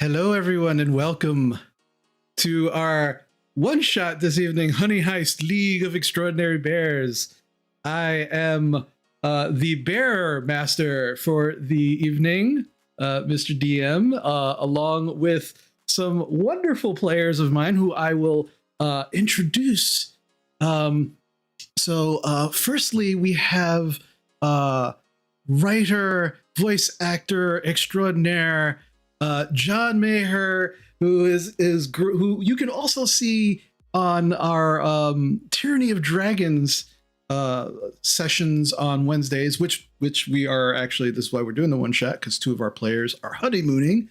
Hello, everyone, and welcome to our one shot this evening, Honey Heist League of Extraordinary Bears. I am the bearer master for the evening, Mr. DM, along with some wonderful players of mine who I will introduce. Firstly, we have writer, voice actor extraordinaire, John Maher, who who you can also see on our Tyranny of Dragons sessions on Wednesdays, which we are actually, this is why we're doing the one shot, because two of our players are honeymooning.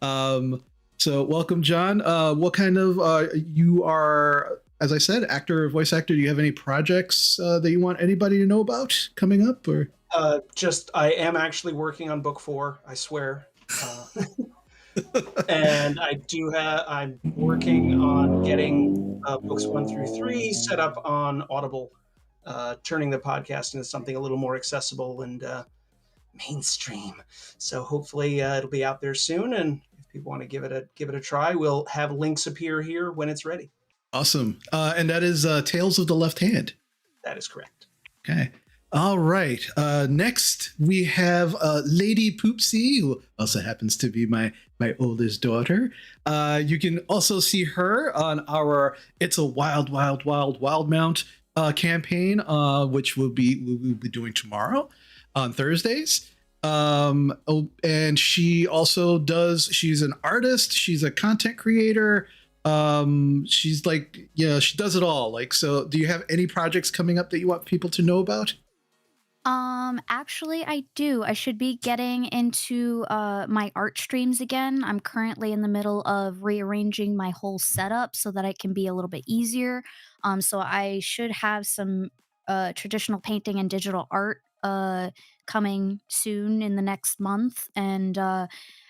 So welcome, John. What kind of you are, as I said, actor or voice actor? Do you have any projects that you want anybody to know about coming up? Or I am actually working on book 4, I swear. And I'm working on getting books 1 through 3 set up on Audible, turning the podcast into something a little more accessible and mainstream. So hopefully it'll be out there soon, and if people want to give it a try, we'll have links appear here when it's ready. Awesome. And that is Tales of the Left Hand. That is correct. Okay. All right. Next, we have Lady Poopsie, who also happens to be my oldest daughter. You can also see her on our It's a Wild, Wild, Wild, Wild Mount campaign, which we'll be doing tomorrow on Thursdays. And she also she's an artist. She's a content creator. She's like, yeah, she does it all. Like, so do you have any projects coming up that you want people to know about? Actually, I do. I should be getting into my art streams again. I'm currently in the middle of rearranging my whole setup so that it can be a little bit easier. So I should have some traditional painting and digital art coming soon in the next month. And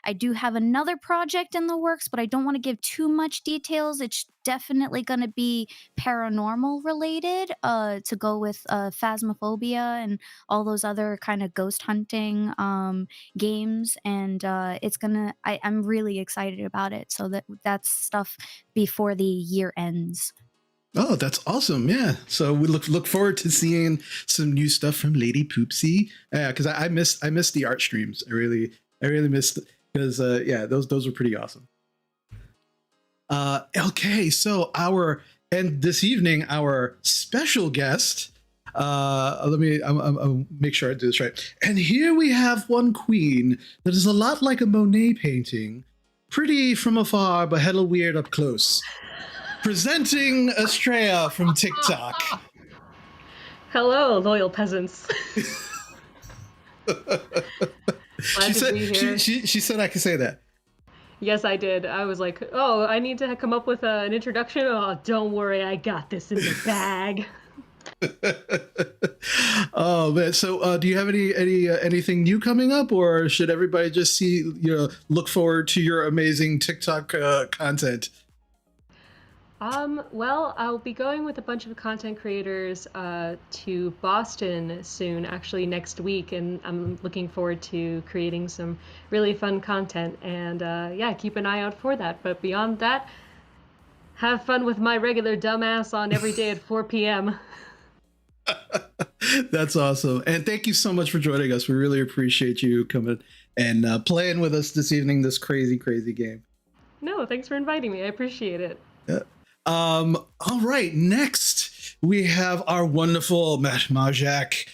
I do have another project in the works, but I don't want to give too much details. It's definitely going to be paranormal related, to go with phasmophobia and all those other kind of ghost hunting games. And I'm really excited about it. So that's stuff before the year ends. Oh, that's awesome! Yeah, so we look forward to seeing some new stuff from Lady Poopsie. Yeah, because I missed the art streams. I really missed, because yeah, those were pretty awesome. Okay, so this evening our special guest. Let me I'll make sure I do this right. And here we have one queen that is a lot like a Monet painting, pretty from afar but hella weird up close. Presenting Estrella from TikTok. Hello, loyal peasants. She said I could say that. Yes, I did. I was like, oh, I need to come up with an introduction. Oh, don't worry, I got this in the bag. Oh man! So, do you have anything new coming up, or should everybody just look forward to your amazing TikTok content? Well, I'll be going with a bunch of content creators to Boston soon, actually next week, and I'm looking forward to creating some really fun content, and yeah, keep an eye out for that. But beyond that, have fun with my regular dumbass on every day at 4 p.m. That's awesome. And thank you so much for joining us. We really appreciate you coming and playing with us this evening, this crazy game. No, thanks for inviting me. I appreciate it. Yeah. All right, next we have our wonderful Matt Majak,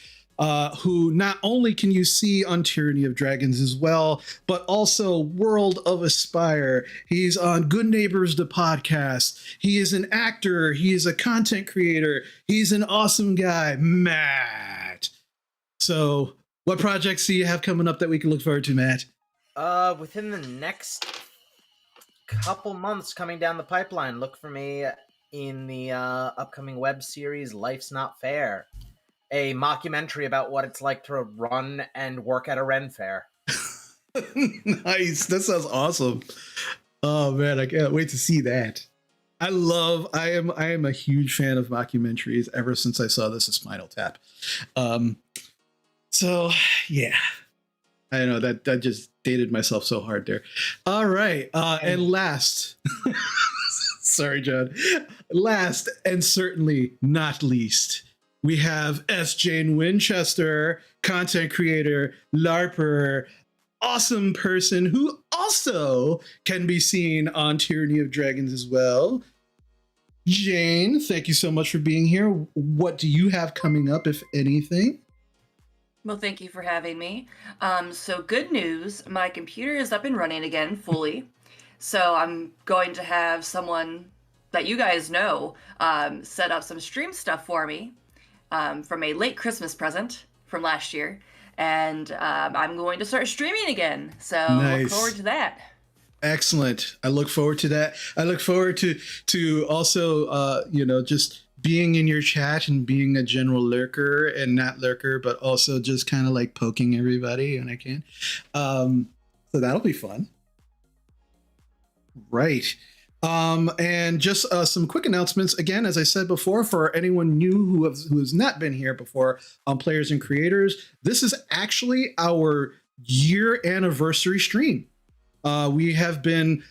who not only can you see on Tyranny of Dragons as well, but also World of Aspire. He's on Good Neighbors, the podcast. He is an actor. He is a content creator. He's an awesome guy, Matt. So what projects do you have coming up that we can look forward to, Matt? Within the next couple months coming down the pipeline, look for me in the upcoming web series Life's Not Fair, a mockumentary about what it's like to run and work at a Ren fair. Nice. That sounds awesome. Oh man, I can't wait to see that. I am a huge fan of mockumentaries ever since I saw this at Spinal Tap. So yeah. I know that just dated myself so hard there. All right. And last, sorry, John. Last and certainly not least, we have S. Jane Winchester, content creator, LARPer, awesome person who also can be seen on Tyranny of Dragons as well. Jane, thank you so much for being here. What do you have coming up, if anything? Well, thank you for having me. So good news, my computer is up and running again fully. So I'm going to have someone that you guys know set up some stream stuff for me from a late Christmas present from last year. And I'm going to start streaming again. So look forward to that. Excellent. I look forward to that. I look forward to also, just being in your chat and being a general lurker and not lurker, but also just kind of like poking everybody when I can. So that'll be fun. Right. And just some quick announcements. Again, as I said before, for anyone new who has not been here before on Players and Creators, this is actually our year anniversary stream. We have been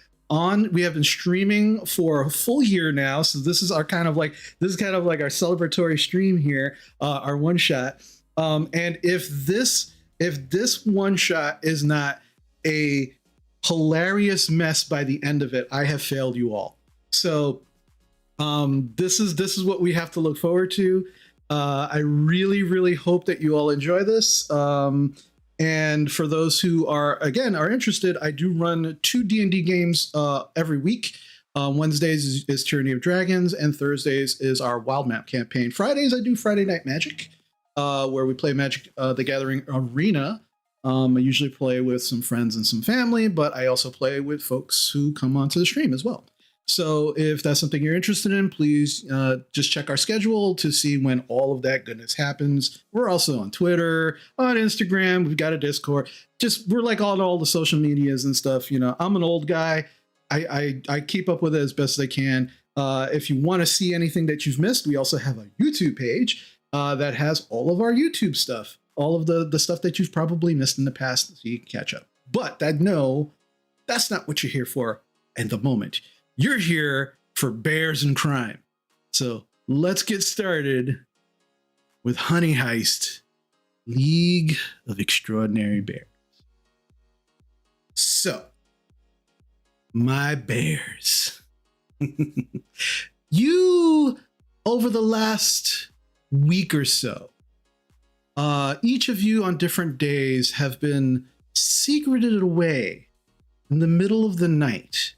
streaming for a full year now, so this is kind of like our celebratory stream here, our one shot. And if this one shot is not a hilarious mess by the end of it, I have failed you all. So this is what we have to look forward to. I really, really hope that you all enjoy this. And for those who are interested, I do run 2 D&D games every week. Wednesdays is Tyranny of Dragons, and Thursdays is our Wild Map campaign. Fridays, I do Friday Night Magic, where we play Magic the Gathering Arena. I usually play with some friends and some family, but I also play with folks who come onto the stream as well. So if that's something you're interested in, please just check our schedule to see when all of that goodness happens. We're also on Twitter, on Instagram. We've got a Discord. We're like on all the social medias and stuff. I'm an old guy. I keep up with it as best as I can. If you want to see anything that you've missed, we also have a YouTube page that has all of our YouTube stuff, all of the stuff that you've probably missed in the past, so you can catch up. But that's not what you're here for at the moment. You're here for bears and crime. So let's get started with Honey Heist, League of Extraordinary Bears. So, my bears. You, over the last week or so, each of you on different days have been secreted away in the middle of the night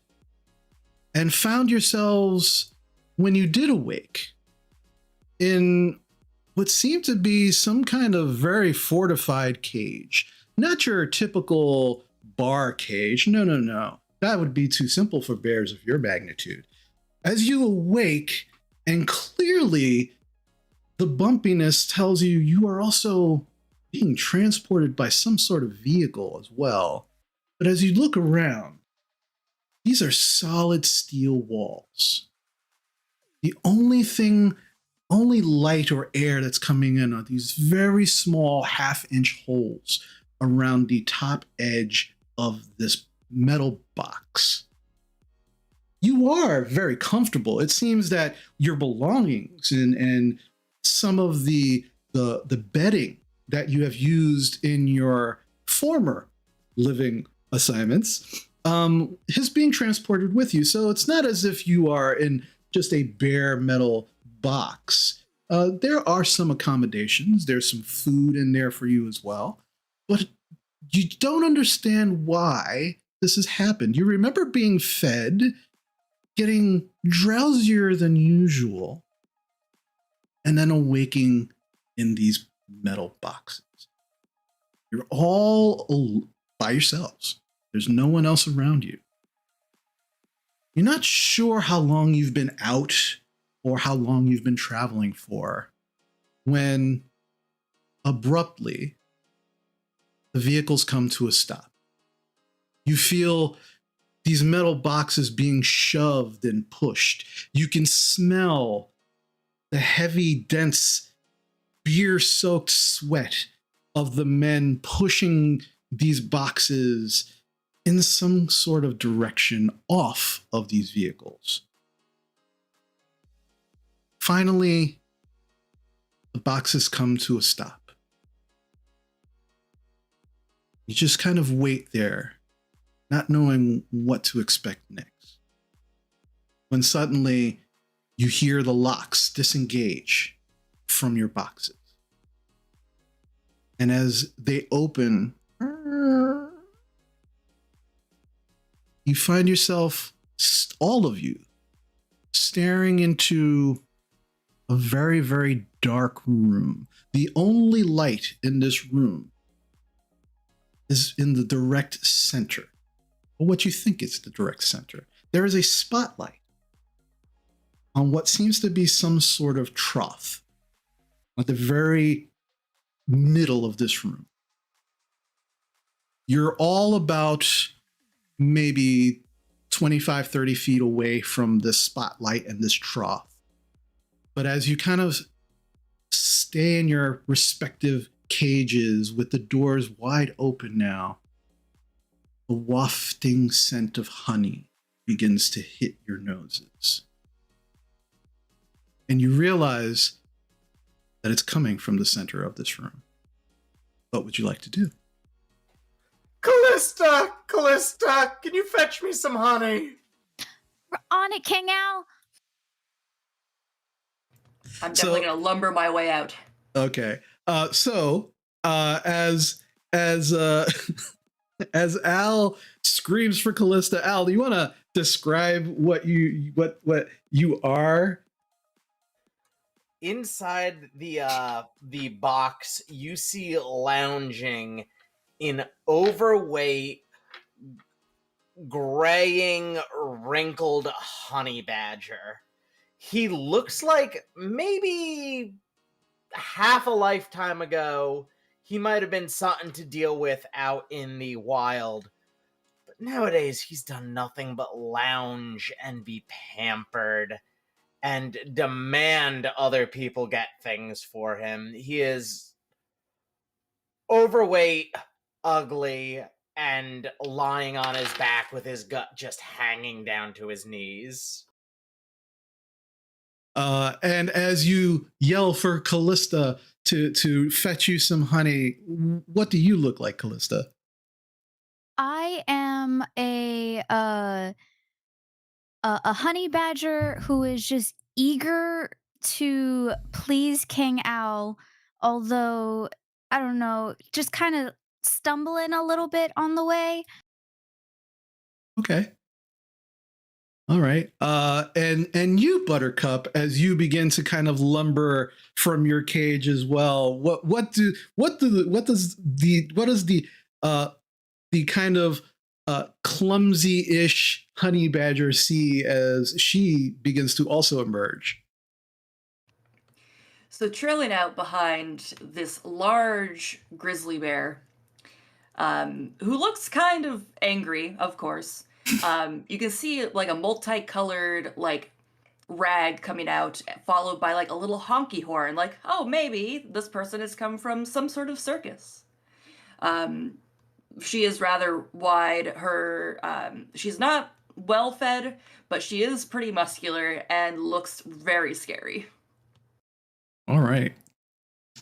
and found yourselves, when you did awake, in what seemed to be some kind of very fortified cage. Not your typical bar cage. No. That would be too simple for bears of your magnitude. As you awake, and clearly the bumpiness tells you are also being transported by some sort of vehicle as well. But as you look around, these are solid steel walls. The only light or air that's coming in are these very small half-inch holes around the top edge of this metal box. You are very comfortable. It seems that your belongings and some of the bedding that you have used in your former living assignments is being transported with you. So it's not as if you are in just a bare metal box. There are some accommodations. There's some food in there for you as well. But you don't understand why this has happened. You remember being fed, getting drowsier than usual, and then awaking in these metal boxes. You're all by yourselves. There's no one else around you. You're not sure how long you've been out or how long you've been traveling for when abruptly the vehicles come to a stop. You feel these metal boxes being shoved and pushed. You can smell the heavy, dense, beer-soaked sweat of the men pushing these boxes in some sort of direction off of these vehicles. Finally, the boxes come to a stop. You just kind of wait there, not knowing what to expect next. When suddenly you hear the locks disengage from your boxes. And as they open, you find yourself, all of you, staring into a very, very dark room. The only light in this room is in the direct center, or what you think is the direct center. There is a spotlight on what seems to be some sort of trough at the very middle of this room. You're all about maybe 25, 30 feet away from this spotlight and this trough. But as you kind of stay in your respective cages with the doors wide open now, the wafting scent of honey begins to hit your noses. And you realize that it's coming from the center of this room. What would you like to do? Callista! Callista! Can you fetch me some honey? We're on it, King Al. I'm definitely gonna lumber my way out. Okay. As as Al screams for Callista, Al, do you want to describe what you are? Inside the box, you see lounging an overweight, graying, wrinkled honey badger. He looks like maybe half a lifetime ago he might have been something to deal with out in the wild. But nowadays he's done nothing but lounge and be pampered and demand other people get things for him. He is overweight, ugly, and lying on his back with his gut just hanging down to his knees. And as you yell for Callista to fetch you some honey, what do you look like, Callista? I am a honey badger who is just eager to please King Owl, although I don't know, just kind of stumbling a little bit on the way. Okay. All right. And you, Buttercup, as you begin to kind of lumber from your cage as well. What does the kind of clumsy-ish honey badger see as she begins to also emerge? So trailing out behind this large grizzly bear, who looks kind of angry, of course. You can see like a multicolored like rag coming out, followed by like a little honky horn. Like, oh, maybe this person has come from some sort of circus. She is rather wide. She's not well fed, but she is pretty muscular and looks very scary. All right.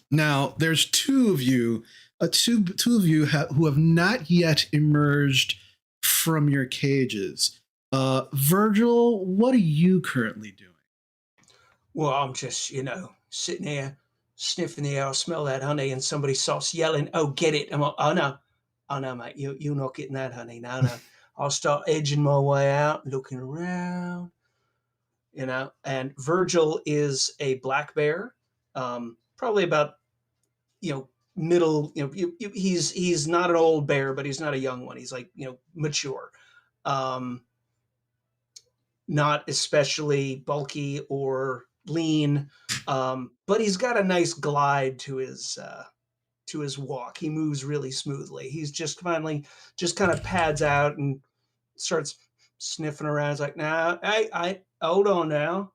Now there's two of you, who have not yet emerged from your cages. Virgil, what are you currently doing? Well, I'm just, sitting here sniffing the air, smell that honey, and somebody starts yelling, "Oh, get it!" I'm like, oh no, mate, you're not getting that honey. No, no. I'll start edging my way out, looking around, And Virgil is a black bear, probably about, middle. He's not an old bear, but he's not a young one. He's like, mature. Um, Not especially bulky or lean, but he's got a nice glide to his walk. He moves really smoothly. He's just finally just kind of pads out and starts sniffing around. It's like, now, I hold on now.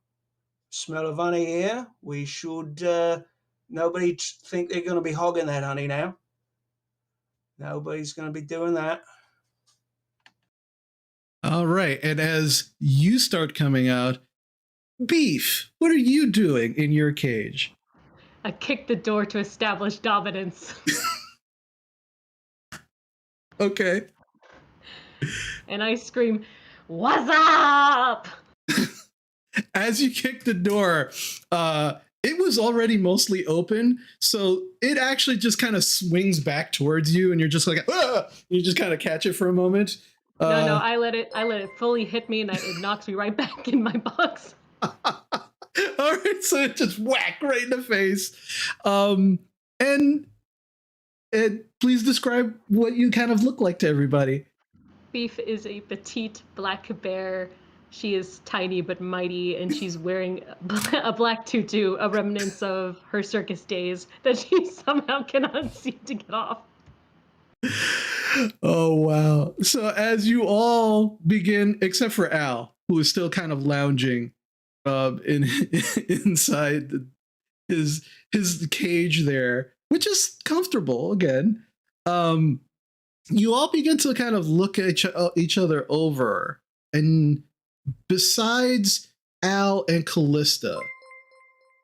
Smell of honey here. We should nobody think they're going to be hogging that honey now. Nobody's going to be doing that. All right. And as you start coming out, Beef, what are you doing in your cage? I kick the door to establish dominance. Okay. And I scream, "What's up?" As you kick the door, it was already mostly open, so it actually just kind of swings back towards you, and you're just like, ah! You just kind of catch it for a moment. No, I let it fully hit me, and it knocks me right back in my box. All right, so it just whack right in the face. And please describe what you kind of look like to everybody. Beef is a petite black bear. She is tiny but mighty, and she's wearing a black tutu, a remnants of her circus days that she somehow cannot seem to get off. Oh, wow. So as you all begin, except for Al, who is still kind of lounging inside his cage there, which is comfortable again, you all begin to kind of look at each other over. And besides Al and Callista,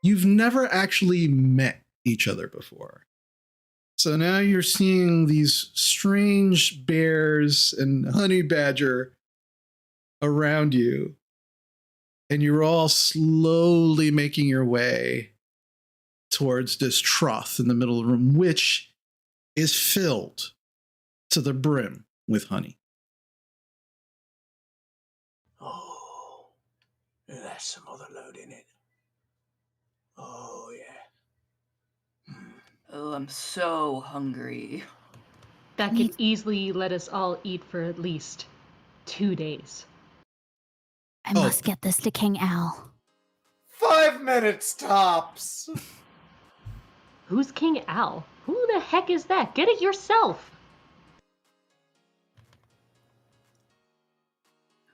you've never actually met each other before. So now you're seeing these strange bears and honey badger around you, and you're all slowly making your way towards this trough in the middle of the room, which is filled to the brim with honey. Oh, that's some other load in it. Oh, yeah. Oh, I'm so hungry. That could easily let us all eat for at least 2 days. I must get this to King Al. 5 minutes tops. Who's King Al? Who the heck is that? Get it yourself.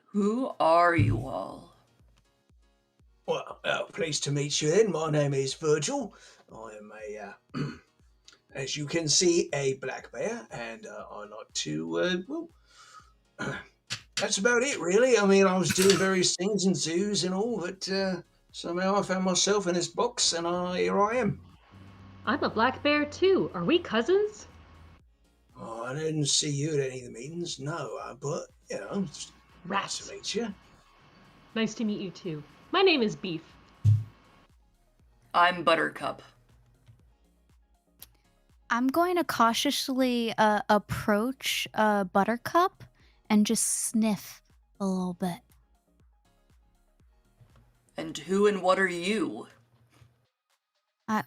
Who are you all? Well, pleased to meet you then. My name is Virgil. I am as you can see, a black bear, and I like to, that's about it, really. I mean, I was doing various things in zoos and all, but somehow I found myself in this box, and here I am. I'm a black bear too. Are we cousins? Oh, I didn't see you at any of the meetings, no, but, it's Rats. nice to meet you. Nice to meet you too. My name is Beef. I'm Buttercup. I'm going to cautiously approach Buttercup and just sniff a little bit. And who and what are you?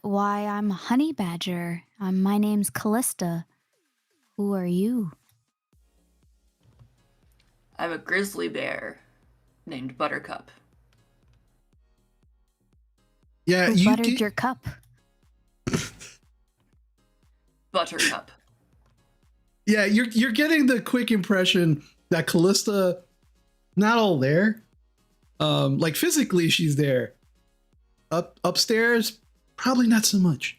Why, I'm a honey badger. My name's Callista. Who are you? I'm a grizzly bear named Buttercup. Yeah, Who buttered your cup? Buttercup. Yeah, you're getting the quick impression that Callista not all there. Like physically she's there. Upstairs, probably not so much.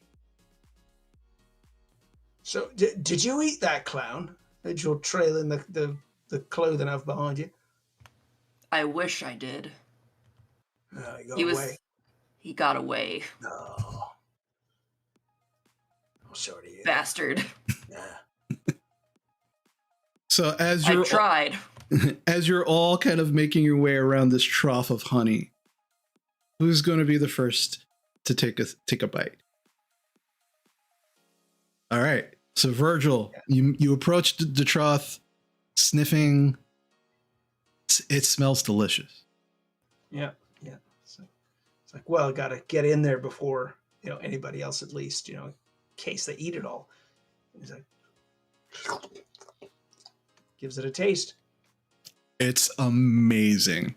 So, did you eat that clown? Did you trail in the clothing of behind you? I wish I did. He got away. He got away. No. I'm sorry to hear. Bastard. Yeah. So as I you're tried. as you're all kind of making your way around this trough of honey, who's going to be the first to take a bite? All right. So Virgil, you approach the trough, sniffing. It smells delicious. Yeah. So it's like, well, I got to get in there before anybody else, at least, in case they eat it all. And he's like, gives it a taste. It's amazing.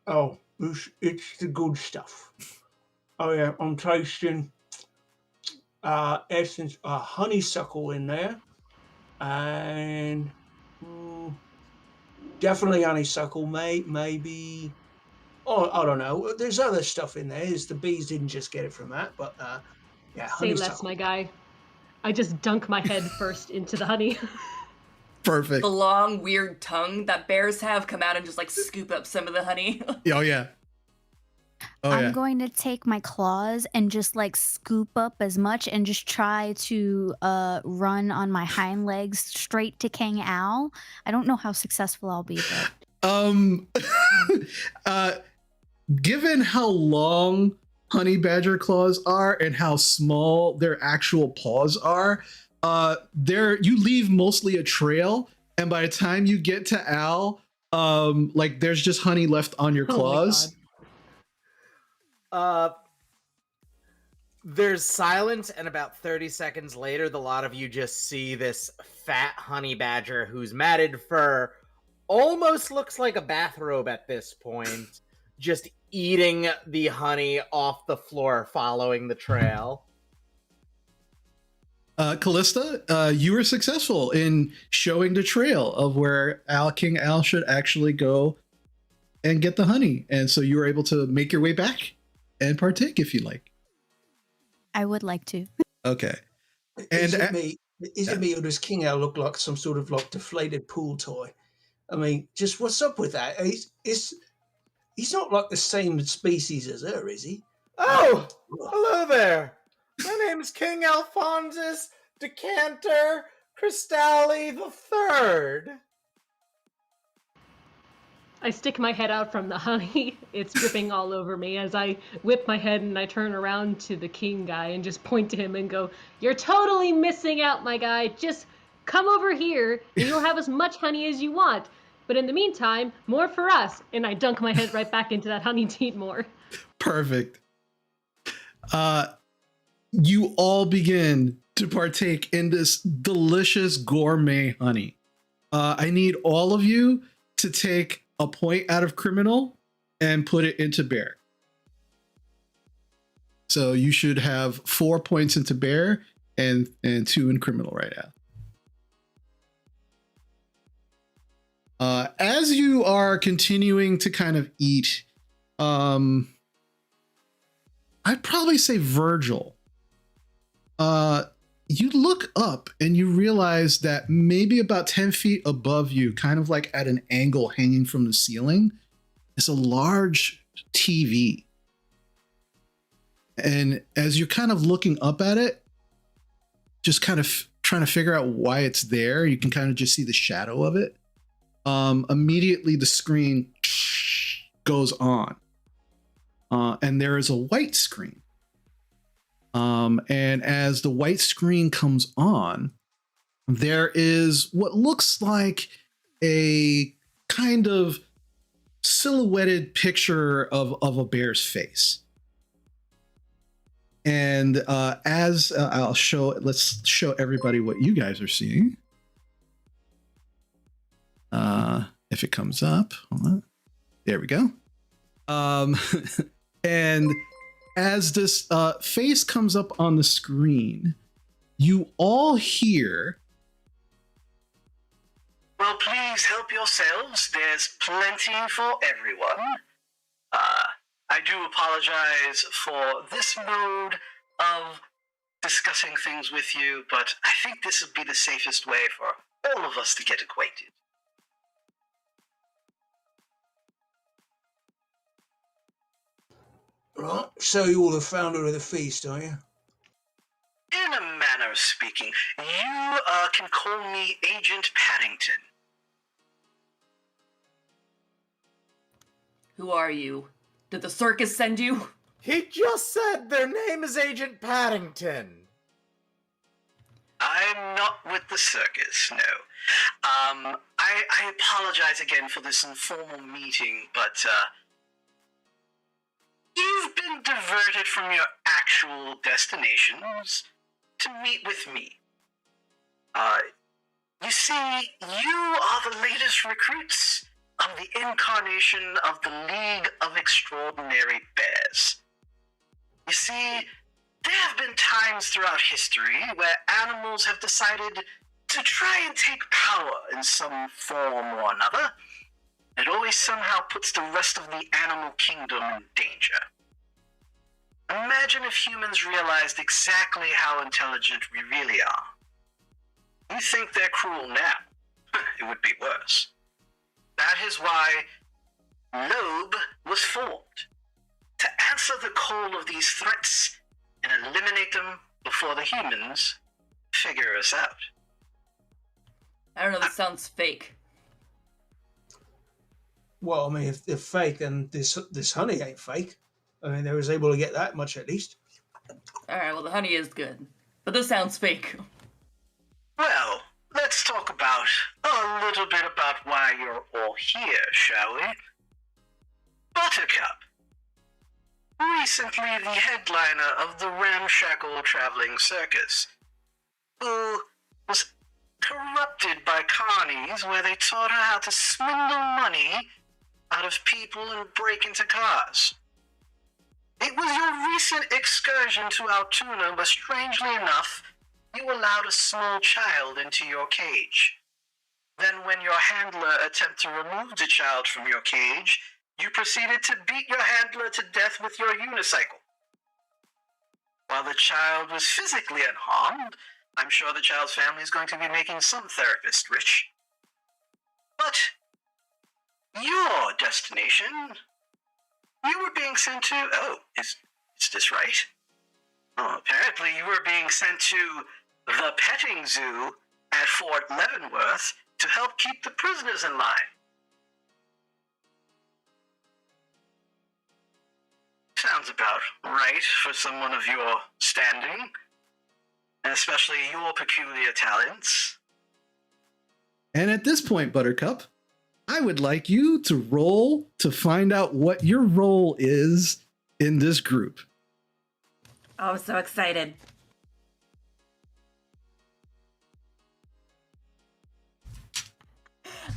Oh, it's the good stuff. Oh yeah, I'm tasting essence, honeysuckle in there, and definitely honeysuckle. Maybe. Oh, I don't know. There's other stuff in there. The bees didn't just get it from that, but yeah, Say honeysuckle. less, my guy. I just dunk my head first into the honey. Perfect. The long, weird tongue that bears have come out and just like scoop up some of the honey. Oh yeah. Oh I'm yeah. going to take my claws and just like scoop up as much and just try to run on my hind legs straight to King Owl. I don't know how successful I'll be, but uh, given how long honey badger claws are and how small their actual paws are, you leave mostly a trail, and by the time you get to Al, like there's just honey left on your claws. There's silence, and about 30 seconds later, the lot of you just see this fat honey badger whose matted fur almost looks like a bathrobe at this point, just eating the honey off the floor following the trail. Callista, you were successful in showing the trail of where King Al should actually go and get the honey. And so you were able to make your way back and partake if you like. I would like to. Okay. Is And it me? Is it me, or does King Owl look like some sort of like deflated pool toy? I mean, just what's up with that? He's not like the same species as her, is he? Oh, hello there. My name's King Alphonsus Decanter Cristalli III. I stick my head out from the honey. It's dripping all over me as I whip my head and I turn around to the king guy and just point to him and go, "You're totally missing out, my guy. Just come over here and you'll have as much honey as you want. But in the meantime, more for us." And I dunk my head right back into that honey to eat more. perfect. You all begin to partake in this delicious gourmet honey. I need all of you to take a point out of criminal and put it into bear. So you should have 4 points into bear and 2 in criminal right now. As you are continuing to kind of eat, I'd probably say Virgil. You look up and you realize that maybe about 10 feet above you, kind of like at an angle hanging from the ceiling, is a large TV. And as you're kind of looking up at it, just kind of trying to figure out why it's there, you can kind of just see the shadow of it. Immediately the screen goes on. And there is a white screen. And as the white screen comes on, there is what looks like a kind of silhouetted picture of a bear's face. And let's show everybody what you guys are seeing. If it comes up, hold on. There we go. And as this face comes up on the screen, you all hear, "Well, please help yourselves. There's plenty for everyone. I do apologize for this mode of discussing things with you, but I think this would be the safest way for all of us to get acquainted." Right. So you all the founder of the feast, are you? In a manner of speaking, you can call me Agent Paddington. Who are you? Did the circus send you? He just said their name is Agent Paddington. I'm not with the circus, no. I apologize again for this informal meeting, but you've been diverted from your actual destinations to meet with me. You see, you are the latest recruits of the incarnation of the League of Extraordinary Bears. You see, there have been times throughout history where animals have decided to try and take power in some form or another. It always somehow puts the rest of the animal kingdom in danger. Imagine if humans realized exactly how intelligent we really are. You think they're cruel now. It would be worse. That is why Loeb was formed. To answer the call of these threats and eliminate them before the humans figure us out. I don't know, this sounds fake. Well, I mean, if they're fake, then this honey ain't fake. I mean, they was able to get that much at least. Alright, well, the honey is good. But this sounds fake. Well, let's talk about a little bit about why you're all here, shall we? Buttercup. Recently the headliner of the ramshackle traveling circus, who was corrupted by carnies where they taught her how to swindle money out of people and break into cars. It was your recent excursion to Altoona, but strangely enough, you allowed a small child into your cage. Then when your handler attempted to remove the child from your cage, you proceeded to beat your handler to death with your unicycle. While the child was physically unharmed, I'm sure the child's family is going to be making some therapist rich. But your destination, you were being sent to... Oh, is this right? Oh, apparently you were being sent to the petting zoo at Fort Leavenworth to help keep the prisoners in line. Sounds about right for someone of your standing, and especially your peculiar talents. And at this point, Buttercup, I would like you to roll to find out what your role is in this group. Oh, so excited.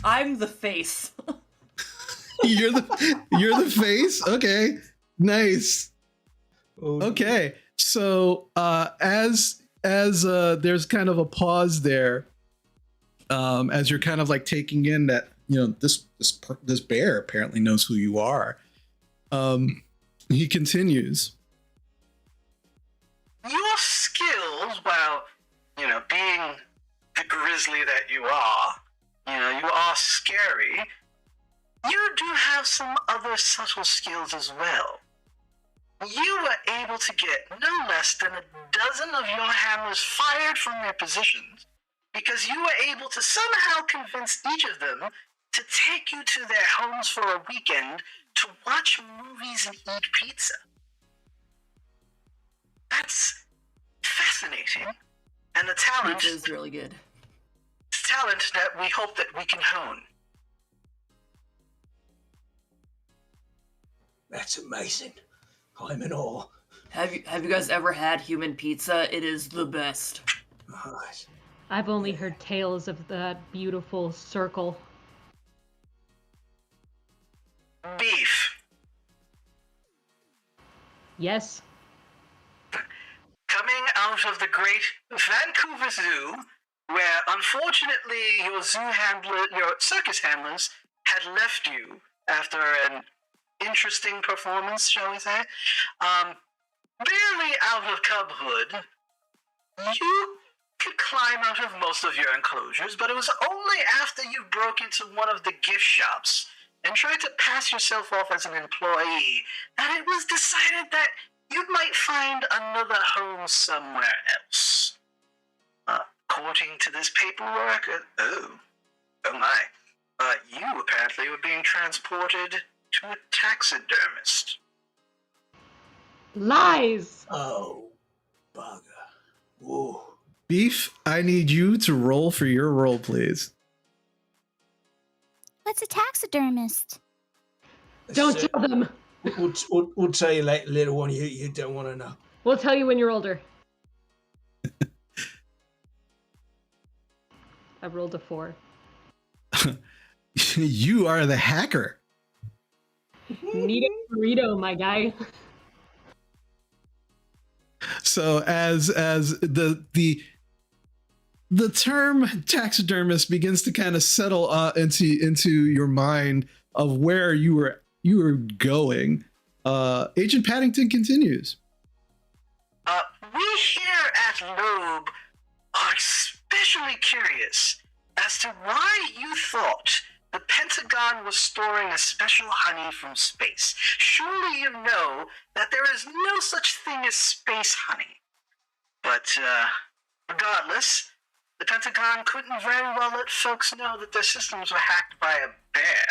I'm the face. You're the face? Okay. Nice. Okay. So as there's kind of a pause there, as you're kind of like taking in that, you know, this bear apparently knows who you are. He continues. Your skills, while, you know, being the grizzly that you are, you know, you are scary, you do have some other subtle skills as well. You were able to get no less than a dozen of your handlers fired from their positions because you were able to somehow convince each of them to take you to their homes for a weekend to watch movies and eat pizza. That's fascinating, and a talent Pizza is really good. talent that we hope that we can hone. That's amazing. I'm in awe. Have you guys ever had human pizza? It is the best. Right. I've only heard tales of that beautiful circle. Beef. Yes. Coming out of the great Vancouver Zoo, where unfortunately your circus handlers had left you after an interesting performance, shall we say, barely out of cubhood, you could climb out of most of your enclosures, but it was only after you broke into one of the gift shops and tried to pass yourself off as an employee that it was decided that you might find another home somewhere else. According to this paperwork, oh my, you apparently were being transported to a taxidermist. Lies! Oh, bugger. Whoa. Beef, I need you to roll for your role, please. What's a taxidermist? Don't tell them! We'll tell you later, little one. You don't want to know. We'll tell you when you're older. I rolled a 4. You are the hacker. Need a burrito, my guy. So as the term taxidermist begins to kind of settle into your mind of where you were going, Agent Paddington continues. We here at Loeb are especially curious as to why you thought the Pentagon was storing a special honey from space. Surely you know that there is no such thing as space honey. But, regardless, the Pentagon couldn't very well let folks know that their systems were hacked by a bear.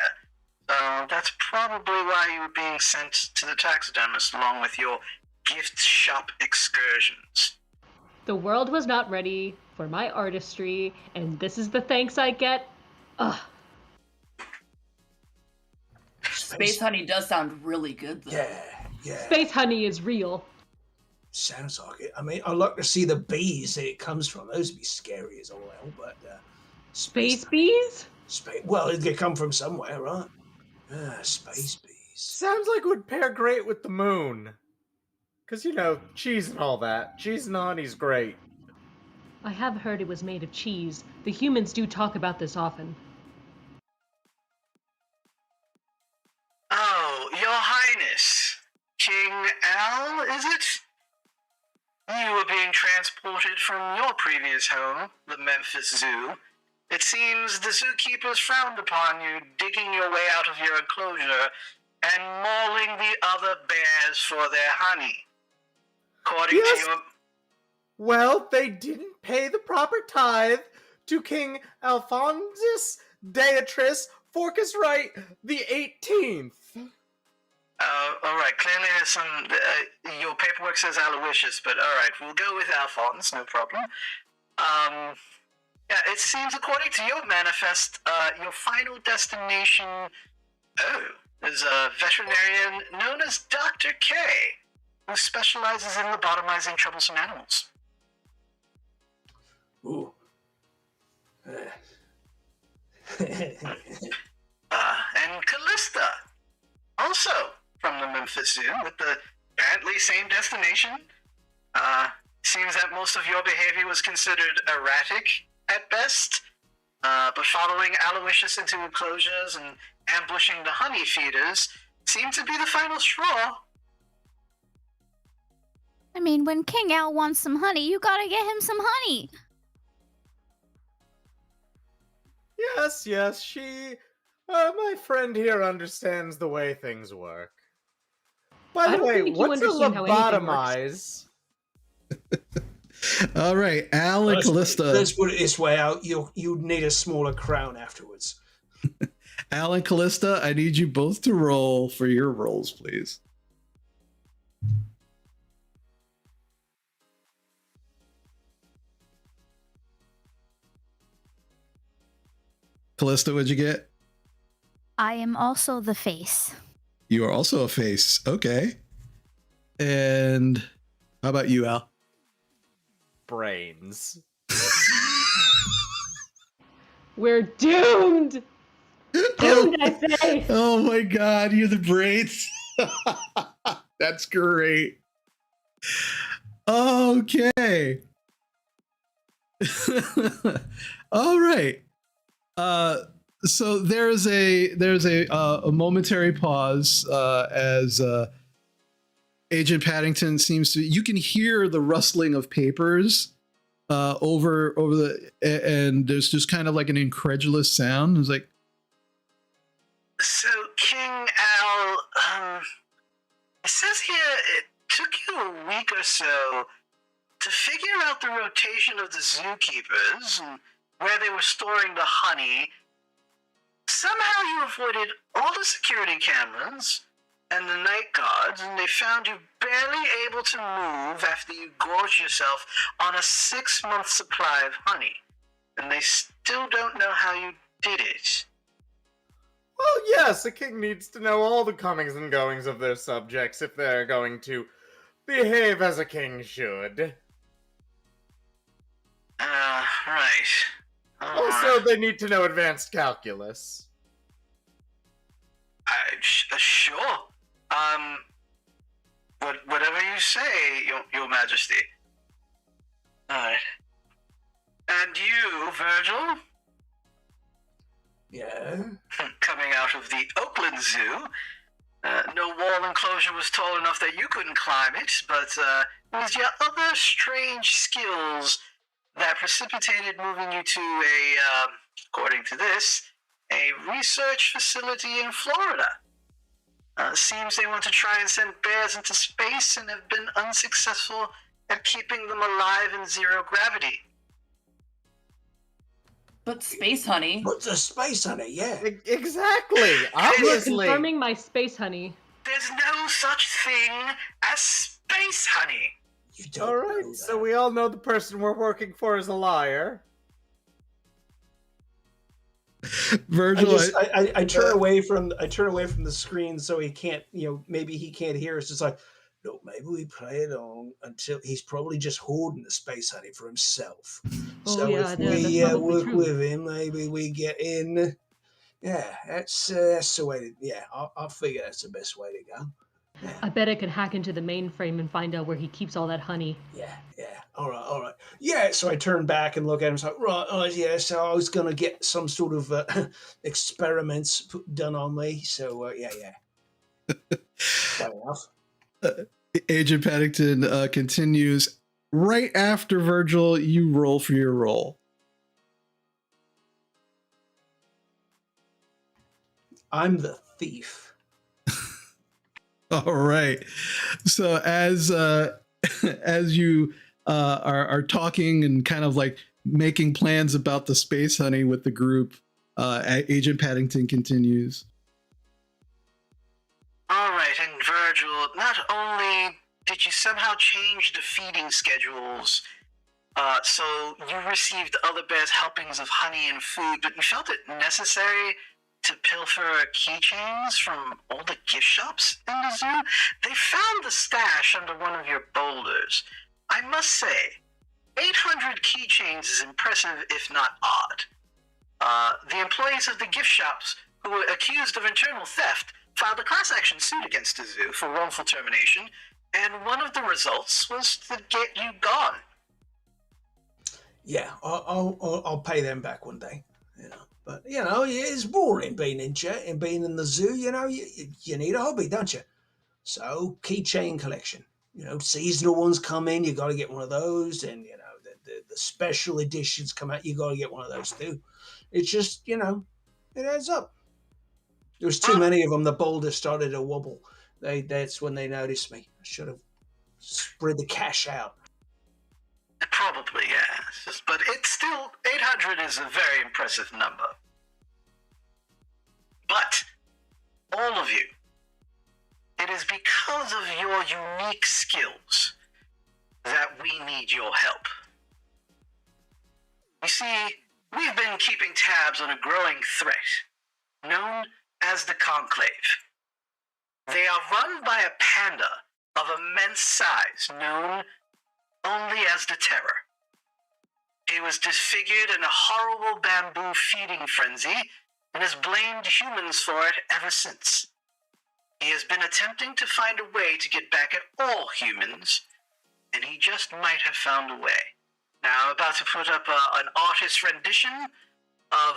So that's probably why you were being sent to the taxidermist along with your gift shop excursions. The world was not ready for my artistry, and this is the thanks I get? Ugh. Space honey does sound really good, though. Yeah. Space honey is real. Sounds like it. I mean, I'd like to see the bees that it comes from. Those would be scary as all hell, but Space bees? Well, they come from somewhere, right? Space bees. Sounds like it would pair great with the moon. Because, you know, cheese and all that. Cheese and honey's great. I have heard it was made of cheese. The humans do talk about this often. Oh, Your Highness. King Al, is it? You were being transported from your previous home, the Memphis Zoo. It seems the zookeepers frowned upon you digging your way out of your enclosure and mauling the other bears for their honey. According Yes. to your... Well, they didn't pay the proper tithe to King Alphonsus Deatris Forcus Wright the 18th. All right, clearly there's some... your paperwork says Aloysius, but all right, we'll go with Alphonse, no problem. Yeah, it seems according to your manifest, your final destination... is a veterinarian known as Dr. K, who specializes in lobotomizing troublesome animals. Ooh. And Callista, also from the Memphis Zoo, with the apparently same destination. Seems that most of your behavior was considered erratic at best, but following Aloysius into enclosures and ambushing the honey feeders seemed to be the final straw. I mean, when King Al wants some honey, you gotta get him some honey. Yes, my friend here understands the way things work. By I the don't way, think you what's a understand how anything works. lobotomize? All right, Al and Callista. Let's put it this way out. You'd need a smaller crown afterwards. Al and Callista, I need you both to roll for your rolls, please. Callista, what'd you get? I am also the face. You are also a face. Okay. And how about you, Al? Brains. We're doomed! Doomed, I say! Oh my god, you're the brains. That's great. Okay. All right. So there's a momentary pause as Agent Paddington seems to. You can hear the rustling of papers over the, and there's just kind of like an incredulous sound. It's like, So, King Al, it says here it took you a week or so to figure out the rotation of the zookeepers and where they were storing the honey. Somehow you avoided all the security cameras and the night guards, and they found you barely able to move after you gorged yourself on a 6-month supply of honey. And they still don't know how you did it. Well, yes, a king needs to know all the comings and goings of their subjects if they're going to behave as a king should. Right. Also, they need to know advanced calculus. Sure. Whatever you say, Your Majesty. Alright. And you, Virgil? Yeah. Coming out of the Oakland Zoo. No wall enclosure was tall enough that you couldn't climb it, but was your other strange skills that precipitated moving you to according to this, a research facility in Florida. Seems they want to try and send bears into space and have been unsuccessful at keeping them alive in zero gravity. But space honey. But the space honey, yeah. Exactly. You're Obviously. confirming my space honey. There's no such thing as space honey. You don't All know right. that. So we all know the person we're working for is a liar. Virgil, I turn away from the screen so he can't, maybe he can't hear us. It's like, no, maybe we play it on until he's probably just hoarding the space honey for himself. Oh, So yeah, if yeah, that's we probably work true. with him, maybe we get in. Yeah, that's the way to. Yeah, I figure that's the best way to go. I bet I could hack into the mainframe and find out where he keeps all that honey. Yeah. All right. Yeah, so I turn back and look at him. It's like, right, yeah, so I was going to get some sort of experiments done on me. So, yeah. Fair enough. Agent Paddington continues. Right after Virgil, you roll for your roll. I'm the thief. All right. So as you are talking and kind of like making plans about the space honey with the group, Agent Paddington continues. All right, and Virgil, not only did you somehow change the feeding schedules, so you received other bears' helpings of honey and food, but you felt it necessary to pilfer keychains from all the gift shops in the zoo. They found the stash under one of your boulders. I must say, 800 keychains is impressive, if not odd. The employees of the gift shops who were accused of internal theft filed a class action suit against the zoo for wrongful termination, and one of the results was to get you gone. Yeah, I'll pay them back one day. But it's boring being in the zoo. You need a hobby, don't you? So keychain collection. Seasonal ones come in, you got to get one of those, and the special editions come out, you got to get one of those too. It's just it adds up. There was too many of them. The boulder started to wobble. That's when they noticed me. I should have spread the cash out. Probably, yeah. But it's still, 800 is a very impressive number. But, all of you, it is because of your unique skills that we need your help. You see, we've been keeping tabs on a growing threat, known as the Conclave. They are run by a panda of immense size, known only as the Terror. He was disfigured in a horrible bamboo feeding frenzy and has blamed humans for it ever since. He has been attempting to find a way to get back at all humans, and he just might have found a way. Now, I'm about to put up an artist's rendition of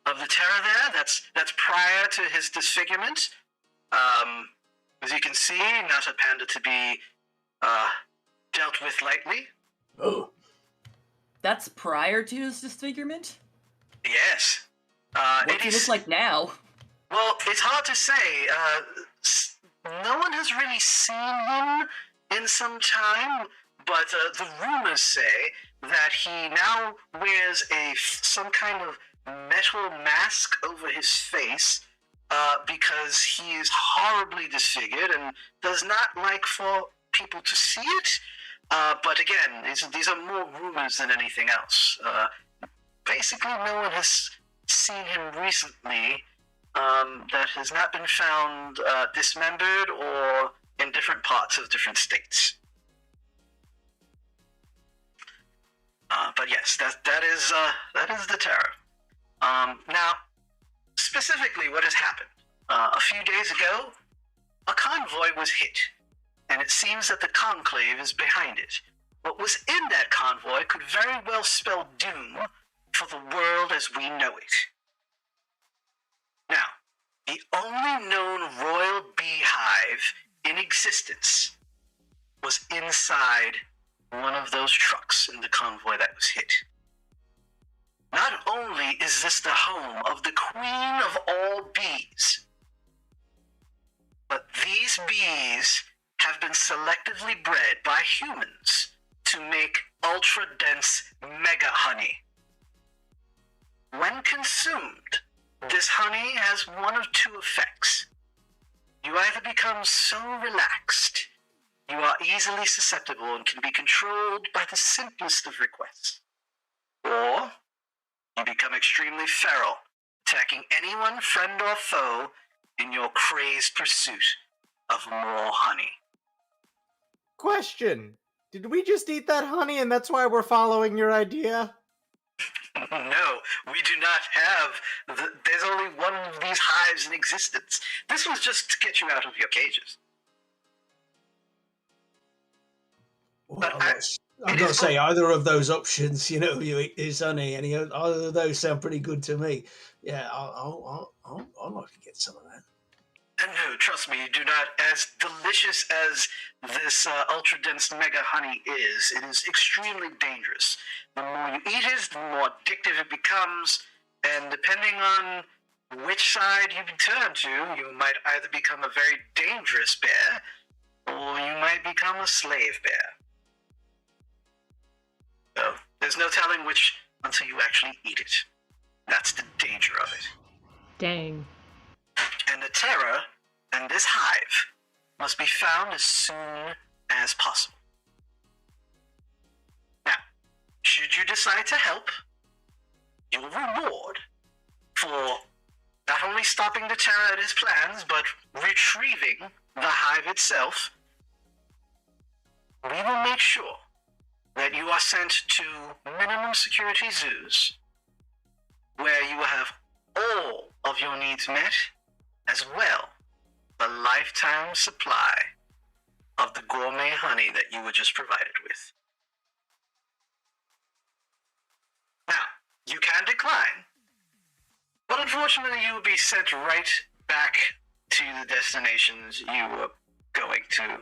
the Terror there. That's prior to his disfigurement. As you can see, not a panda to be dealt with lightly. Oh. That's prior to his disfigurement? Yes. What does he look like now? Well, it's hard to say. No one has really seen him in some time, but the rumors say that he now wears some kind of metal mask over his face because he is horribly disfigured and does not like for people to see it. But again, these are more rumors than anything else. Basically, no one has seen him recently that has not been found dismembered or in different parts of different states. But yes, that is the Terror. Now, specifically, what has happened? A few days ago, a convoy was hit, and it seems that the Conclave is behind it. What was in that convoy could very well spell doom for the world as we know it. Now, the only known royal beehive in existence was inside one of those trucks in the convoy that was hit. Not only is this the home of the queen of all bees, but these bees have been selectively bred by humans to make ultra-dense mega honey. When consumed, this honey has one of two effects. You either become so relaxed, you are easily susceptible and can be controlled by the simplest of requests, or you become extremely feral, attacking anyone, friend or foe, in your crazed pursuit of more honey. Question. Did we just eat that honey and that's why we're following your idea? No, we do not have. There's only one of these hives in existence. This was just to get you out of your cages. Well, I've got to say, either of those options, you eat this honey, and either of those sound pretty good to me. Yeah, I'll like to get some of that. And no, trust me, you do not. As delicious as this ultra-dense mega honey is, it is extremely dangerous. The more you eat it, the more addictive it becomes, and depending on which side you turn to, you might either become a very dangerous bear, or you might become a slave bear. So, there's no telling which until you actually eat it. That's the danger of it. Dang. And the terror and this hive must be found as soon as possible. Now, should you decide to help, your reward for not only stopping the terror and his plans, but retrieving the hive itself, we will make sure that you are sent to minimum security zoos, where you will have all of your needs met, as well a lifetime supply of the gourmet honey that you were just provided with. Now, you can decline, but unfortunately you will be sent right back to the destinations you were going to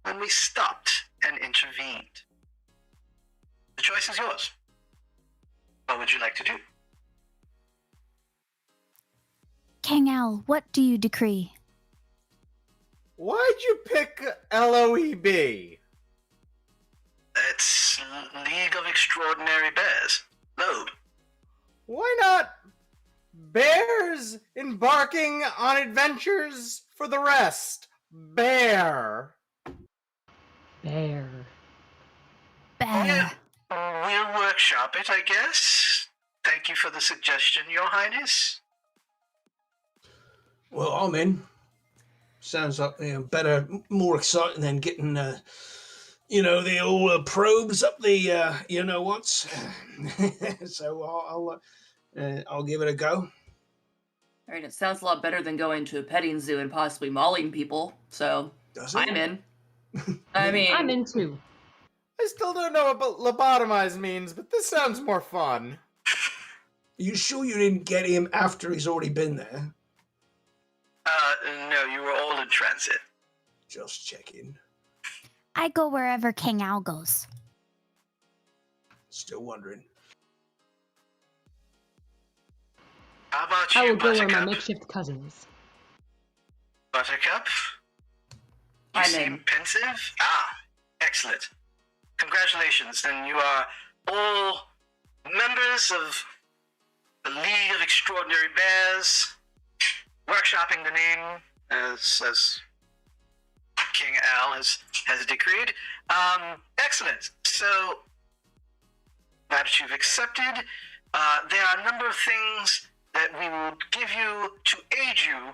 when we stopped and intervened. The choice is yours. What would you like to do? King Owl, what do you decree? Why'd you pick LOEB? It's League of Extraordinary Bears. Loeb. Why not bears embarking on adventures for the rest? Bear. Bear. Bear. We'll workshop it, I guess. Thank you for the suggestion, Your Highness. Well, I'm in. Sounds like better, more exciting than getting, the old probes up the, what's. So I'll give it a go. All right, it sounds a lot better than going to a petting zoo and possibly mauling people. So Does it? I'm in. I mean, I'm in too. I still don't know what lobotomize means, but this sounds more fun. You sure you didn't get him after he's already been there? No, you were all in transit. Just checking. I go wherever King Owl goes. Still wondering. How about I you, will go where my Buttercup? makeshift cousins. Buttercup? You I'm seem in. pensive? Ah, excellent. Congratulations, then you are all members of the League of Extraordinary Bears, workshopping the name as King Al has decreed. Excellent. So, now that you've accepted, there are a number of things that we will give you to aid you,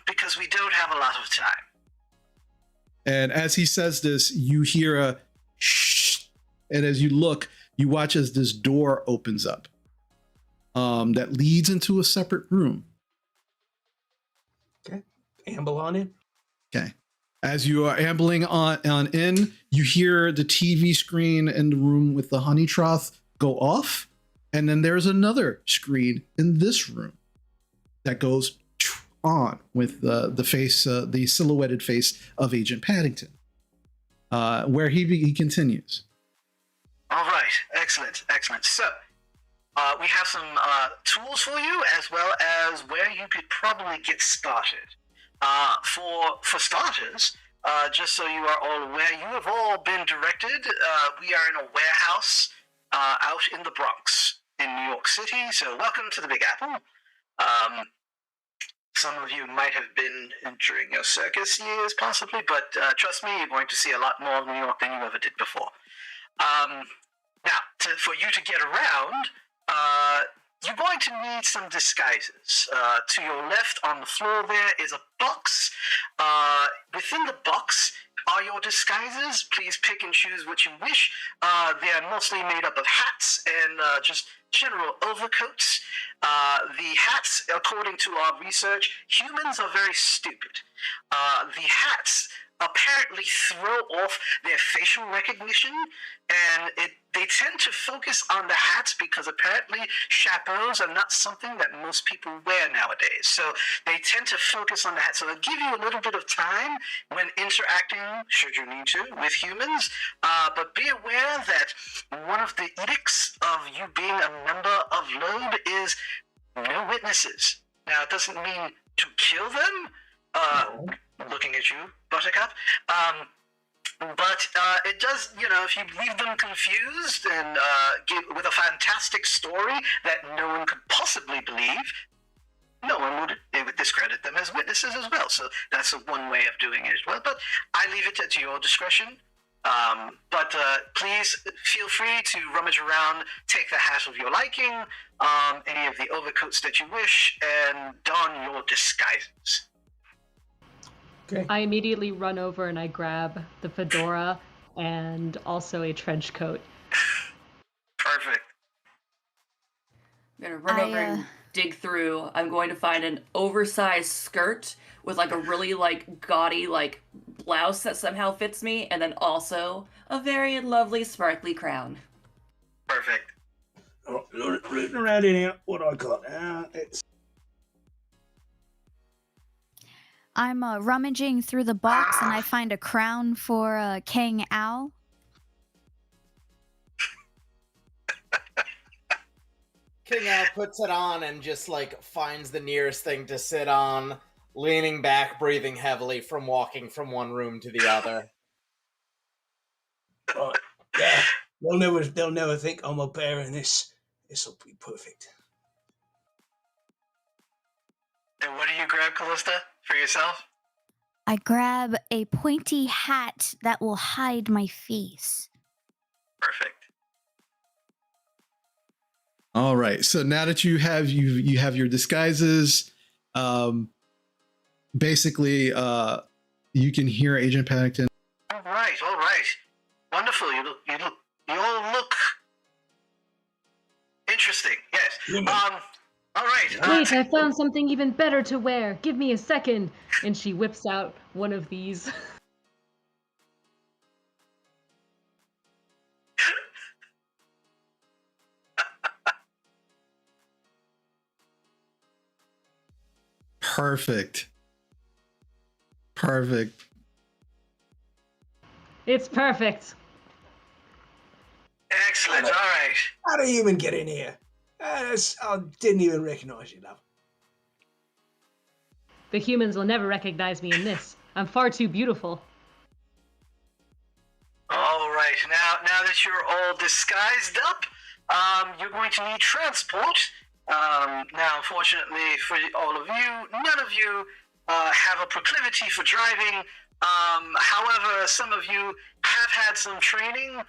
because we don't have a lot of time. And as he says this, you hear a shh. And as you look, you watch as this door opens up that leads into a separate room. Okay. Amble on in. Okay. As you are ambling on in, you hear the TV screen in the room with the honey trough go off. And then there's another screen in this room that goes on with the face, the silhouetted face of Agent Paddington. where he continues. All right, excellent. So, we have some tools for you, as well as where you could probably get started. For starters, just so you are all aware, you have all been directed. We are in a warehouse out in the Bronx in New York City. So, welcome to the Big Apple. Some of you might have been during your circus years, possibly, but trust me, you're going to see a lot more of New York than you ever did before. Now, for you to get around, you're going to need some disguises. To your left on the floor there is a box. Within the box are your disguises. Please pick and choose what you wish. They are mostly made up of hats and just general overcoats. The hats, according to our research, humans are very stupid. The hats apparently throw off their facial recognition, and they tend to focus on the hats because apparently chapeaus are not something that most people wear nowadays. So they tend to focus on the hats. So they'll give you a little bit of time when interacting, should you need to, with humans. But be aware that one of the edicts of you being a member of LOAD is no witnesses. Now, it doesn't mean to kill them. Looking at you, Buttercup. But it does, if you leave them confused and with a fantastic story that no one could possibly believe, no one would discredit them as witnesses as well. So that's one way of doing it as well. But I leave it to your discretion. But please feel free to rummage around, take the hat of your liking, any of the overcoats that you wish, and don your disguises. Okay. I immediately run over and I grab the fedora and also a trench coat. Perfect. I'm gonna run over and dig through. I'm going to find an oversized skirt with like a really like gaudy like blouse that somehow fits me, and then also a very lovely sparkly crown. Perfect. Rooting around in here, what I got? It's I'm rummaging through the box and I find a crown for King Owl. King Al puts it on and just like finds the nearest thing to sit on, leaning back, breathing heavily from walking from one room to the other. right. Yeah, they'll never think I'm a bear in this. This'll be perfect. And what do you grab, Callista, for yourself? I grab a pointy hat that will hide my face. Perfect. All right. So now that you have your disguises, basically, you can hear Agent Paddington. All right. Wonderful. You all look interesting. Yes. All right. Wait, I found something even better to wear. Give me a second. And she whips out one of these. Perfect. It's perfect. Excellent. All right. How do you even get in here? I didn't even recognize you, love. The humans will never recognize me in this. I'm far too beautiful. All right. Now that you're all disguised up, you're going to need transport. Now, unfortunately for all of you, none of you have a proclivity for driving. However, some of you have had some training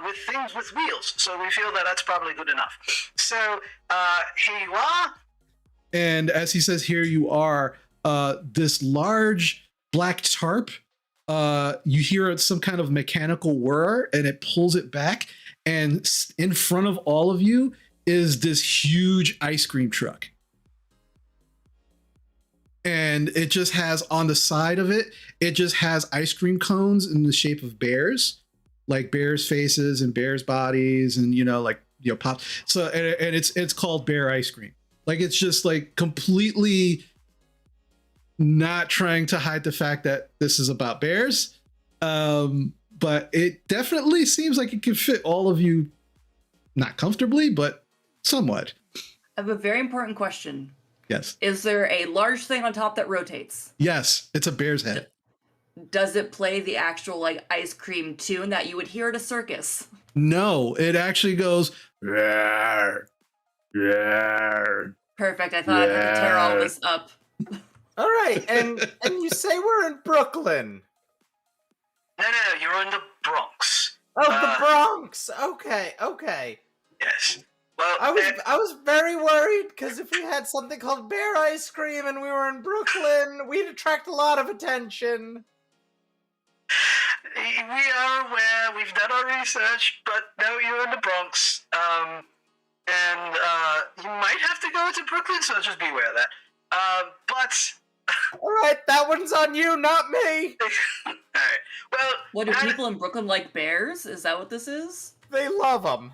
with things with wheels, so we feel that that's probably good enough. So here you are. And as he says, here you are, this large black tarp. You hear some kind of mechanical whir, and it pulls it back. And in front of all of you is this huge ice cream truck. And it just has on the side of it, it just has ice cream cones in the shape of bears, like bears' faces and bears' bodies, and pop. So and it's called bear ice cream. Like it's just like completely not trying to hide the fact that this is about bears. but it definitely seems like it can fit all of you, not comfortably, but somewhat. I have a very important question. Yes. Is there a large thing on top that rotates? Yes, it's a bear's head. Does it play the actual like ice cream tune that you would hear at a circus? No, it actually goes. "Rawr, rawr." Perfect. I thought I'd have to tear all of this up. All right, and you say we're in Brooklyn. No, you're in the Bronx. Oh, the Bronx. Okay. Yes. Well, I was very worried because if we had something called bear ice cream and we were in Brooklyn, we'd attract a lot of attention. we are aware. We've done our research, but no, you're in the Bronx. And you might have to go to Brooklyn, so just be aware of that. But All right, that one's on you, not me. all right. Well, What, do people in Brooklyn like bears? Is that what this is? They love them.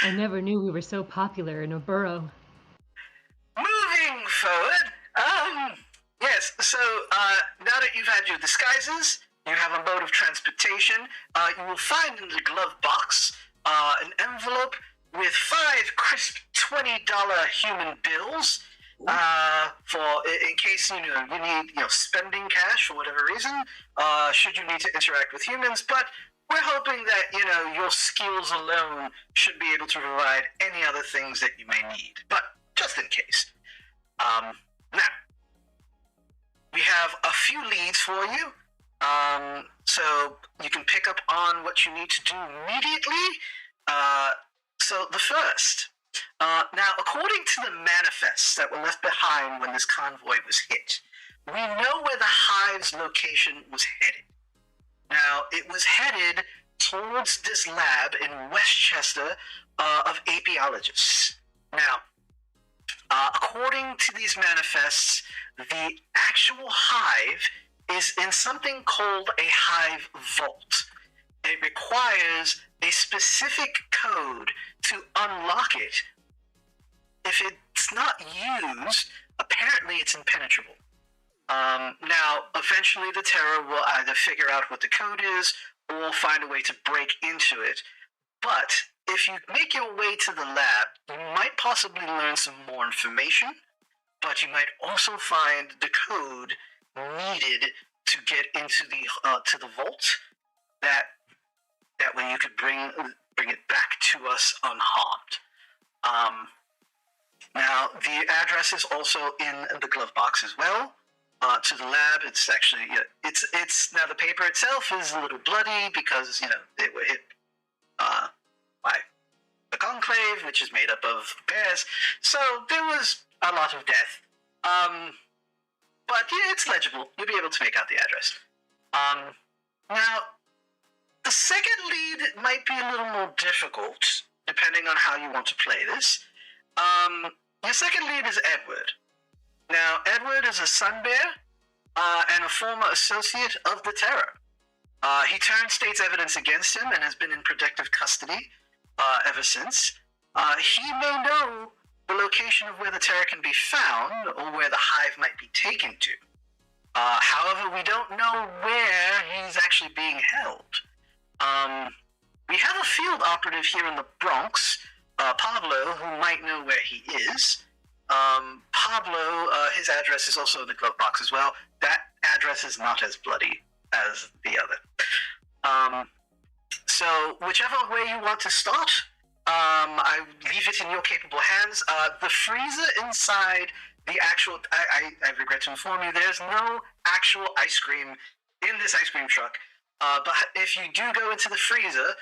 I never knew we were so popular in a borough. moving forward, yes. So now that you've had your disguises, you have a mode of transportation. You will find in the glove box an envelope with 5 crisp $20 human bills in case you need spending cash for whatever reason. Should you need to interact with humans, but we're hoping that your skills alone should be able to provide any other things that you may need. But just in case. Now, we have a few leads for you. So you can pick up on what you need to do immediately. So the first, now according to the manifests that were left behind when this convoy was hit, we know where the hive's location was headed. Now, it was headed towards this lab in Westchester of apiologists. Now, according to these manifests, the actual hive is in something called a hive vault. It requires a specific code to unlock it. If it's not used, apparently it's impenetrable. Now, eventually the Terror will either figure out what the code is or find a way to break into it. But if you make your way to the lab, you might possibly learn some more information, but you might also find the code needed to get into the vault. That way you could bring it back to us unharmed. Now, the address is also in the glove box as well. To the lab, it's actually it's now the paper itself is a little bloody because they were hit by the conclave, which is made up of bears. So there was a lot of death. But yeah, it's legible. You'll be able to make out the address. Now, the second lead might be a little more difficult depending on how you want to play this. Your second lead is Edward. Now, Edward is a sun bear and a former associate of the Terror. He turned state's evidence against him and has been in protective custody ever since. He may know the location of where the Terror can be found or where the hive might be taken to. However, we don't know where he's actually being held. We have a field operative here in the Bronx, Pablo, who might know where he is. Pablo, his address is also in the glove box as well. That address is not as bloody as the other. So whichever way you want to start, I leave it in your capable hands. The freezer inside the actual, I regret to inform you, there's no actual ice cream in this ice cream truck. But if you do go into the freezer,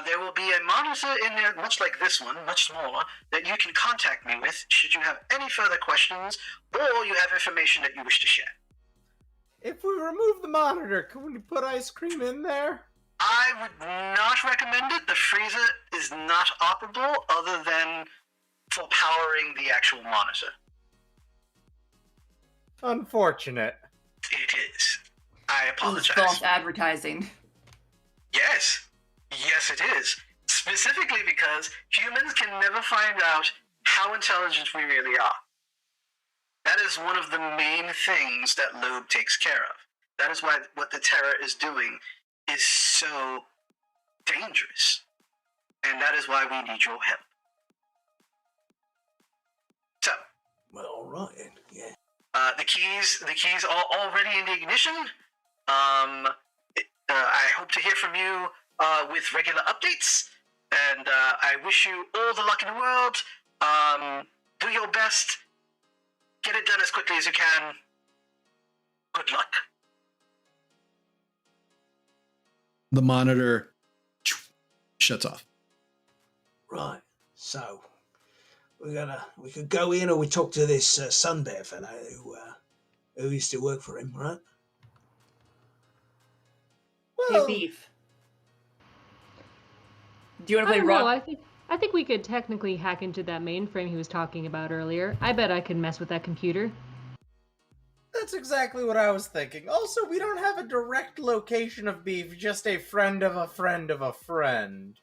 there will be a monitor in there, much like this one, much smaller, that you can contact me with should you have any further questions or you have information that you wish to share. If we remove the monitor, can we put ice cream in there? I would not recommend it. The freezer is not operable other than for powering the actual monitor. Unfortunate. It is. I This is apologize. false advertising. Yes. Yes, it is. Specifically because humans can never find out how intelligent we really are. That is one of the main things that Loeb takes care of. That is why what the Terror is doing is so dangerous. And that is why we need your help. So, Well, all right, then. Yeah. the keys are already in the ignition. I hope to hear from you with regular updates, and I wish you all the luck in the world. Do your best. Get it done as quickly as you can. Good luck. The monitor shuts off. Right. So we could go in, or we talk to this Sun Bear fellow who used to work for him, right? Hey, Beef. Do you want to I play don't know. rock? I think we could technically hack into that mainframe he was talking about earlier. I bet I could mess with that computer. That's exactly what I was thinking. Also, we don't have a direct location of Beef, just a friend of a friend of a friend.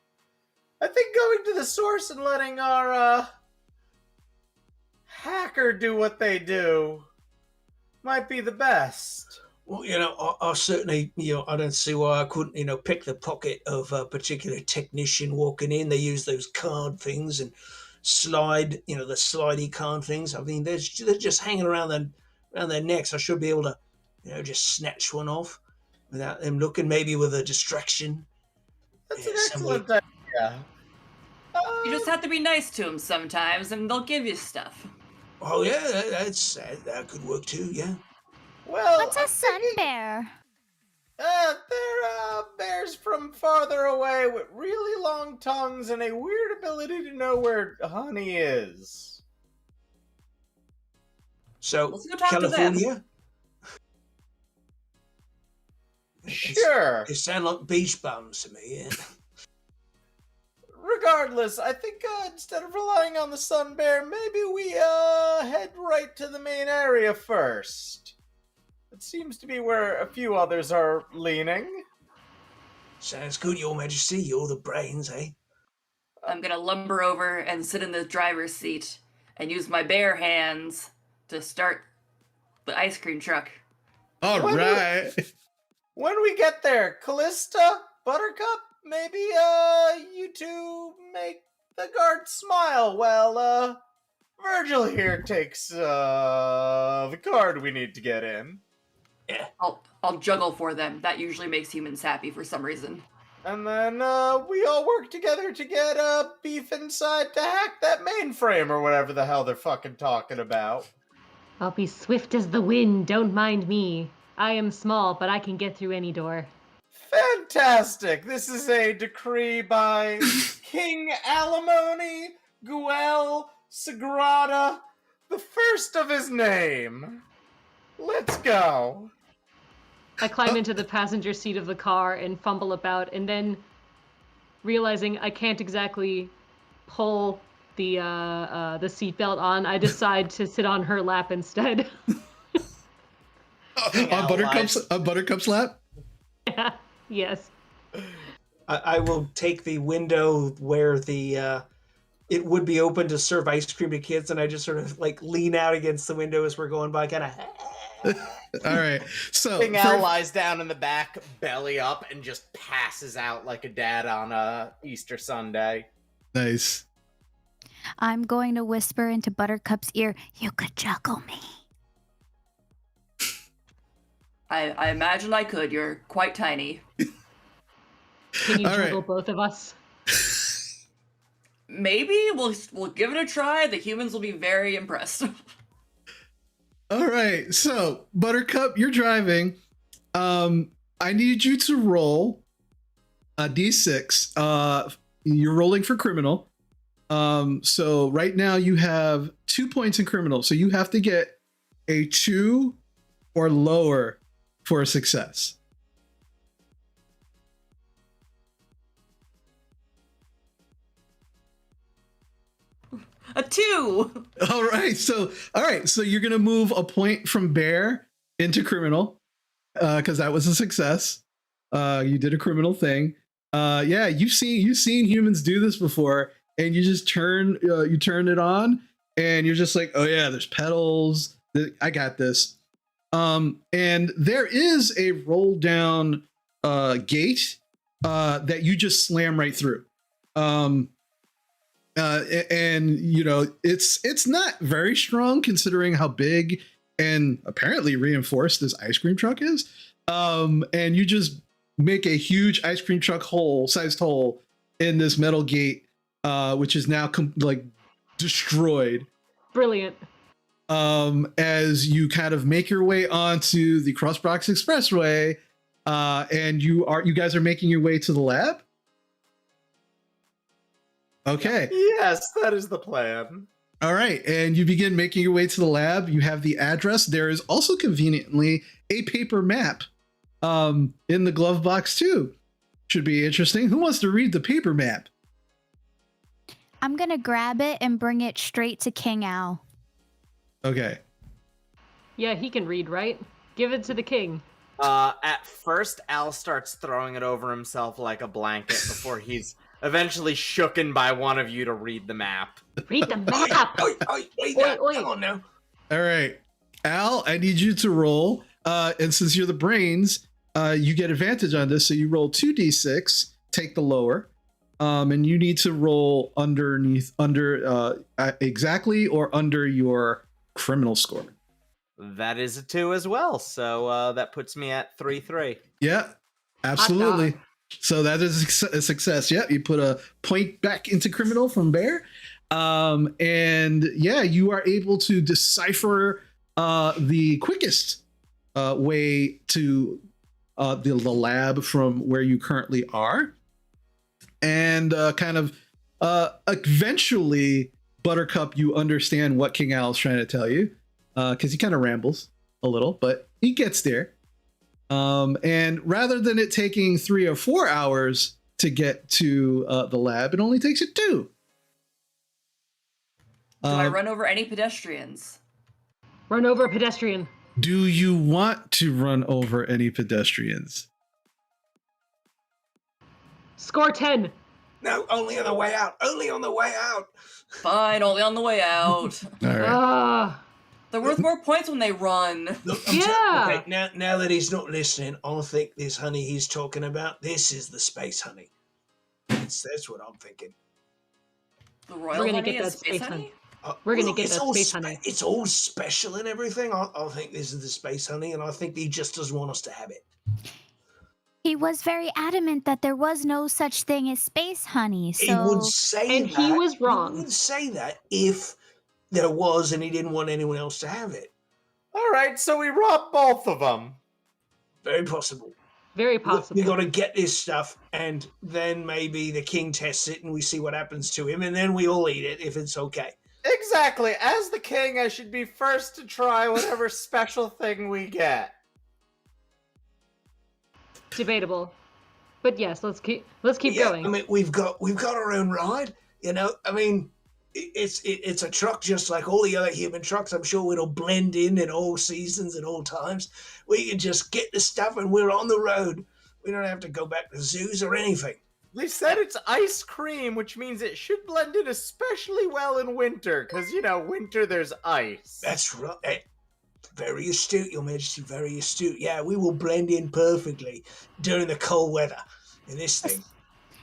I think going to the source and letting our, hacker do what they do might be the best. Well, I certainly, I don't see why I couldn't, pick the pocket of a particular technician walking in. They use those card things and slide, the slidey card things. I mean, they're just hanging around their necks. I should be able to, just snatch one off without them looking, maybe with a distraction. That's an excellent idea. You just have to be nice to them sometimes, and they'll give you stuff. Oh, yeah, that could work too, yeah. Well, What's a sun bear? They're bears from farther away with really long tongues and a weird ability to know where honey is. So, Let's go talk California? Sure. It sound like beach bums to me, yeah. Regardless, I think instead of relying on the sun bear, maybe we head right to the main area first. It seems to be where a few others are leaning. Sounds good, Your Majesty. You're the brains, eh? I'm gonna lumber over and sit in the driver's seat and use my bare hands to start the ice cream truck. All right. When we get there, Callista, Buttercup, maybe you two make the guard smile while Virgil here takes the card we need to get in. Yeah. I'll juggle for them. That usually makes humans happy for some reason. And then we all work together to get Beef inside to hack that mainframe or whatever the hell they're fucking talking about. I'll be swift as the wind, don't mind me. I am small, but I can get through any door. Fantastic! This is a decree by King Alimony Guel Sagrada, the first of his name. Let's go. I climb into the passenger seat of the car and fumble about, and then realizing I can't exactly pull the seatbelt on, I decide to sit on her lap instead. On Buttercup's lap? Yeah. Yes. I will take the window where it would be open to serve ice cream to kids, and I just sort of like lean out against the window as we're going by, kind of. All right. So King Al lies down in the back, belly up, and just passes out like a dad on a Easter Sunday. Nice. I'm going to whisper into Buttercup's ear, "You could juggle me." I imagine I could. You're quite tiny. Can you All juggle right. both of us? Maybe we'll give it a try. The humans will be very impressed. All right. So, Buttercup, you're driving. I need you to roll a d6. You're rolling for criminal. So right now you have 2 points in criminal. So you have to get a 2 or lower for a success. A 2. All right. So you're gonna move a point from bear into criminal, because that was a success. You did a criminal thing. Yeah, you've seen humans do this before, and you just turn it on, and you're just like, oh yeah, there's pedals, I got this. And there is a roll down gate that you just slam right through. And you know, it's not very strong considering how big and apparently reinforced this ice cream truck is. And you just make a huge ice cream truck sized hole in this metal gate, which is now like destroyed. Brilliant. As you kind of make your way onto the Crossbrox Expressway, and you guys are making your way to the lab. Okay. Yes, that is the plan. All right, and you begin making your way to the lab. You have the address. There is also conveniently a paper map in the glove box too. Should be interesting. Who wants to read the paper map? I'm gonna grab it and bring it straight to King Al. Okay. Yeah, he can read, right? Give it to the king. At first, Al starts throwing it over himself like a blanket before he's eventually shooken by one of you to read the map. Read the map! Wait, Oi. come on now. All right, Al, I need you to roll. And since you're the brains, you get advantage on this. So you roll 2d6, take the lower. And you need to roll under exactly or under your criminal score. That is a 2 as well, so that puts me at 3-3. Yeah, absolutely. So that is a success. Yeah, you put a point back into criminal from Bear. And yeah, you are able to decipher the quickest way to the lab from where you currently are. And eventually, Buttercup, you understand what King Al is trying to tell you, because he kind of rambles a little, but he gets there. And rather than it taking 3 or 4 hours to get to the lab, it only takes you 2. Do I run over any pedestrians? Run over a pedestrian. Do you want to run over any pedestrians? Score 10. No, only on the way out. Only on the way out. Fine, only on the way out. All right. They're worth more points when they run. Look, Yeah. Okay, now that he's not listening, I think this honey he's talking about, this is the space honey. That's what I'm thinking. The royal We're gonna honey get is that space space honey? We're gonna Look, get it's that all space honey. It's all special and everything. I think this is the space honey, and I think he just doesn't want us to have it. He was very adamant that there was no such thing as space honey. He would So say And that. he was wrong. He would say that if there was and he didn't want anyone else to have it. All right, so we rob both of them. Very possible. Very possible. We got to get this stuff, and then maybe the king tests it, and we see what happens to him, and then we all eat it if it's okay. Exactly. As the king, I should be first to try whatever special thing we get. Debatable. But yes, let's keep going. I mean, we've got our own ride. You know, I mean, it's a truck just like all the other human trucks. I'm sure it'll blend in all seasons and all times. We can just get the stuff and we're on the road. We don't have to go back to zoos or anything. They said it's ice cream, which means it should blend in especially well in winter, because, you know, winter there's ice. That's right. Very astute, Your Majesty, very astute. Yeah, we will blend in perfectly during the cold weather in this thing.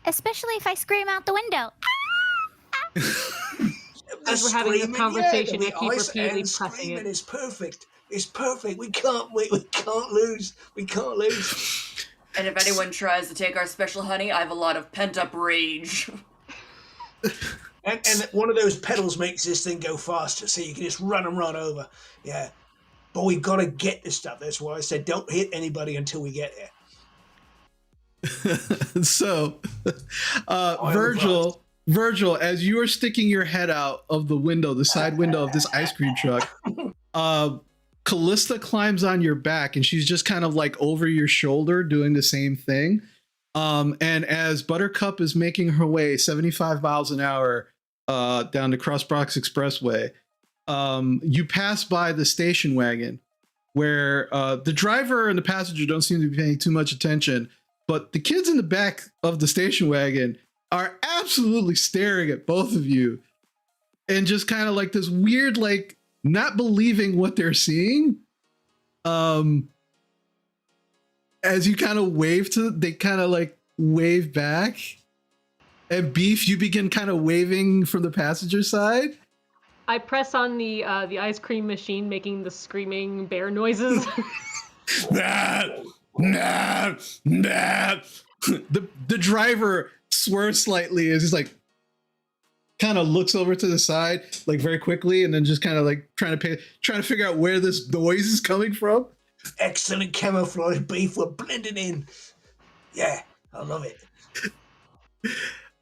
especially if I scream out the window. As we're having this conversation, I keep repeatedly pressing screaming it. is perfect. It's perfect. We can't lose. We can't lose. And if anyone tries to take our special honey, I have a lot of pent-up rage. And one of those pedals makes this thing go faster, so you can just run and run over. Yeah. But we've got to get this stuff. That's why I said don't hit anybody until we get there. So, Virgil, as you are sticking your head out of the window, the side window of this ice cream truck, Callista climbs on your back and she's just kind of like over your shoulder doing the same thing. And as Buttercup is making her way 75 miles an hour down the Crossbrox Expressway, you pass by the station wagon where the driver and the passenger don't seem to be paying too much attention, but the kids in the back of the station wagon are absolutely staring at both of you and just kind of like this weird, like not believing what they're seeing. As you kind of wave to, they kind of like wave back. And Beef, you begin kind of waving from the passenger side. I press on the ice cream machine, making the screaming bear noises. Nah, nah, nah. The driver swerves slightly as he's like, kind of looks over to the side, like very quickly, and then just kind of like trying to figure out where this noise is coming from. Excellent camouflage, Beef. We're blending in. Yeah, I love it.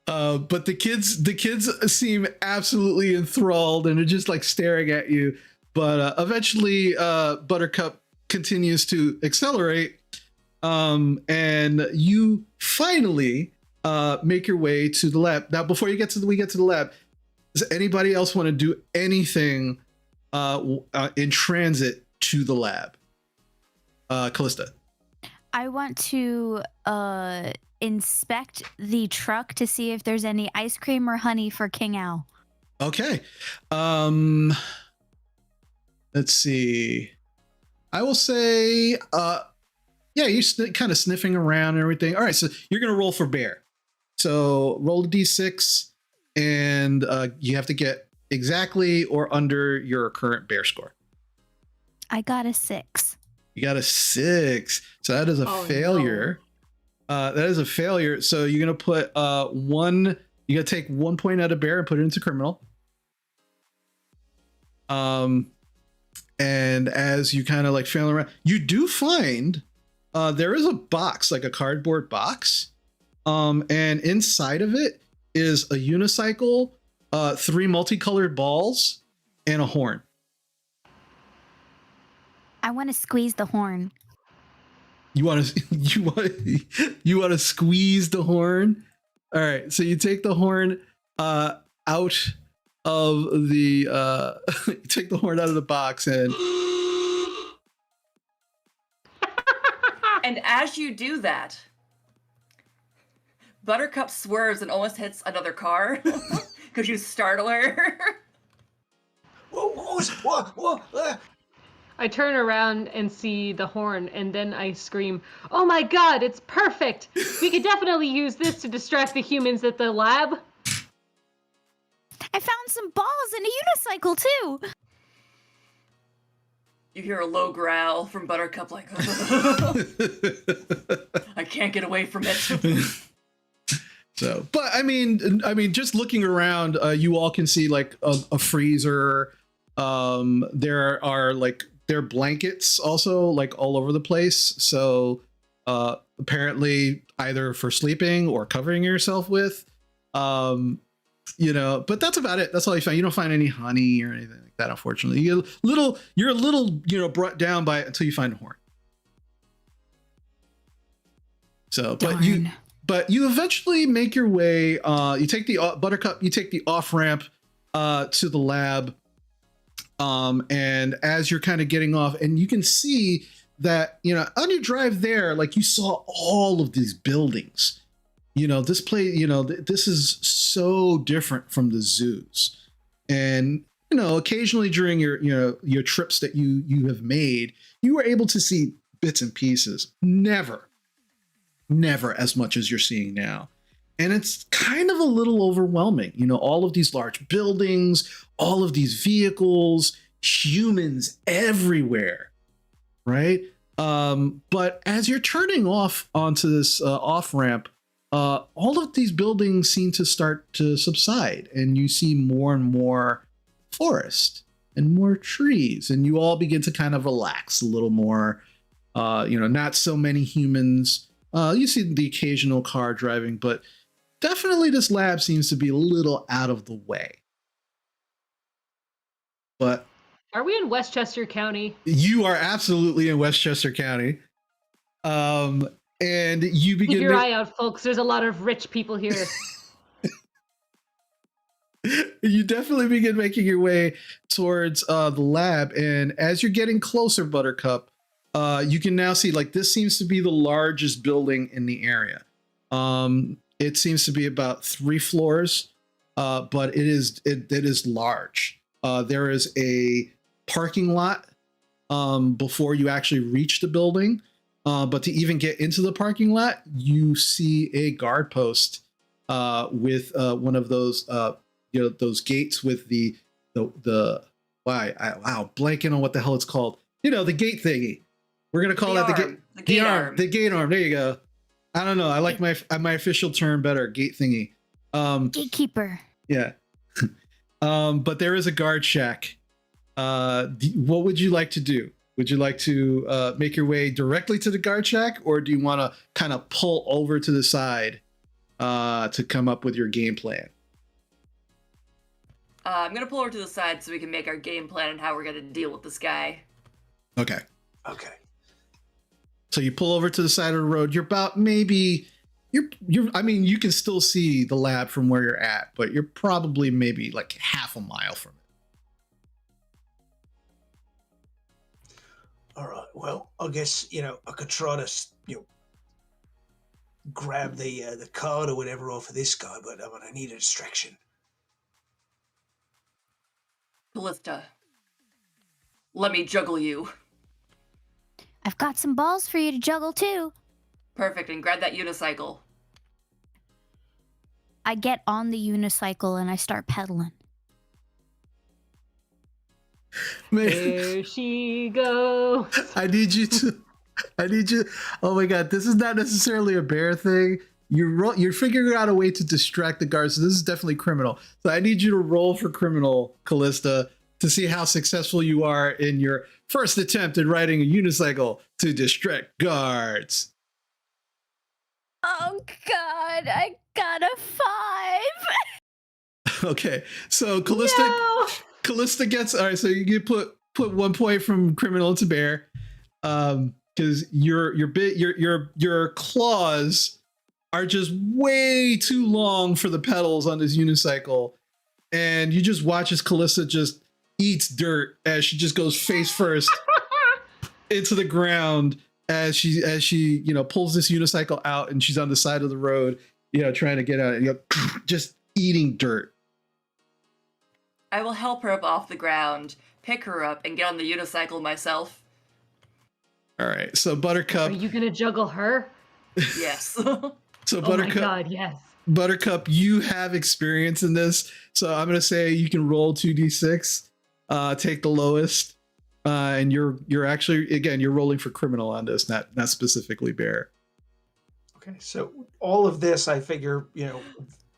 But the kids seem absolutely enthralled and are just like staring at you. But eventually, Buttercup continues to accelerate, and you finally make your way to the lab. Now, before we get to the lab, does anybody else want to do anything in transit to the lab? Callista. I want to inspect the truck to see if there's any ice cream or honey for King Owl. Okay. Let's see. I will say, yeah, you're kind of sniffing around and everything. All right, so you're going to roll for bear. So roll a d6, and you have to get exactly or under your current bear score. I got a 6. You got a 6. So that is a failure. No. That is a failure. So you're going to put one, you got to take 1 point out of bear and put it into criminal. And as you kind of like fail around, you do find there is a box, like a cardboard box. And inside of it is a unicycle, 3 multicolored balls, and a horn. I want to squeeze the horn. You want to squeeze the horn? All right. So you take the horn out of the you take the horn out of the box and and as you do that, Buttercup swerves and almost hits another car because you startle her. What? I turn around and see the horn, and then I scream, "Oh my god, it's perfect! We could definitely use this to distract the humans at the lab." I found some balls and a unicycle too. You hear a low growl from Buttercup like, I can't get away from it. So, but I mean, just looking around, you all can see like a freezer. There are blankets also like all over the place. So apparently either for sleeping or covering yourself with, but that's about it. That's all you find. You don't find any honey or anything like that, unfortunately. You're a little brought down by it until you find a horn. So, Darn. but you eventually make your way, you take the Buttercup, you take the off ramp to the lab. And as you're kind of getting off, and you can see that, on your drive there, like you saw all of these buildings, this place, this is so different from the zoos. And, occasionally during your trips that you have made, you were able to see bits and pieces, never as much as you're seeing now. And it's kind of a little overwhelming, all of these large buildings, all of these vehicles, humans everywhere, right? But as you're turning off onto this off ramp, all of these buildings seem to start to subside, and you see more and more forest and more trees, and you all begin to kind of relax a little more. Not so many humans. You see the occasional car driving, but definitely this lab seems to be a little out of the way. But are we in Westchester County? You are absolutely in Westchester County. And you begin. Keep your eye out, folks. There's a lot of rich people here. You definitely begin making your way towards the lab. And as you're getting closer, Buttercup, you can now see like this seems to be the largest building in the area. It seems to be about 3 floors, but it is large. There is a parking lot before you actually reach the building. But to even get into the parking lot, you see a guard post with one of those those gates with the blanking on what the hell it's called. The gate thingy. We're gonna call that the gate. The arm. The gate arm. There you go. I don't know. I like my official term better. Gate thingy. Gatekeeper. Yeah. But there is a guard shack. What would you like to do? Would you like to make your way directly to the guard shack, or do you want to kind of pull over to the side to come up with your game plan? I'm going to pull over to the side so we can make our game plan and how we're going to deal with this guy. Okay. Okay. So you pull over to the side of the road. You're about maybe I mean, you can still see the lab from where you're at, but you're probably maybe like half a mile from it. All right. Well, I guess I could try to grab the card or whatever off of this guy, but I need a distraction. Callista, let me juggle you. I've got some balls for you to juggle too. Perfect, and grab that unicycle. I get on the unicycle and I start pedaling. Man, There she goes. I need you. Oh my God, this is not necessarily a bear thing. You're figuring out a way to distract the guards. So this is definitely criminal. So I need you to roll for criminal, Callista, to see how successful you are in your first attempt at riding a unicycle to distract guards. Oh God, I got a 5. Okay, so Callista. No! Callista gets all right. So you get put 1 point from criminal to bear, because your claws are just way too long for the pedals on this unicycle, and you just watch as Callista just eats dirt as she just goes face first into the ground as she pulls this unicycle out, and she's on the side of the road, trying to get out, just eating dirt. I will help her up off the ground, pick her up, and get on the unicycle myself. All right, so Buttercup. Are you gonna juggle her? Yes. So Oh Buttercup. my God, yes. Buttercup, you have experience in this, so I'm gonna say you can roll 2d6, take the lowest, and you're actually you're rolling for criminal on this, not specifically bear. Okay. So all of this, I figure,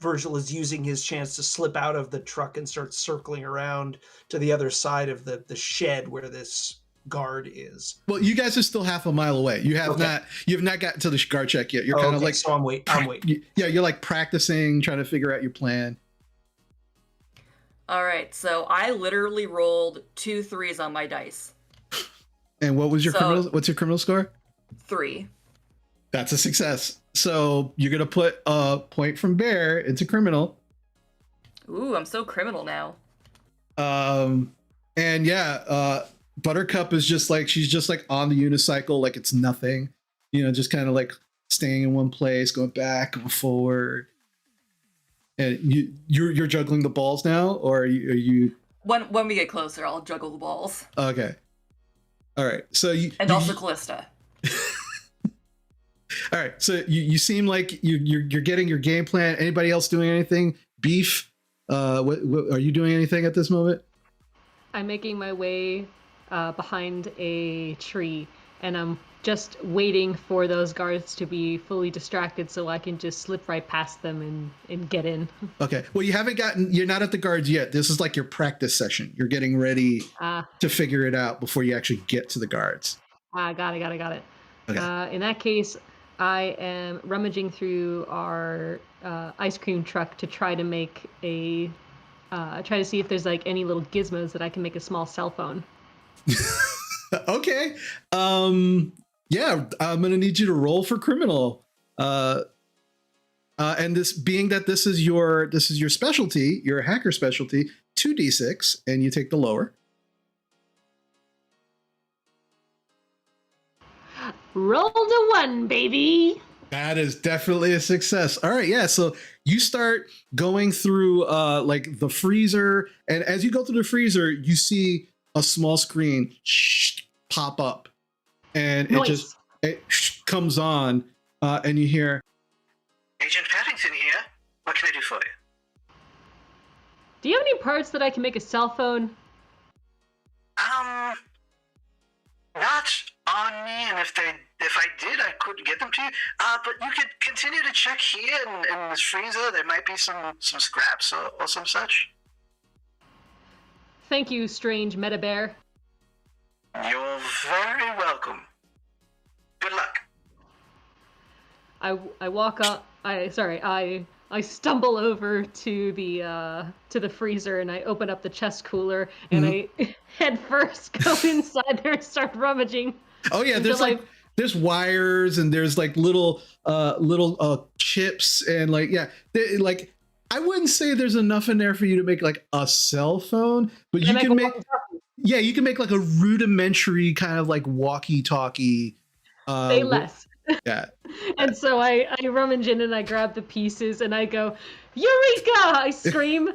Virgil is using his chance to slip out of the truck and start circling around to the other side of the shed where this guard is. Well, you guys are still half a mile away. You have not gotten to the guard check yet. You're kind of like, so I'm waiting. Yeah, you're like practicing, trying to figure out your plan. All right, so I literally rolled 2 3s on my dice. And what was your what's your criminal score? 3. That's a success. So you're gonna put a point from bear into criminal. Ooh, I'm so criminal now. And Buttercup is she's just like on the unicycle like it's nothing, just kind of like staying in one place, going back, going forward. And you're juggling the balls now, or are you? When we get closer, I'll juggle the balls. Okay. All right. So also Callista. All right. So you seem like you're getting your game plan. Anybody else doing anything? Beef. What are you doing anything at this moment? I'm making my way behind a tree, and I'm just waiting for those guards to be fully distracted so I can just slip right past them and get in. Okay. Well, you're not at the guards yet. This is like your practice session. You're getting ready to figure it out before you actually get to the guards. Got it. Okay. In that case, I am rummaging through our ice cream truck to try to make try to see if there's like any little gizmos that I can make a small cell phone. Okay. Yeah, I'm gonna need you to roll for criminal. And this being that this is your specialty, your hacker specialty, 2d6, and you take the lower. Roll to 1, baby. That is definitely a success. All right, yeah. So you start going through like the freezer, and as you go through the freezer, you see a small screen pop up, and Nice. it comes on, and you hear, Agent Paddington here. What can I do for you? Do you have any parts that I can make a cell phone? Not on me, and if I did, I could get them to you. But you could continue to check here in this freezer. There might be some scraps or some such. Thank you, strange meta bear. You're very welcome. Good luck. I walk up. I stumble over to the freezer and I open up the chest cooler and I head first go inside there and start rummaging. oh yeah, there's until there's wires and there's like little chips and like I wouldn't say there's enough in there for you to make like a cell phone, but you can make you can make like a rudimentary kind of like walkie-talkie. Say less. Yeah. And so I rummage in and I grab the pieces and I go, Eureka! I scream.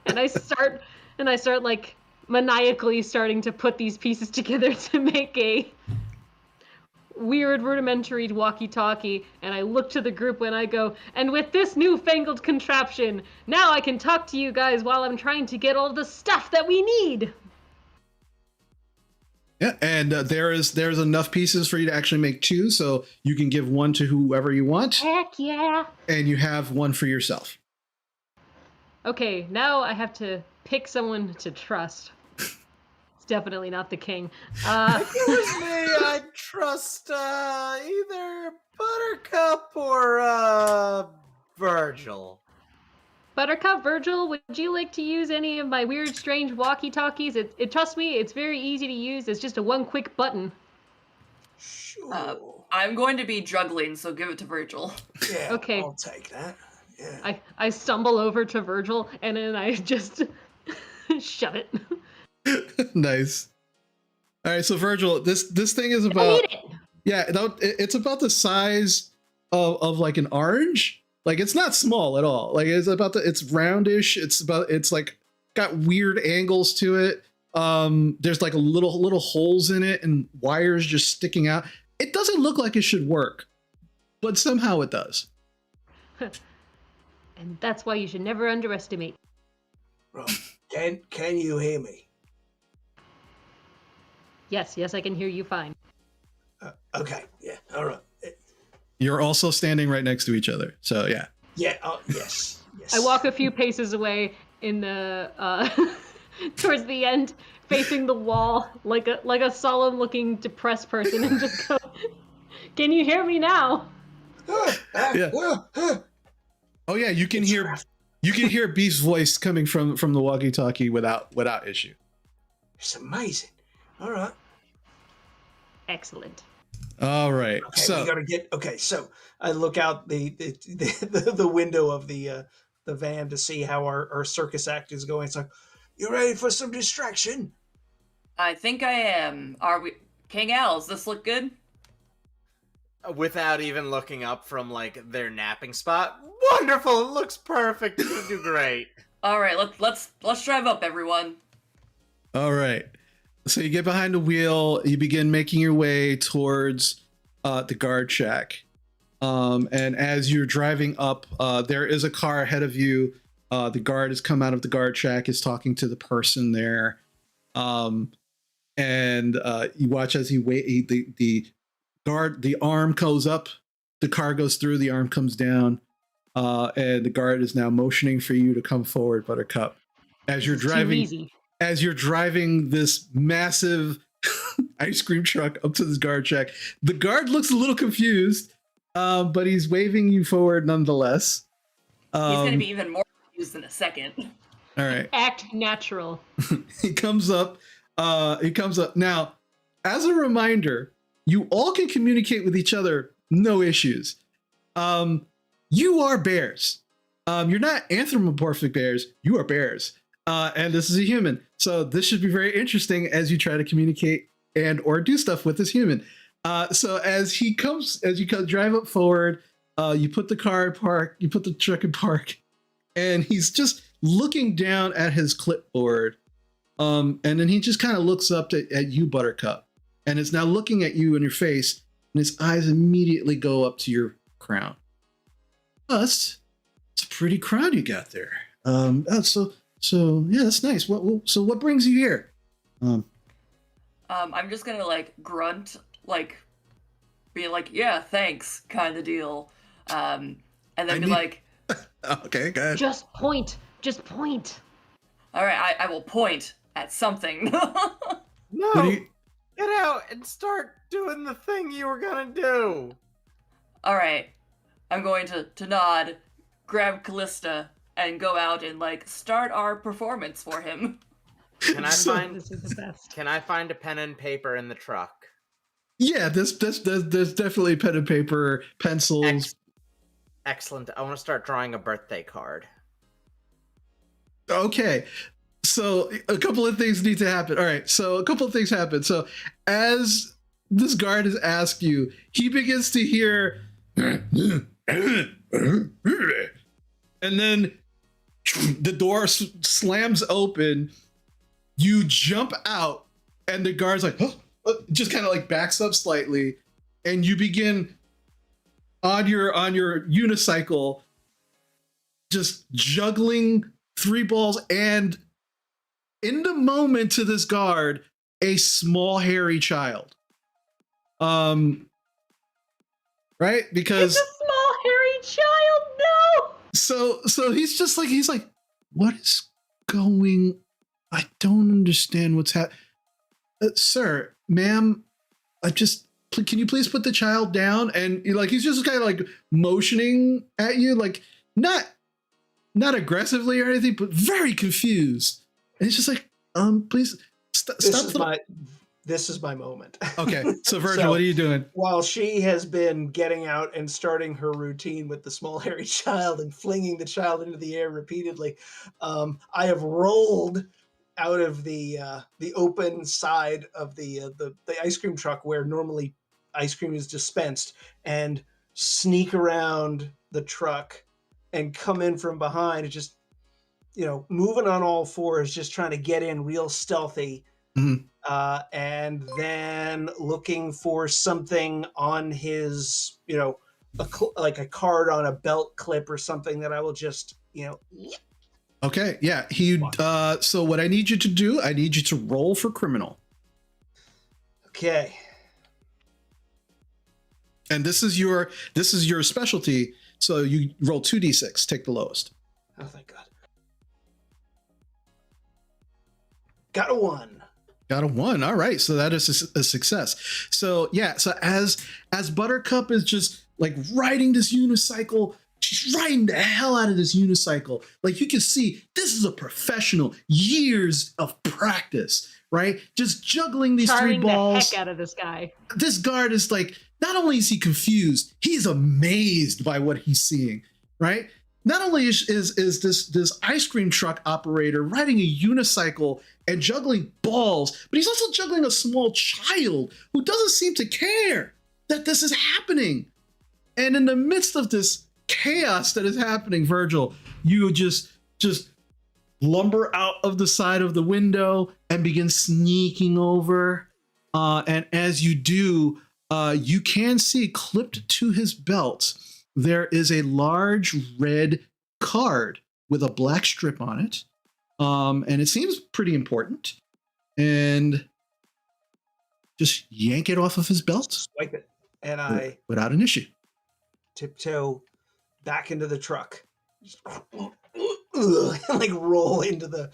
and I start like maniacally starting to put these pieces together to make a weird rudimentary walkie-talkie, and I look to the group and I go, and with this newfangled contraption, now I can talk to you guys while I'm trying to get all the stuff that we need. Yeah, and there's enough pieces for you to actually make two, so you can give one to whoever you want. Heck yeah! And you have one for yourself. Okay, now I have to pick someone to trust. It's definitely not the king. If it was me, I'd trust either Buttercup or Virgil. Buttercup, Virgil, would you like to use any of my weird, strange walkie-talkies? Trust me, it's very easy to use. It's just a one quick button. Sure. I'm going to be juggling, so give it to Virgil. Yeah, Okay. I'll take that. Yeah. I stumble over to Virgil, and then I just shove it. Nice. All right, so Virgil, this thing is about I need it. yeah, it's about the size of like an orange. Like it's not small at all. Like it's roundish. It's like got weird angles to it. There's like a little holes in it and wires just sticking out. It doesn't look like it should work, but somehow it does. And that's why you should never underestimate. Right. Can you hear me? Yes, I can hear you fine. Okay. Yeah. All right. You're also standing right next to each other. So yeah. Yeah. Yes. Yes. I walk a few paces away in the towards the end, facing the wall, like a solemn-looking, depressed person, and just go, "Can you hear me now?" Yeah. Oh yeah, you can hear Beef's voice coming from the walkie-talkie without issue. It's amazing. All right. Excellent. All right. Okay, So we gotta get. Okay, so I look out the window of the van to see how our circus act is going. It's like, you ready for some distraction? I think I am. Are we? King Al, does this look good? Without even looking up from like their napping spot. Wonderful! It looks perfect. It's gonna do great. All right, let's drive up, everyone. all right. So you get behind the wheel, you begin making your way towards the guard shack. And as you're driving up, there is a car ahead of you. The guard has come out of the guard shack, is talking to the person there. And you watch as the arm goes up, the car goes through, the arm comes down, and the guard is now motioning for you to come forward, Buttercup. As you're driving this massive ice cream truck up to this guard shack, the guard looks a little confused, but he's waving you forward nonetheless. He's going to be even more confused in a second. All right. Act natural. He comes up. Now, as a reminder, you all can communicate with each other, no issues. You are bears. You're not anthropomorphic bears. You are bears. And this is a human. So this should be very interesting as you try to communicate and or do stuff with this human. So as you drive up forward, you put the car in park, you put the truck in park, and he's just looking down at his clipboard. And then he just kind of looks up at you, Buttercup, and is now looking at you in your face, and his eyes immediately go up to your crown. Oh, it's a pretty crown you got there. So yeah, that's nice. So what brings you here? I'm just gonna like grunt, like be like, yeah, thanks, kind of deal, and then be like, okay, go ahead. Just point. Just point. all right, I will point at something. No, you- get out and start doing the thing you were gonna do. All right, I'm going to nod, grab Callista, and go out and like start our performance for him. Can I find? This is the best. Can I find a pen and paper in the truck? Yeah, there's definitely pen and paper, pencils. Excellent. I want to start drawing a birthday card. Okay. So a couple of things need to happen. All right. So a couple of things happen. So as this guard has asked you, he begins to hear, and then the door slams open. You jump out, and the guard's like, just kind of like backs up slightly, and you begin on your unicycle, just juggling 3 balls, and in the moment to this guard, a small hairy child. Right? Because It's a small hairy child. No. so he's like, what is going? I don't understand what's happening. Sir, ma'am, can you please put the child down? And he's just kind of like motioning at you, like not aggressively or anything, but very confused. And he's just like, please stop. This is my moment. Okay, so Virgil, what are you doing? While she has been getting out and starting her routine with the small hairy child and flinging the child into the air repeatedly, I have rolled out of the open side of the ice cream truck where normally ice cream is dispensed, and sneak around the truck and come in from behind, and just moving on all fours, just trying to get in real stealthy. Mhm. And then looking for something on his, like a card on a belt clip or something that I will just, Okay, yeah. So what I need you to do, I need you to roll for criminal. Okay. And this is your specialty. So you roll 2d6, take the lowest. Oh, thank God. Got a 1. Got a 1. All right. So that is a success. So yeah. So as Buttercup is just like riding this unicycle, she's riding the hell out of this unicycle. Like you can see, this is a professional, years of practice, right? Just juggling these Charming 3 balls. the heck out of this guy. This guard is like, not only is he confused, he's amazed by what he's seeing, right? Not only is this ice cream truck operator riding a unicycle and juggling balls, but he's also juggling a small child who doesn't seem to care that this is happening. And in the midst of this chaos that is happening, Virgil, you just lumber out of the side of the window and begin sneaking over. And as you do, you can see clipped to his belt, there is a large red card with a black strip on it. And it seems pretty important. And just yank it off of his belt. Swipe it. And I without an issue. tiptoe back into the truck. And like roll into the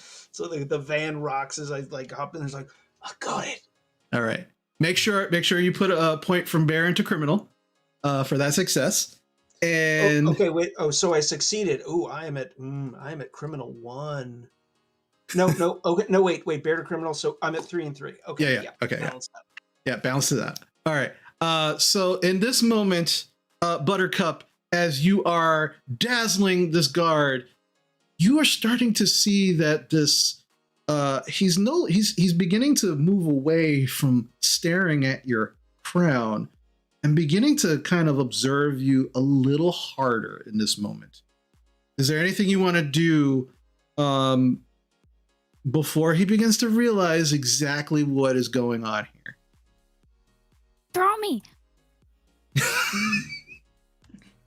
van rocks as I like hop in. There's like, I got it. All right. Make sure you put a point from Baron to criminal for that success. And okay, wait. Oh, so I succeeded. Oh, I am at criminal 1. No. Okay, no, wait. Bear to criminal. So I'm at 3 and 3. Okay. Yeah. Okay. Balance that. Yeah, balance it out. All right. So in this moment, Buttercup, as you are dazzling this guard, you are starting to see that this he's beginning to move away from staring at your crown and beginning to kind of observe you a little harder in this moment. Is there anything you want to do before he begins to realize exactly what is going on here. Throw me.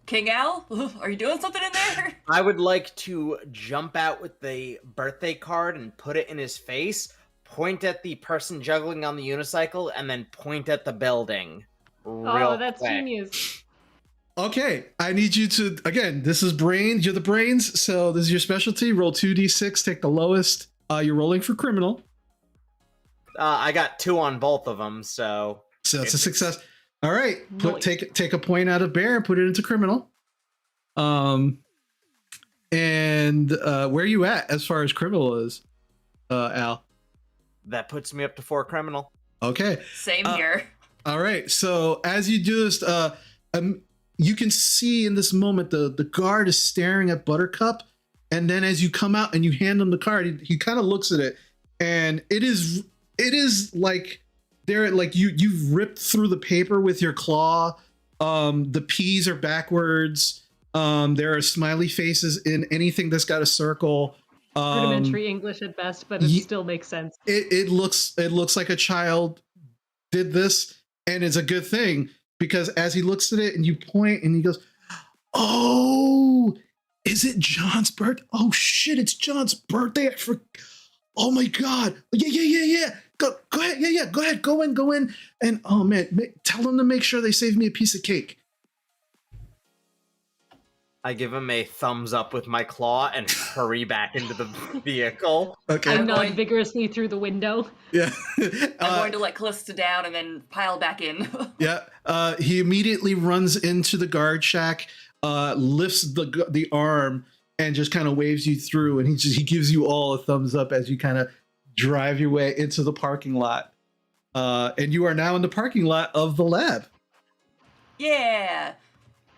King Al, are you doing something in there? I would like to jump out with the birthday card and put it in his face, point at the person juggling on the unicycle, and then point at the building. Oh, that's genius. Okay, I need you to, again, this is brains. You're the brains, so this is your specialty. Roll 2d6, take the lowest. You're rolling for criminal. I got 2 on both of them, so that's a success. All right, Nice. take a point out of bear and put it into criminal. And where are you at as far as criminal is, Al? that puts me up to 4 criminal. Okay. Same here. All right. So as you do this, you can see in this moment the guard is staring at Buttercup, and then as you come out and you hand him the card, he kind of looks at it, and it is like they're like you've ripped through the paper with your claw. The P's are backwards. There are smiley faces in anything that's got a circle. Rudimentary English at best, but it still makes sense. It looks like a child did this, and it's a good thing because as he looks at it and you point and he goes, "Oh, is it John's birthday? Oh shit, it's John's birthday! Oh my god! Yeah. Go ahead. Yeah. Go ahead. Go in. And oh man, tell them to make sure they save me a piece of cake." I give him a thumbs up with my claw and hurry back into the vehicle. Okay. I I'm nod going- vigorously through the window. Yeah. I'm going to let Callista down and then pile back in. Yeah. He immediately runs into the guard shack, lifts the arm, and just kind of waves you through. And he gives you all a thumbs up as you kind of drive your way into the parking lot. And you are now in the parking lot of the lab. Yeah.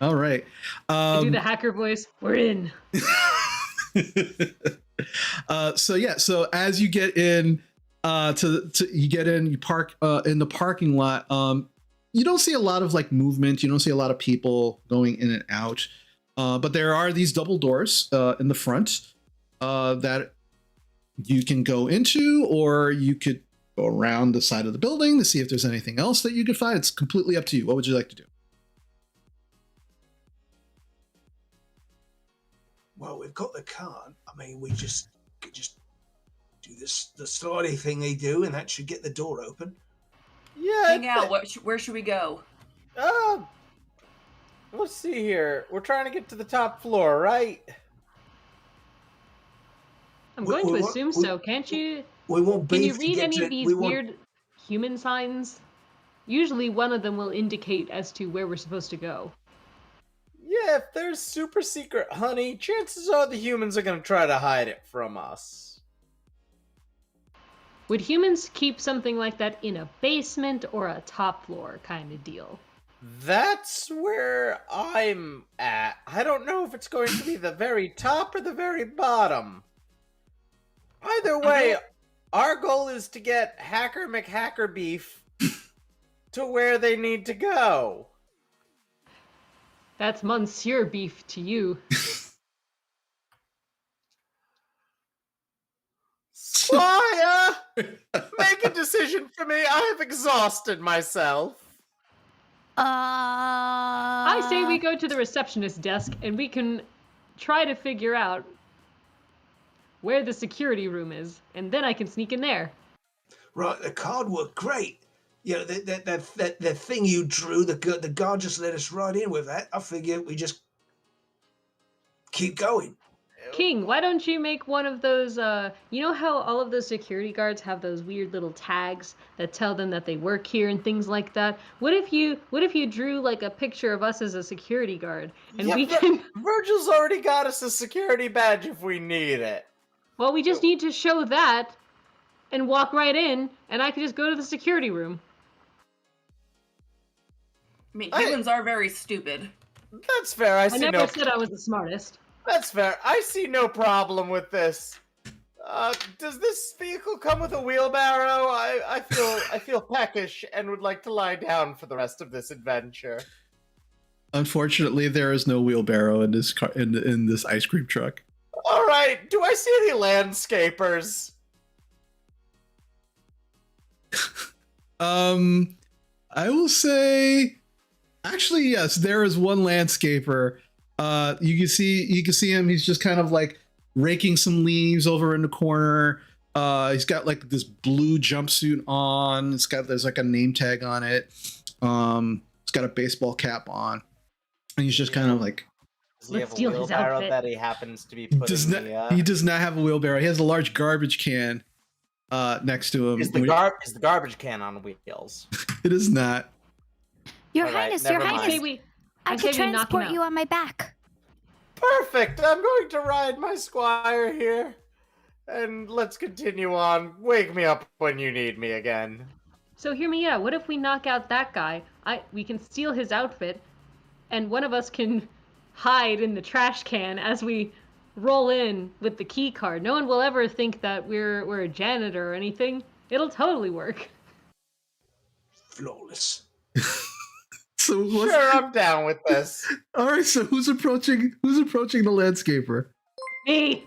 All right. I do the hacker voice. We're in. So as you get in, you park in the parking lot. You don't see a lot of like movement. You don't see a lot of people going in and out. But there are these double doors in the front that you can go into, or you could go around the side of the building to see if there's anything else that you could find. It's completely up to you. What would you like to do? Well, we've got the card. I mean, we just could just do this, the slidey thing they do, and that should get the door open. Yeah. Hang out. Where should we go? Let's see here. We're trying to get to the top floor, right? I'm going to assume so. Can't you? We want Can you beef to read get any to- of these we want- weird human signs? Usually one of them will indicate as to where we're supposed to go. Yeah, if there's super secret honey, chances are the humans are going to try to hide it from us. Would humans keep something like that in a basement or a top floor kind of deal? That's where I'm at. I don't know if it's going to be the very top or the very bottom. Either way, our goal is to get Hacker McHacker Beef to where they need to go. That's Monsieur Beef to you. Squire! Make a decision for me. I have exhausted myself. I say we go to the receptionist desk and we can try to figure out where the security room is, and then I can sneak in there. Right, the card worked great. You know, that thing you drew, the guard just let us right in with that. I figure we just keep going. King, why don't you make one of those, you know how all of those security guards have those weird little tags that tell them that they work here and things like that? What if you drew like a picture of us as a security guard and Yeah, we can Virgil's already got us a security badge if we need it. well, we just need to show that and walk right in and I can just go to the security room. I mean, humans are very stupid. That's fair. I I see never no. said I was the smartest. That's fair. I see no problem with this. Does this vehicle come with a wheelbarrow? I feel peckish and would like to lie down for the rest of this adventure. Unfortunately, there is no wheelbarrow in this car in this ice cream truck. All right. Do I see any landscapers? I will say, actually, yes, there is one landscaper. You can see him. He's just kind of like raking some leaves over in the corner. He's got like this blue jumpsuit on. There's like a name tag on it. He's got a baseball cap on, and he's just kind of like. Does he Let's have a steal his wheelbarrow outfit. that he happens to be He putting he does not have a wheelbarrow. He has a large garbage can next to him. Is the garbage can on wheels? It is not. Your All right, Highness, never Your mind. Highness, I I could say we knock him transport you out. on my back. Perfect. I'm going to ride my squire here. And let's continue on. Wake me up when you need me again. So hear me out. What if we knock out that guy? We can steal his outfit, and one of us can hide in the trash can as we roll in with the key card. No one will ever think that we're a janitor or anything. It'll totally work. Flawless. So Sure, I'm down with this. all right. So who's approaching the landscaper? Me.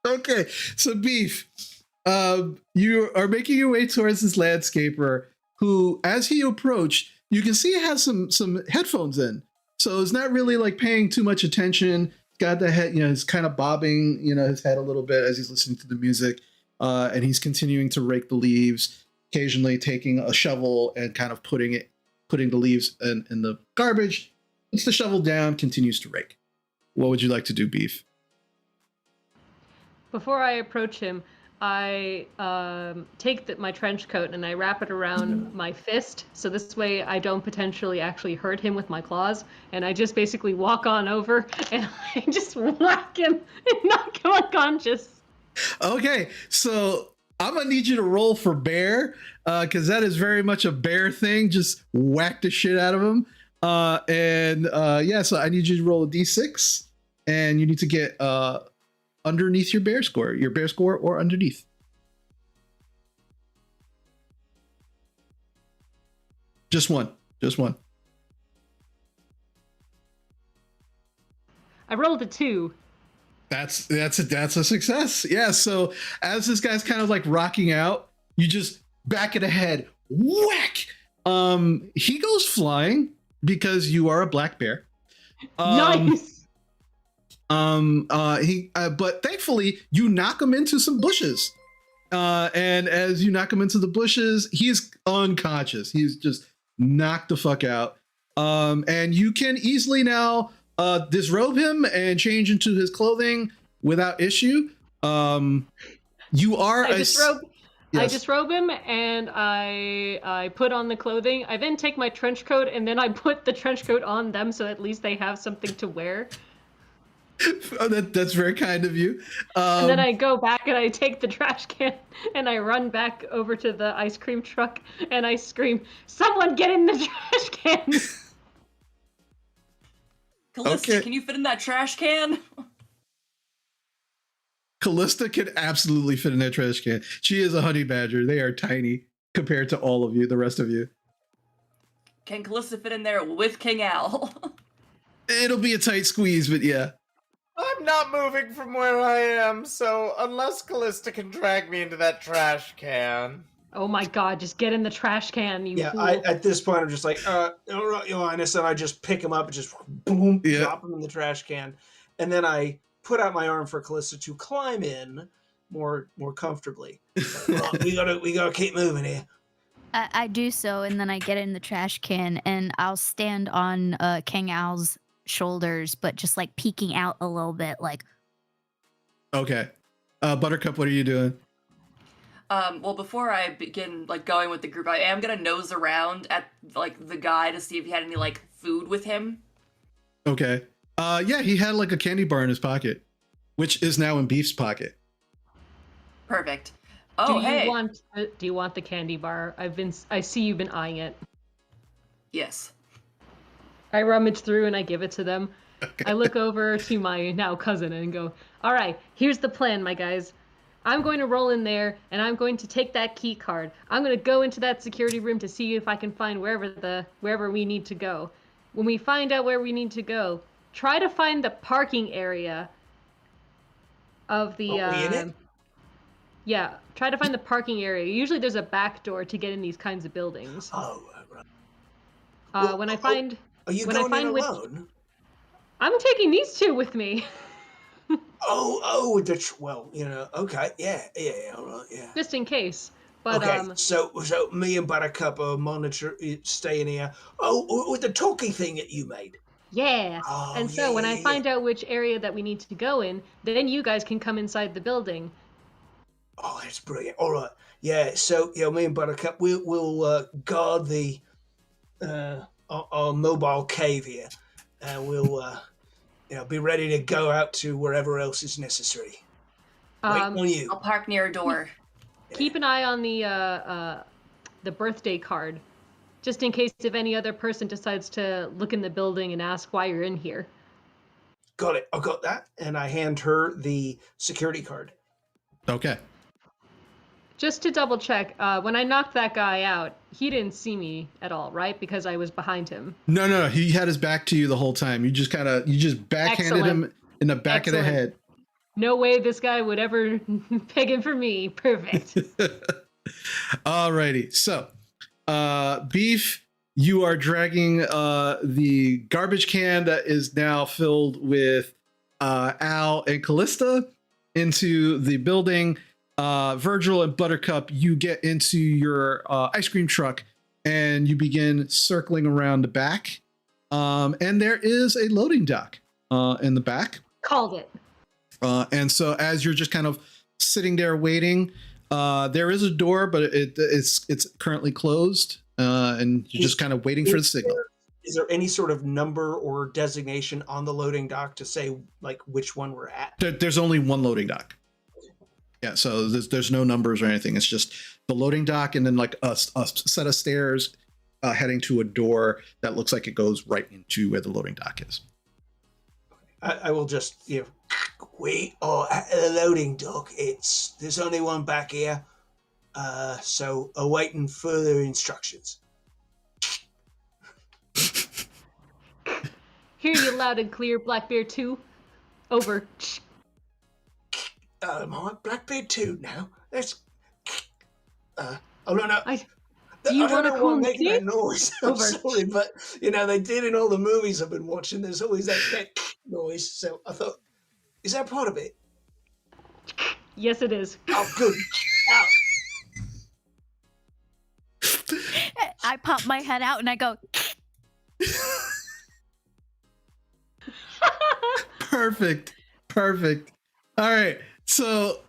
Okay, so Beef, you are making your way towards this landscaper who, as he approached, you can see has some headphones in. So it's not really like paying too much attention. Got the head, he's kind of bobbing, his head a little bit as he's listening to the music. And he's continuing to rake the leaves, occasionally taking a shovel and kind of putting the leaves in the garbage. Puts the shovel down, continues to rake. What would you like to do, Beef? Before I approach him, I take my trench coat and I wrap it around my fist, so this way I don't potentially actually hurt him with my claws, and I just basically walk on over and I just whack him and knock him unconscious. Okay, so I'm gonna need you to roll for bear, because that is very much a bear thing. Just whack the shit out of him. So I need you to roll a d6, and you need to get underneath your bear score or underneath. Just one. I rolled a 2. That's a success. Yeah. So as this guy's kind of like rocking out, you just back it ahead, whack. He goes flying because you are a black bear. Nice. But thankfully you knock him into some bushes. And as you knock him into the bushes, he's unconscious. He's just knocked the fuck out. And you can easily now disrobe him and change into his clothing without issue. You are I disrobe Yes. him and I put on the clothing. I then take my trench coat and then I put the trench coat on them so at least they have something to wear. Oh, that's very kind of you. And then I go back and I take the trash can and I run back over to the ice cream truck and I scream, "Someone get in the trash can!" Callista, Okay. can you fit in that trash can? Callista can absolutely fit in that trash can. She is a honey badger. They are tiny compared to all of you, the rest of you. Can Callista fit in there with King Al? It'll be a tight squeeze, but yeah. I'm not moving from where I am, so unless Callista can drag me into that trash can. Oh my god, just get in the trash can, you Yeah, fool. at this point, I'm just like, all right, Your Highness, and I just pick him up and just boom, Yeah. drop him in the trash can, and then I put out my arm for Callista to climb in more comfortably. Well, we gotta keep moving here. I do so, and then I get in the trash can, and I'll stand on King Al's shoulders, but just like peeking out a little bit, like. Okay. Buttercup, what are you doing? Well, before I begin going with the group, I am gonna nose around at the guy to see if he had any food with him. Okay. Yeah, he had like a candy bar in his pocket, which is now in Beef's pocket. Perfect. Oh, hey. Do you want the candy bar? I see you've been eyeing it. Yes. I rummage through and I give it to them. Okay. I look over to my now cousin and go, "All right, here's the plan, my guys. I'm going to roll in there and I'm going to take that key card. I'm going to go into that security room to see if I can find wherever we need to go. When we find out where we need to go, try to find the parking area of the Are we in it? Yeah, try to find the parking area. Usually there's a back door to get in these kinds of buildings. Oh, right. Well, When I find are you when I going in find which alone? I'm taking these two with me. Well, okay, yeah, all right, yeah. Just in case. But Okay, so me and Buttercup are staying here. Oh, with the talkie thing that you made. yeah. Oh, And so when I find out which area that we need to go in, then you guys can come inside the building. Oh, that's brilliant. All right, yeah. So me and Buttercup, we'll guard the our mobile cave here, and we'll be ready to go out to wherever else is necessary. Waiting on you. I'll park near a door. Keep an eye on the birthday card, just in case if any other person decides to look in the building and ask why you're in here. Got it. I got that, and I hand her the security card. Okay. Just to double check, when I knocked that guy out, he didn't see me at all, right? Because I was behind him. No. He had his back to you the whole time. You just backhanded him in the back of the head. No way this guy would ever peg him for me. Perfect. Alrighty. So, Beef, you are dragging the garbage can that is now filled with Al and Callista into the building. Virgil and Buttercup, you get into your ice cream truck and you begin circling around the back. And there is a loading dock in the back. Called it. And so as you're just kind of sitting there waiting, there is a door, but it's currently closed, and you're just kind of waiting for the signal. Is there any sort of number or designation on the loading dock to say like which one we're at? There's only one loading dock. Yeah, so there's no numbers or anything. It's just the loading dock, and then like a set of stairs heading to a door that looks like it goes right into where the loading dock is. I will just We are at the loading dock. There's only one back here, so awaiting further instructions. Hear you loud and clear, Blackbeard 2. Over. Blackbeard 2 now. That's. Oh no. Do you want a cool making that nickname? noise? I'm Over. sorry, but they did in all the movies I've been watching. There's always that noise. So I thought, is that part of it? Yes, it is. Oh, good. Ow. I pop my head out and I go, Perfect. All right. So,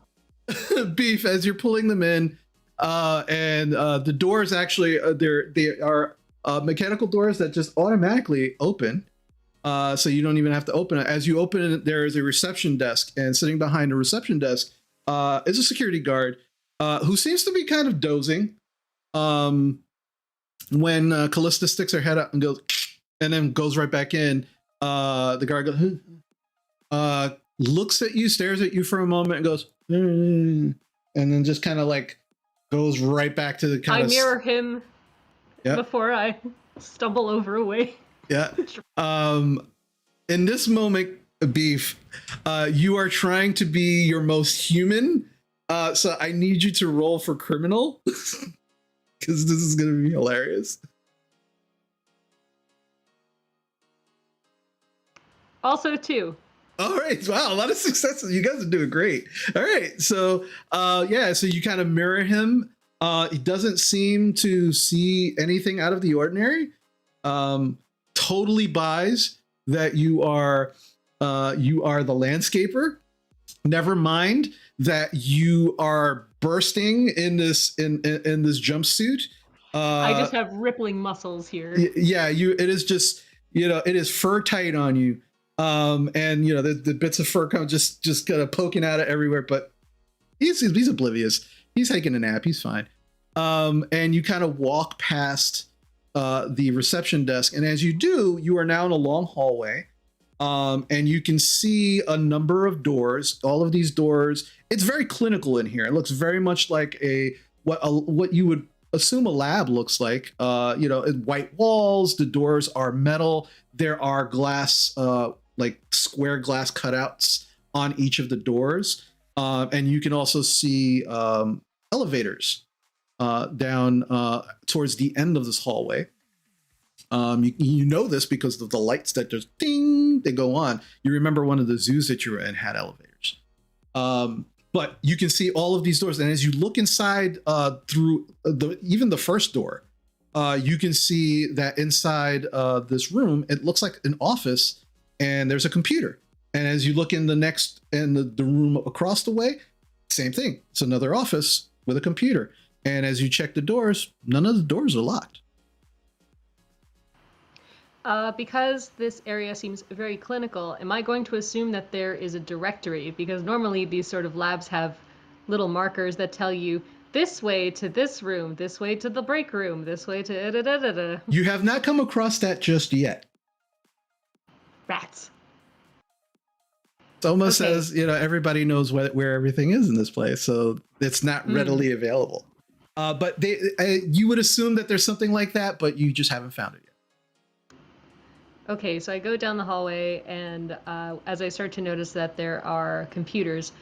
Beef, as you're pulling them in, and the doors actually they are mechanical doors that just automatically open. So you don't even have to open it. As you open it, there is a reception desk, and sitting behind a reception desk is a security guard who seems to be kind of dozing. When Callista sticks her head up and goes, and then goes right back in, the guard goes, looks at you, stares at you for a moment, and goes, and then just kind of like goes right back to the kind of. I mirror him before I stumble over away. Yeah. In this moment, Beef, you are trying to be your most human. So I need you to roll for criminal because this is going to be hilarious. Also 2. All right. Wow. A lot of successes. You guys are doing great. All right. So, so you kind of mirror him. He doesn't seem to see anything out of the ordinary. Totally buys that you are the landscaper. Never mind that you are bursting in this jumpsuit. I just have rippling muscles here. Yeah, it is just it is fur tight on you. And the bits of fur come just kind of poking out of everywhere, but he's oblivious. He's taking a nap. He's fine. And you kind of walk past the reception desk, and as you do, you are now in a long hallway, and you can see a number of doors. All of these doors, it's very clinical in here. It looks very much like what you would assume a lab looks like. White walls. The doors are metal. There are glass, like square glass cutouts on each of the doors. And you can also see elevators down towards the end of this hallway. You know this because of the lights that just ding, they go on. You remember one of the zoos that you were in had elevators. But you can see all of these doors. And as you look inside through even the first door, you can see that inside this room, it looks like an office and there's a computer. And as you look in the room across the way, same thing. It's another office with a computer. And as you check the doors, none of the doors are locked. Because this area seems very clinical, am I going to assume that there is a directory? Because normally these sort of labs have little markers that tell you this way to this room, this way to the break room, this way to da-da-da-da-da. You have not come across that just yet. Rats. It's almost Okay. as, everybody knows where everything is in this place, so it's not readily available. But you would assume that there's something like that, but you just haven't found it yet. Okay, so I go down the hallway, and as I start to notice that there are computers,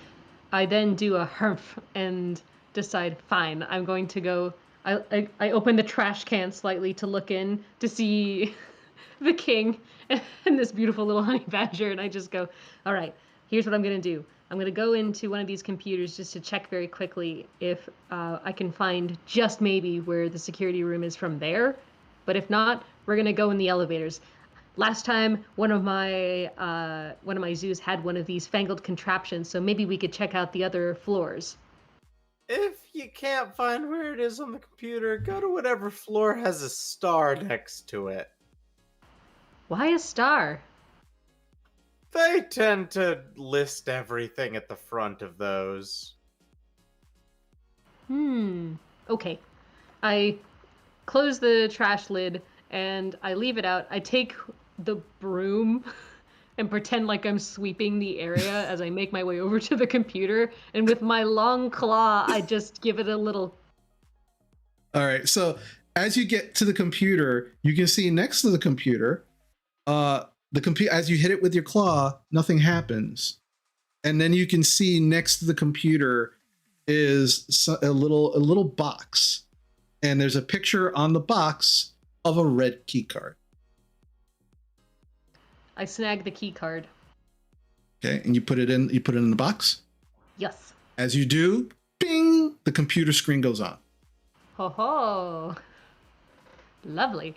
I then do a humph and decide, fine, I'm going to go. I open the trash can slightly to look in to see the king and this beautiful little honey badger, and I just go, all right, here's what I'm going to do. I'm going to go into one of these computers just to check very quickly if I can find just maybe where the security room is from there. But if not, we're going to go in the elevators. Last time, one of my zoos had one of these fangled contraptions, so maybe we could check out the other floors. If you can't find where it is on the computer, go to whatever floor has a star next to it. Why a star? They tend to list everything at the front of those. Okay. I close the trash lid and I leave it out. I take the broom and pretend like I'm sweeping the area as I make my way over to the computer. And with my long claw, I just give it a little. All right. So as you get to the computer, you can see next to the computer, as you hit it with your claw, nothing happens. And then you can see next to the computer is a little box. And there's a picture on the box of a red key card. I snag the key card. Okay, and you put it in the box. Yes. As you do, bing, the computer screen goes on. Ho ho. Lovely.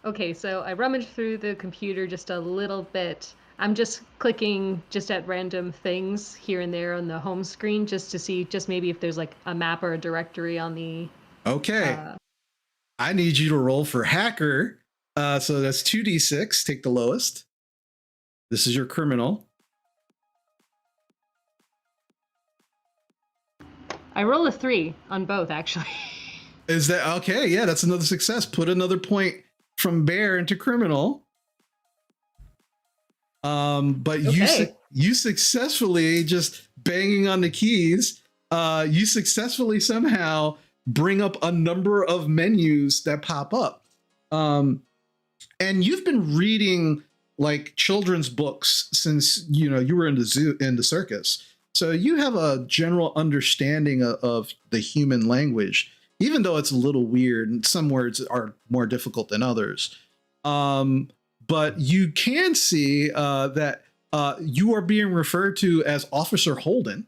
Okay, so I rummage through the computer just a little bit. I'm just clicking just at random things here and there on the home screen just to see just maybe if there's like a map or a directory on the. Okay. I need you to roll for hacker. So that's 2d6. Take the lowest. This is your criminal. I roll a 3 on both, actually. Is that okay? Yeah, that's another success. Put another point from bear into criminal. But okay. you successfully, just banging on the keys, you successfully somehow bring up a number of menus that pop up. And you've been reading like children's books since you were in the circus. So you have a general understanding of the human language, even though it's a little weird and some words are more difficult than others. But you can see that you are being referred to as Officer Holden.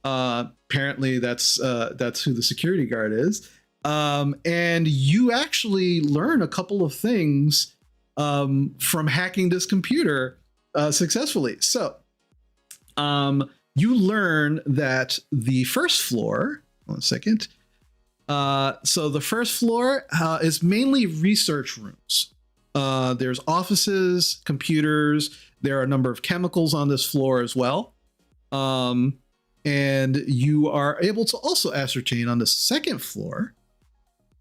Apparently that's who the security guard is. And you actually learn a couple of things from hacking this computer successfully. So you learn that the first floor, one second. So the first floor is mainly research rooms. There's offices, computers. There are a number of chemicals on this floor as well. And you are able to also ascertain on the second floor,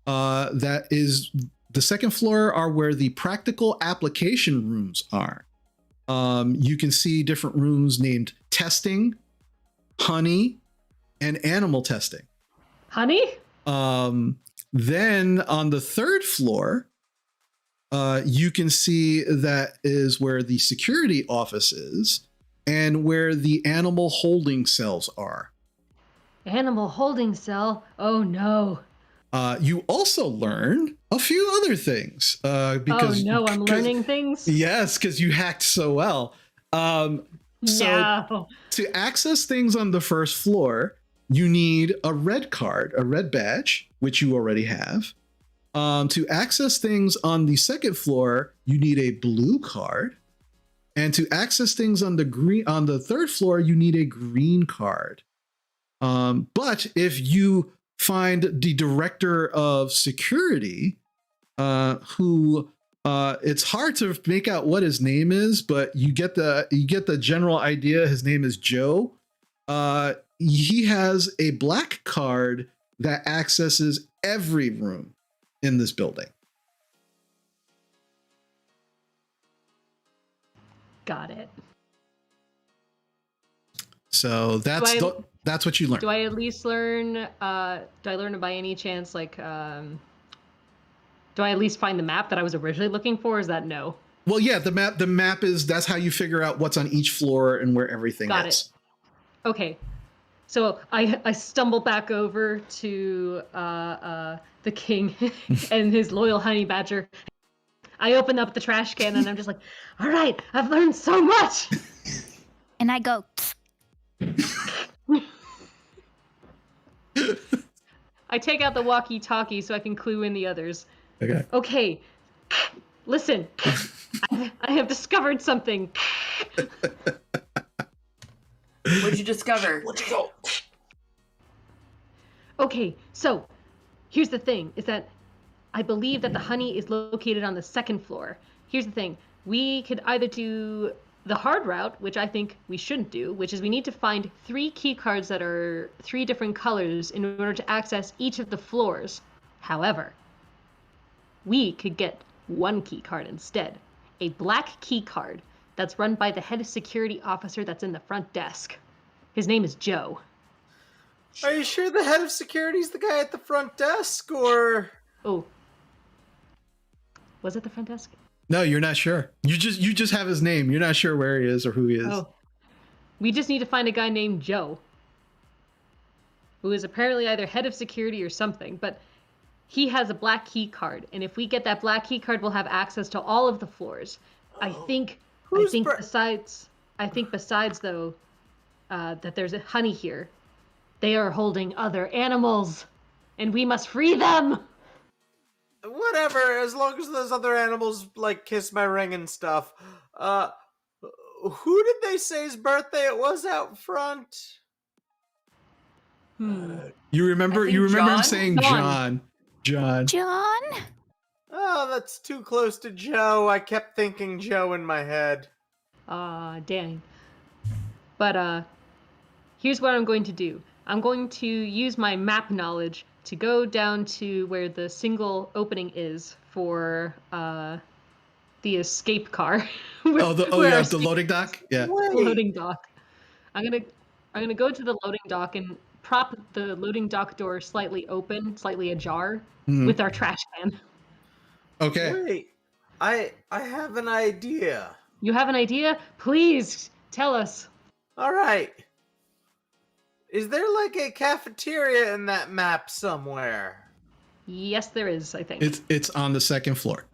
the second floor are where the practical application rooms are. You can see different rooms named testing, honey, and animal testing. Honey? Then on the third floor, you can see that is where the security office is. and where the animal holding cells are. Animal holding cell? Oh no. You also learn a few other things. Because, oh no, I'm learning things? Yes, because you hacked so well. No. To access things on the first floor, you need a red card, a red badge, which you already have. To access things on the second floor, you need a blue card. And to access things on the third floor, you need a green card. But if you find the director of security, who it's hard to make out what his name is, but you get the general idea. His name is Joe. He has a black card that accesses every room in this building. Got it. So that's what you learn. Do I at least learn? Do I learn by any chance? Like, do I at least find the map that I was originally looking for? Or is that no? Well, yeah, the map is that's how you figure out what's on each floor and where everything Got is. it. Okay, so I stumble back over to the king and his loyal honey badger. I open up the trash can and I'm just like, all right, I've learned so much. And I go, I take out the walkie-talkie so I can clue in the others. Okay. Okay, listen, I have discovered something. What'd you discover? Where'd you go? Okay, so here's the thing, is that I believe that the honey is located on the second floor. Here's the thing. We could either do the hard route, which I think we shouldn't do, which is we need to find 3 key cards that are 3 different colors in order to access each of the floors. However, we could get 1 key card instead. A black key card that's run by the head security officer that's in the front desk. His name is Joe. Are you sure the head of security is the guy at the front desk, or? Oh. Was it the front desk? No, you're not sure. You just have his name. You're not sure where he is or who he is. Oh. We just need to find a guy named Joe, who is apparently either head of security or something, but he has a black key card, and if we get that black key card, we'll have access to all of the floors. I think besides though, that there's a honey here. They are holding other animals, and we must free them. Whatever, as long as those other animals, like, kiss my ring and stuff. Who did they say's birthday it was out front? You remember him John? saying John. John? Oh, that's too close to Joe. I kept thinking Joe in my head. Dang. But, here's what I'm going to do. I'm going to use my map knowledge to go down to where the single opening is for, the escape car. The loading dock? Yeah. Loading dock. I'm gonna go to the loading dock and prop the loading dock door slightly open, slightly ajar, with our trash can. Okay. Wait, I have an idea. You have an idea? Please tell us. All right. Is there like a cafeteria in that map somewhere? Yes, there is, I think. It's on the second floor.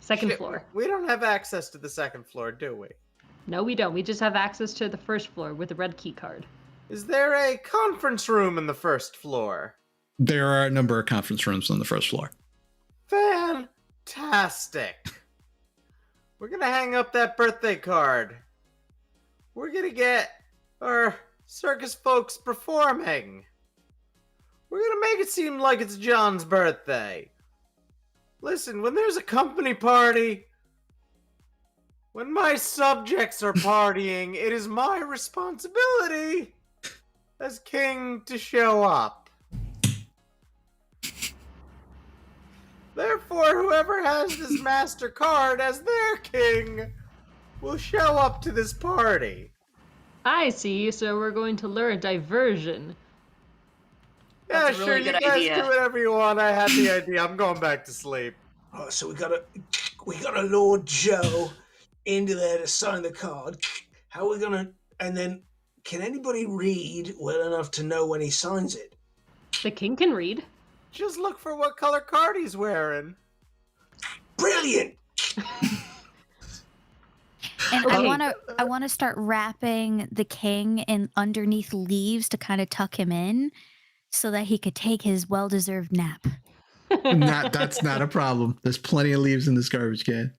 Second Shit, floor. We don't have access to the second floor, do we? No, we don't. We just have access to the first floor with the red key card. Is there a conference room in the first floor? There are a number of conference rooms on the first floor. Fantastic. We're gonna hang up that birthday card. We're gonna get our circus folks performing. We're gonna make it seem like it's John's birthday. Listen, when there's a company party, when my subjects are partying, it is my responsibility as king to show up. Therefore, whoever has this master card as their king will show up to this party. I see, so we're going to lure a diversion. Yeah, That's a sure, really you good guys idea. do whatever you want. I had the idea. I'm going back to sleep. All right, so we gotta lure Joe into there to sign the card, How are we gonna? And then, can anybody read well enough to know when he signs it? The king can read. Just look for what color card he's wearing. Brilliant. And Okay. I want to start wrapping the king in underneath leaves to kind of tuck him in so that he could take his well-deserved nap. That's not a problem. There's plenty of leaves in this garbage can.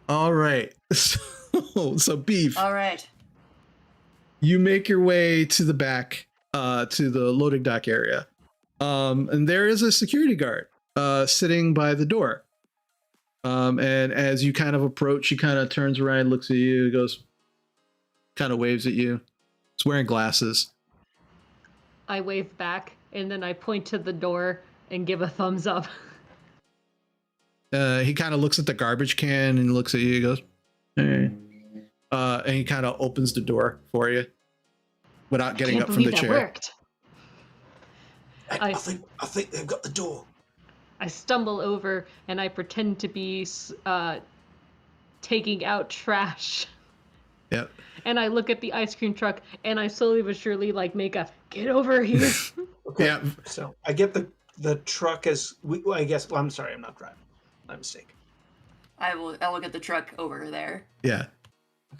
All right. So Beef, All right. you make your way to the back, to the loading dock area. And there is a security guard sitting by the door. And as you kind of approach, he kind of turns around, looks at you, goes, kind of waves at you. He's wearing glasses. I wave back, and then I point to the door and give a thumbs up. He kind of looks at the garbage can and looks at you. He goes, hey. And he kind of opens the door for you without getting Can't up from believe the that chair. worked. I think they've got the door. I stumble over and I pretend to be taking out trash. Yep. And I look at the ice cream truck and I slowly but surely like make a get over here. Okay. Yeah. So I get the truck as I guess. Well, I'm sorry, I'm not driving. My mistake. I will get the truck over there. Yeah.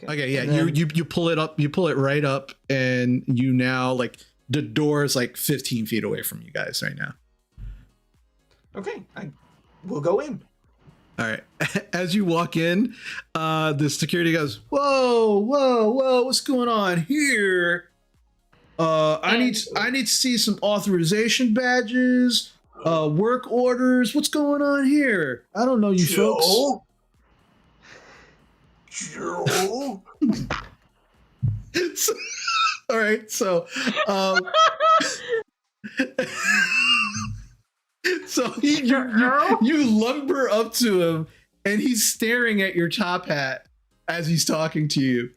Okay. Yeah. And then- You pull it up. You pull it right up, and you now like the door is like 15 feet away from you guys right now. Okay, we'll go in. All right. As you walk in, the security goes, "Whoa, whoa, whoa! What's going on here? I need to see some authorization badges, work orders. What's going on here? I don't know you folks." Joe. All right. So, so you lumber up to him, and he's staring at your top hat as he's talking to you,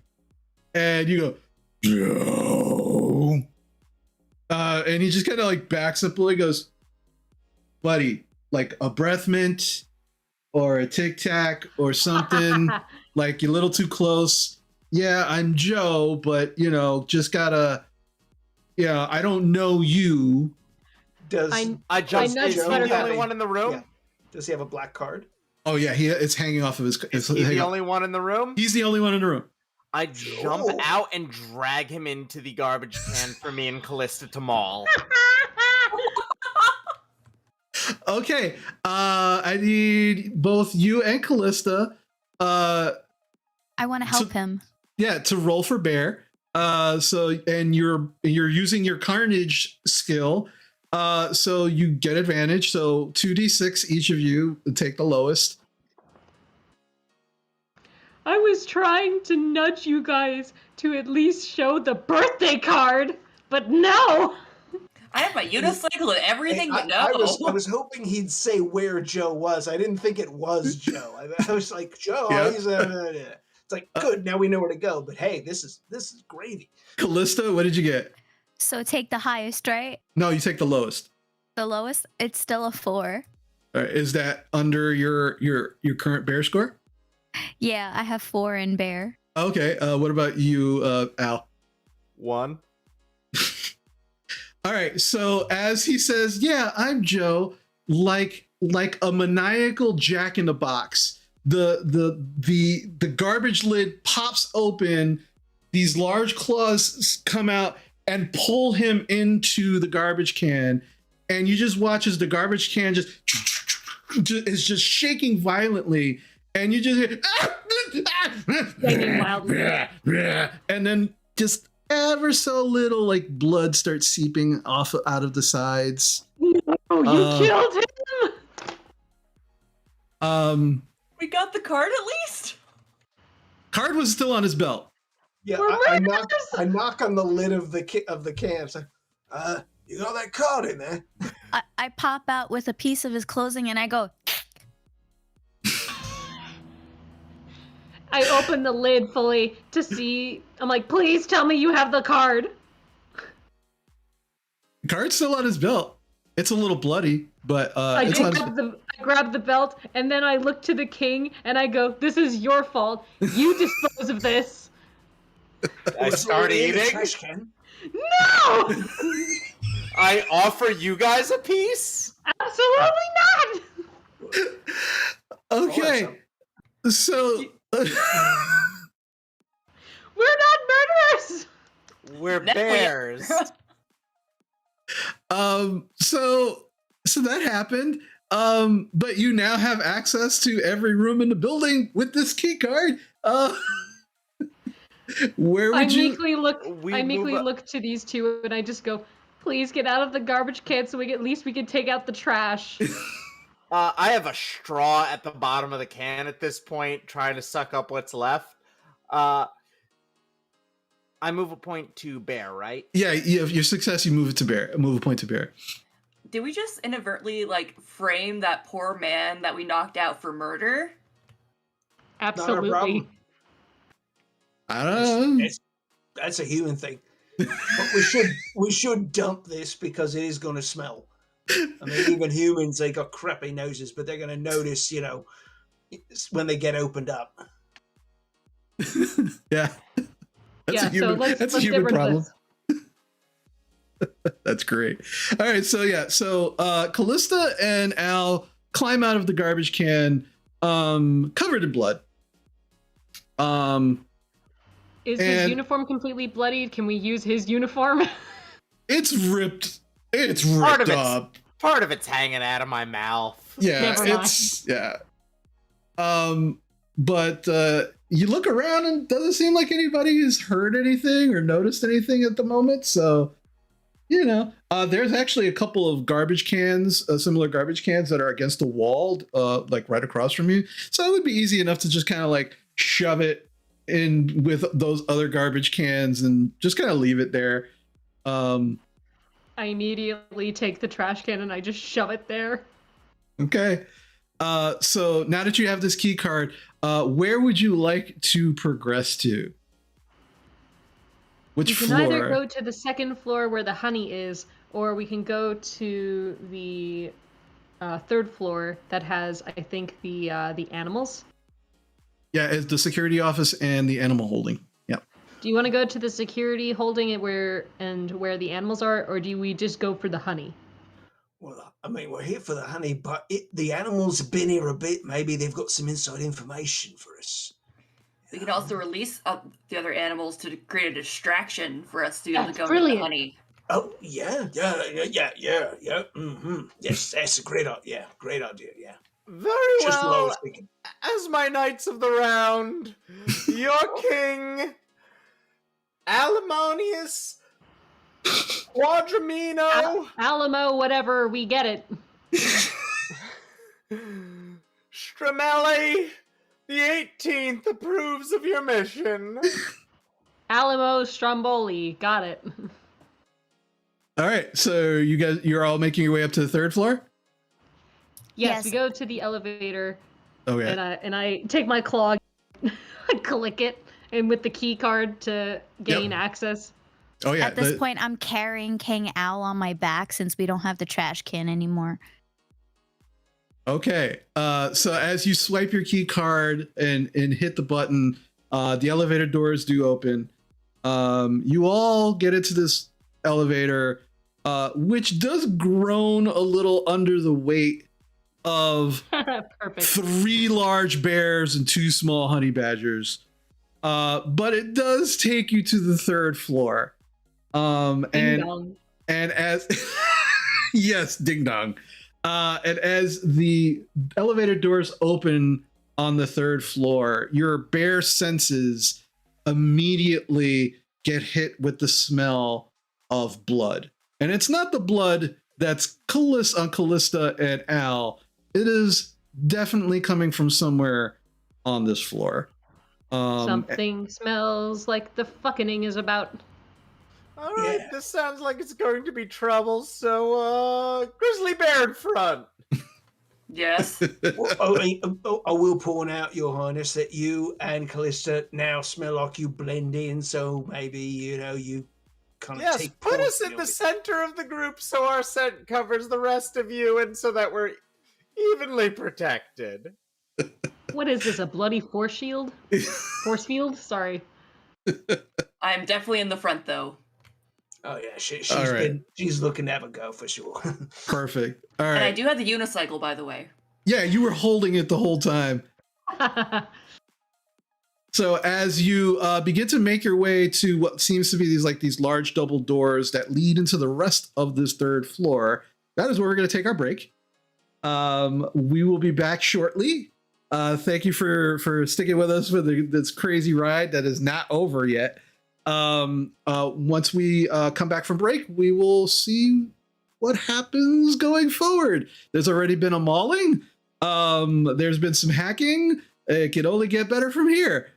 and you go, Joe. And he just kind of like backs up a little. He goes, buddy, like a breath mint or a Tic Tac or something. Like you're a little too close. Yeah, I'm Joe, but just gotta. Yeah, I don't know you. Does I just nudge is he Buttercup. the only one in the room? Yeah. Does he have a black card? Oh yeah, it's hanging off of his. Is he the only one in the room? He's the only one in the room. I jump out and drag him into the garbage can for me and Callista to maul. Okay, I need both you and Callista. I want to help him. Yeah, to roll for bear. And you're using your carnage skill. So you get advantage. So 2d6 each of you take the lowest. I was trying to nudge you guys to at least show the birthday card, but no! I have my unicycle and everything, but no. I was hoping he'd say where Joe was. I didn't think it was Joe. I was like, Joe, Yeah. he's it's like, good, now we know where to go. But hey, this is gravy. Callista, what did you get? So take the highest, right? No, you take the lowest. The lowest, it's still a 4. All right, is that under your current bear score? Yeah, I have 4 in bear. Okay. What about you, Al? 1. All right. So as he says, "Yeah, I'm Joe," like a maniacal Jack in the Box, the garbage lid pops open. These large claws come out and pull him into the garbage can, and you just watch as the garbage can is just shaking violently, and you just hear, Banging wildly. and then just ever so little like blood starts seeping off out of the sides. Oh, you killed him! We got the card at least? Card was still on his belt. Yeah, We're I knock on the lid of the can. It's like, you got that card in there? I pop out with a piece of his clothing and I go, I open the lid fully to see. I'm like, please tell me you have the card. Card's still on his belt. It's a little bloody, but I it's grab the belt, and then I look to the king, and I go, "This is your fault. You dispose of this." I start In the eating. trash can. No! I offer you guys a piece. Absolutely not! okay. So We're not murderers! We're No, we- bears. so that happened. But you now have access to every room in the building with this key card. Where would you? I meekly look to these two, and I just go, "Please get out of the garbage can, so at least we can take out the trash." I have a straw at the bottom of the can at this point, trying to suck up what's left. I move a point to bear, right? Yeah, your success. You move it to bear. Move a point to bear. Did we just inadvertently frame that poor man that we knocked out for murder? Absolutely. problem. I don't know. That's a human thing. But we should dump this because it is going to smell. I mean, even humans, they got crappy noses, but they're going to notice, when they get opened up. Yeah. That's a human, let's that's a get human rid of problem. this. That's great. All right, so Callista and Al climb out of the garbage can, covered in blood. Is his uniform completely bloodied? Can we use his uniform? It's ripped. It's ripped up. Part of it's hanging out of my mouth. Yeah, Never mind. it's yeah. But you look around and it doesn't seem like anybody has heard anything or noticed anything at the moment. So, there's actually a couple of garbage cans, similar garbage cans that are against the wall, right across from you. So it would be easy enough to just kind of shove it in with those other garbage cans and just kind of leave it there. I immediately take the trash can and I just shove it there. Okay. So now that you have this key card, where would you like to progress to? Which We can floor? either go to the second floor where the honey is, or we can go to the third floor that has, I think, the animals. Yeah, it's the security office and the animal holding. Yep. Do you want to go to the security holding it where the animals are, or do we just go for the honey? Well, I mean, we're here for the honey, but the animals have been here a bit. Maybe they've got some inside information for us. We can also release the other animals to create a distraction for us to be able to That's go brilliant. into the honey. Oh, yeah. Mm-hmm. Yes, that's a great idea. Great idea, yeah. Very Just what I well. was thinking. As my knights of the round, your king, Alimonius Quadramino Alamo, whatever, we get it. Stramelli, the 18th approves of your mission. Alamo Stromboli, got it. All right. So you're all making your way up to the third floor? Yes, Yes. we go to the elevator, Okay. and I take my claw, I click it, and with the key card to gain access. Oh yeah. At this point, I'm carrying King Al on my back since we don't have the trash can anymore. Okay. So as you swipe your key card and hit the button, the elevator doors do open. You all get into this elevator, which does groan a little under the weight of Perfect. 3 large bears and 2 small honey badgers. But it does take you to the third floor. Ding And dong. as yes, ding dong. And as the elevator doors open on the third floor, your bear senses immediately get hit with the smell of blood. And it's not the blood that's on Callista and Al. It is definitely coming from somewhere on this floor. Something smells like the fucking is about. All right, Yeah. this sounds like it's going to be trouble. So, grizzly bear in front. Yes. Well, I will point out, Your Highness, that you and Callista now smell like you blend in. So maybe you kind of Yes, take put point us in of the it. center of the group so our scent covers the rest of you and so that we're evenly protected. What is this? A bloody force shield? Force field? Sorry. I'm definitely in the front though. Oh yeah, she's All right. she's looking to have a go for sure. Perfect. All right. And I do have the unicycle, by the way. Yeah, you were holding it the whole time. So as you begin to make your way to what seems to be these large double doors that lead into the rest of this third floor, that is where we're going to take our break. We will be back shortly. Thank you for sticking with us for this crazy ride that is not over yet. Once we come back from break, we will see what happens going forward. There's already been a mauling. There's been some hacking. It can only get better from here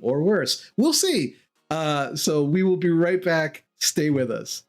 or worse. We'll see. So we will be right back. Stay with us.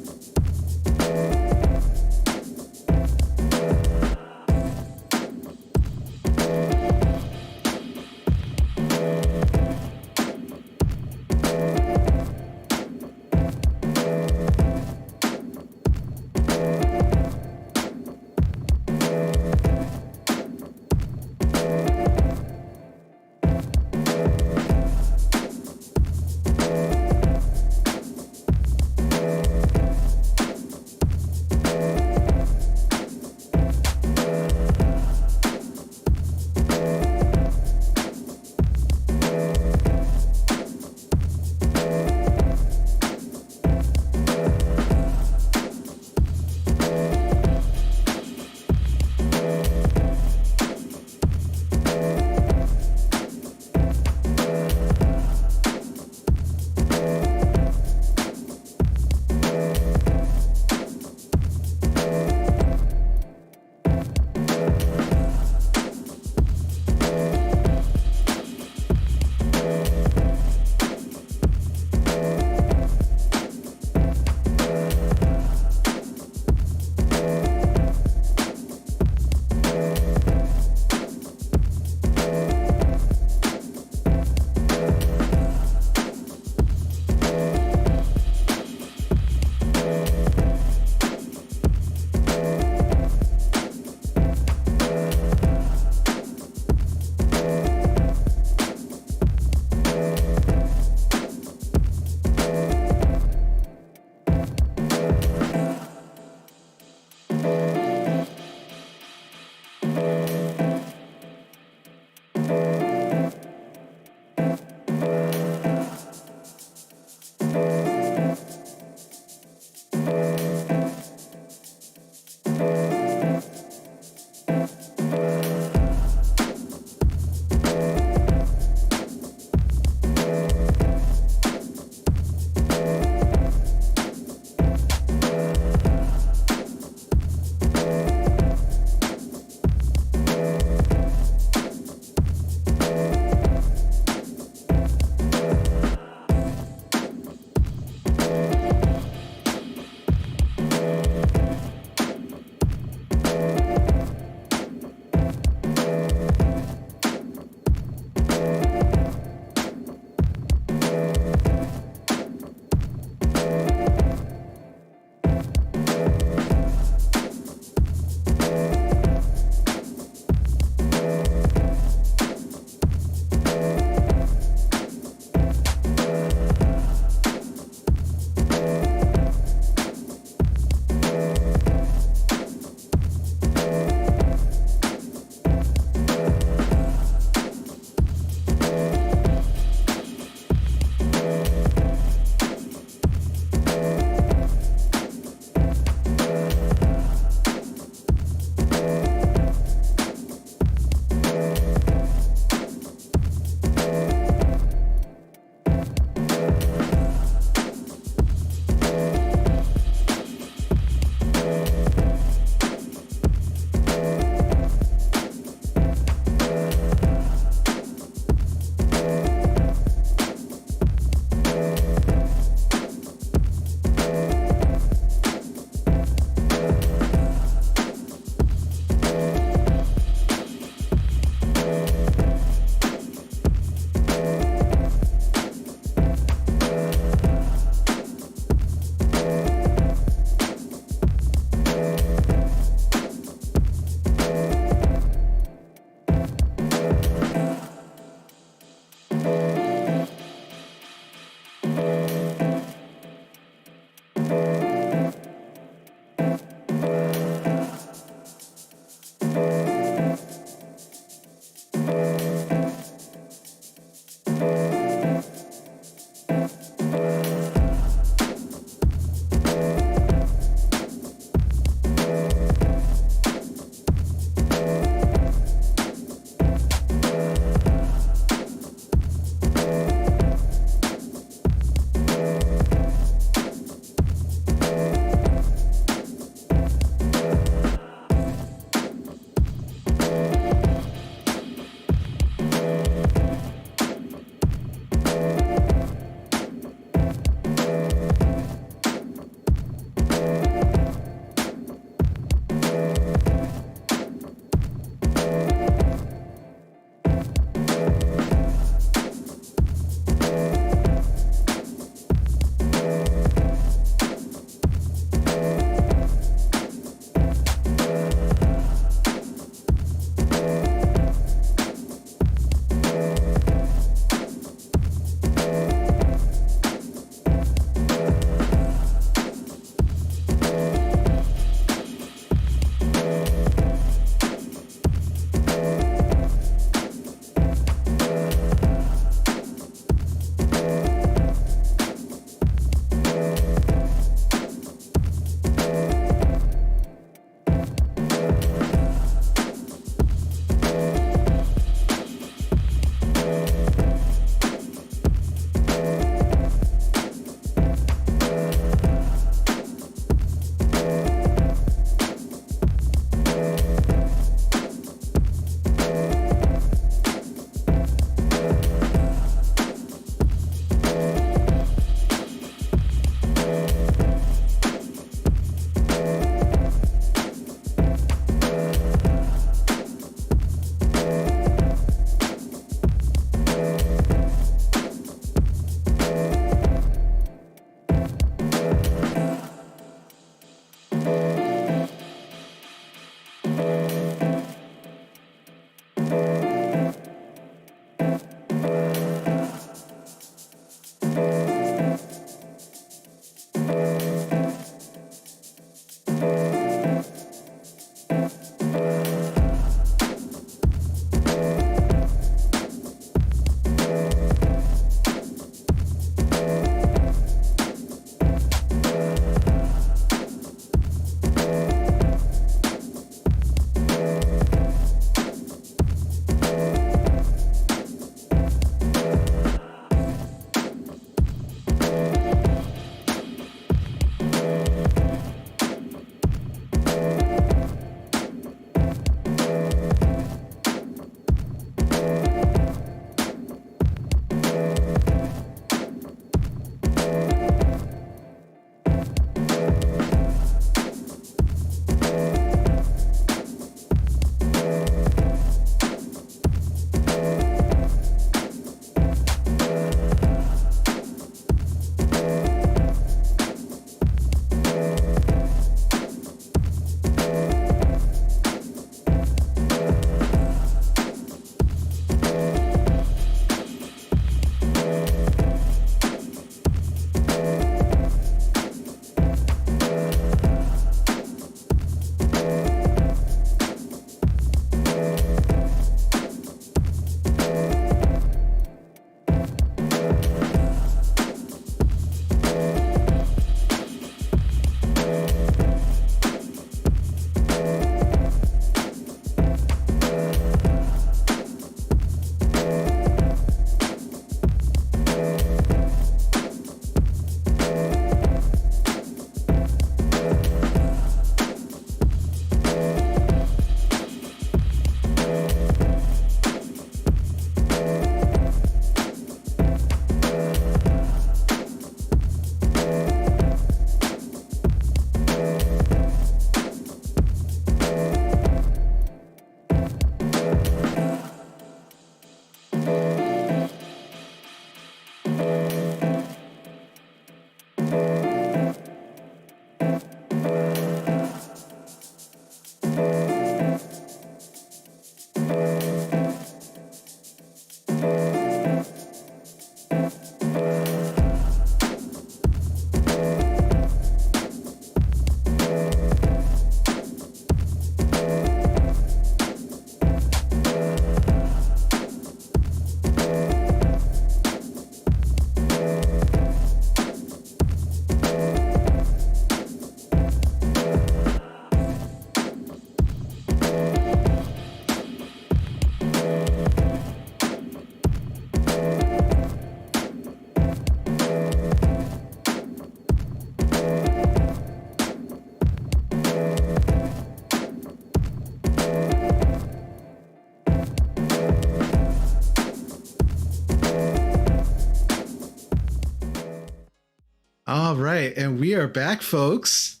All right, and we are back, folks.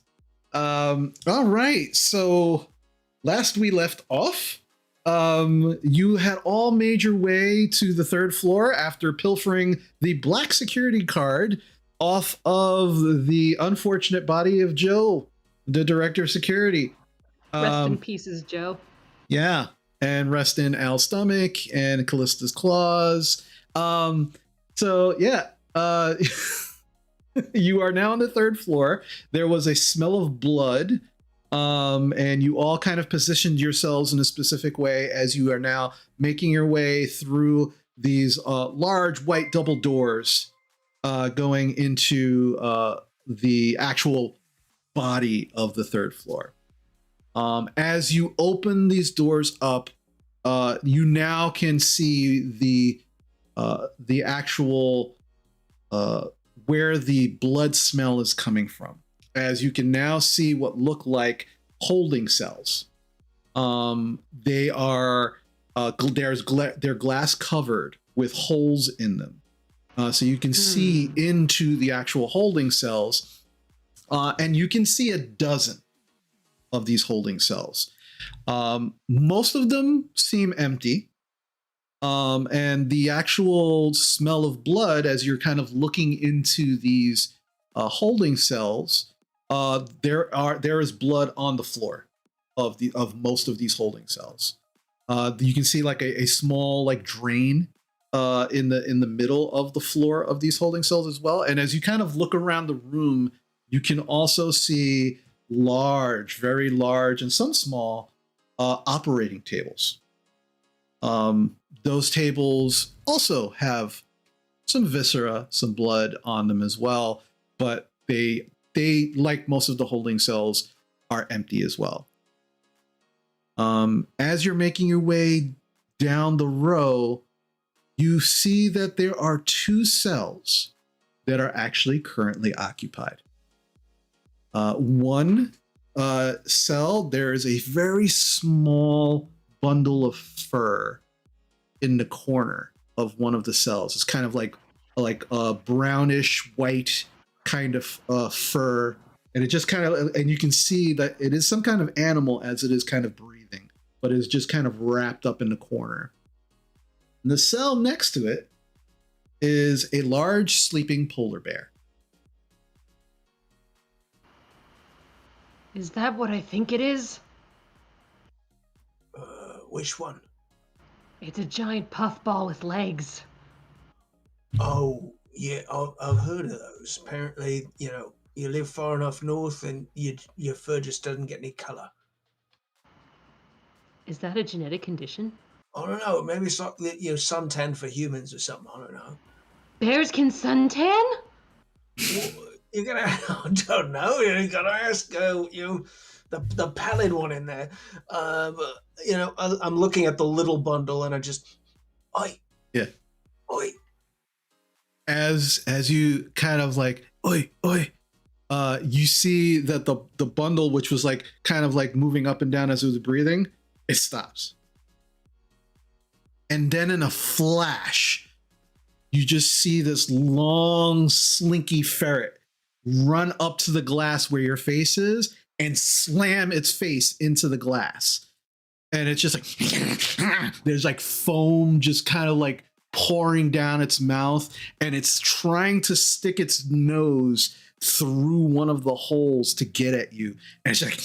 All right, so last we left off, you had all made your way to the third floor after pilfering the black security card off of the unfortunate body of Joe, the director of security. Rest in pieces, Joe. Yeah, and rest in Al's stomach and Callista's claws. So yeah, you are now on the third floor. There was a smell of blood, and you all kind of positioned yourselves in a specific way as you are now making your way through these large white double doors, going into the actual body of the third floor. As you open these doors up, you now can see the actual where the blood smell is coming from. As you can now see what look like holding cells. They are they're glass covered with holes in them, so you can see into the actual holding cells, and you can see a dozen of these holding cells. Most of them seem empty. And the actual smell of blood, as you're kind of looking into these holding cells, there is blood on the floor of most of these holding cells. You can see like a small like drain in the middle of the floor of these holding cells as well. And as you kind of look around the room, you can also see large, very large, and some small operating tables. Those tables also have some viscera, some blood on them as well, but they like most of the holding cells are empty as well. As you're making your way down the row, you see that there are 2 cells that are actually currently occupied. One cell, there is a very small bundle of fur in the corner of one of the cells. It's kind of like a brownish white kind of fur, and it just kind of, and you can see that it is some kind of animal as it is kind of breathing, but it's just kind of wrapped up in the corner. And the cell next to it is a large sleeping polar bear. Is that what I think it is? Which one? It's a giant puffball with legs. Oh, yeah, I've heard of those. Apparently, you live far enough north and your fur just doesn't get any color. Is that a genetic condition? I don't know. Maybe it's like suntan for humans or something. I don't know. Bears can suntan? Well, you're gonna. I don't know. You gotta ask. The pallid one in there. But, I'm looking at the little bundle and I just, oi. Yeah. Oi. As you kind of like, oi, oi, you see that the bundle, which was like kind of like moving up and down as it was breathing, it stops. And then in a flash, you just see this long, slinky ferret run up to the glass where your face is and slam its face into the glass. And it's just like, there's like foam just kind of like pouring down its mouth, and it's trying to stick its nose through one of the holes to get at you. And it's like,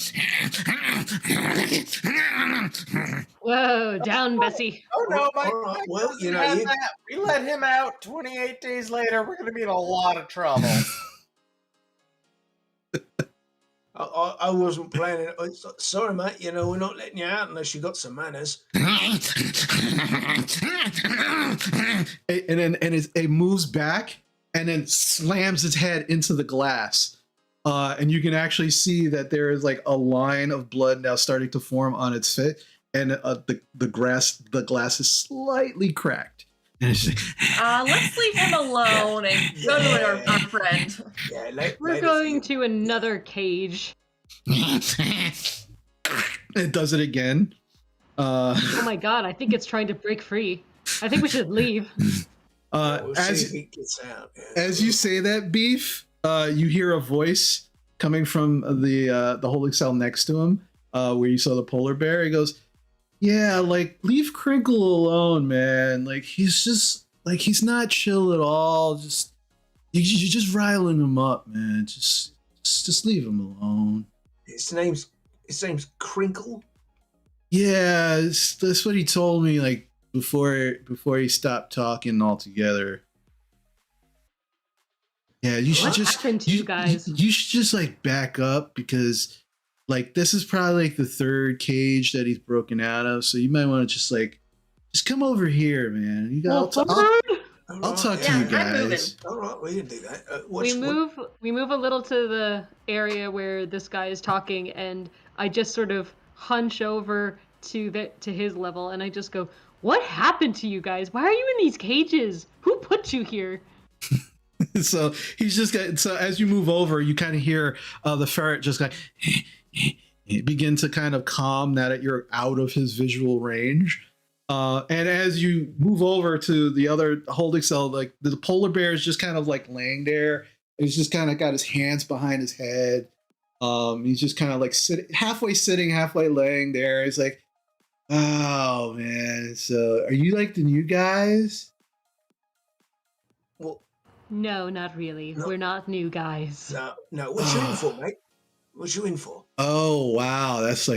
whoa, down, Bessie. Oh no, Mike. Well, We let him out 28 days later. We're going to be in a lot of trouble. I wasn't planning. Sorry, mate. We're not letting you out unless you got some manners. and then it moves back and then slams its head into the glass. And you can actually see that there is like a line of blood now starting to form on its face, and the glass is slightly cracked. And it's like, Let's leave him alone and go to our friend. Yeah, We're going to another cage. it does it again. Oh my god, I think it's trying to break free. I think we should leave. we'll see if he gets out. Yeah. As you say that, Beef, You hear a voice coming from the holding cell next to him, where you saw the polar bear. He goes, "Yeah, like leave Crinkle alone, man. Like he's not chill at all. Just you're just riling him up, man. Just leave him alone." His name's Crinkle. Yeah, that's what he told me. Like before he stopped talking altogether. Yeah, you should What just happened to you guys? You should just like back up because like this is probably like the third cage that he's broken out of. So you might want to just come over here, man. You got. I'll talk to you guys. All right, we can do that. We move a little to the area where this guy is talking, and I just sort of hunch over to his level, and I just go, "What happened to you guys? Why are you in these cages? Who put you here?" So he's just got. So as you move over, you kind of hear the ferret just like begin to kind of calm now that you're out of his visual range. And as you move over to the other holding cell, like the polar bear is just kind of like laying there. He's just kind of got his hands behind his head. He's just kind of like sitting, halfway laying there. He's like, "Oh man, so are you like the new guys?" Well, No, not really. No. We're not new guys. no. What you in for, mate? What you in for? Oh wow, that's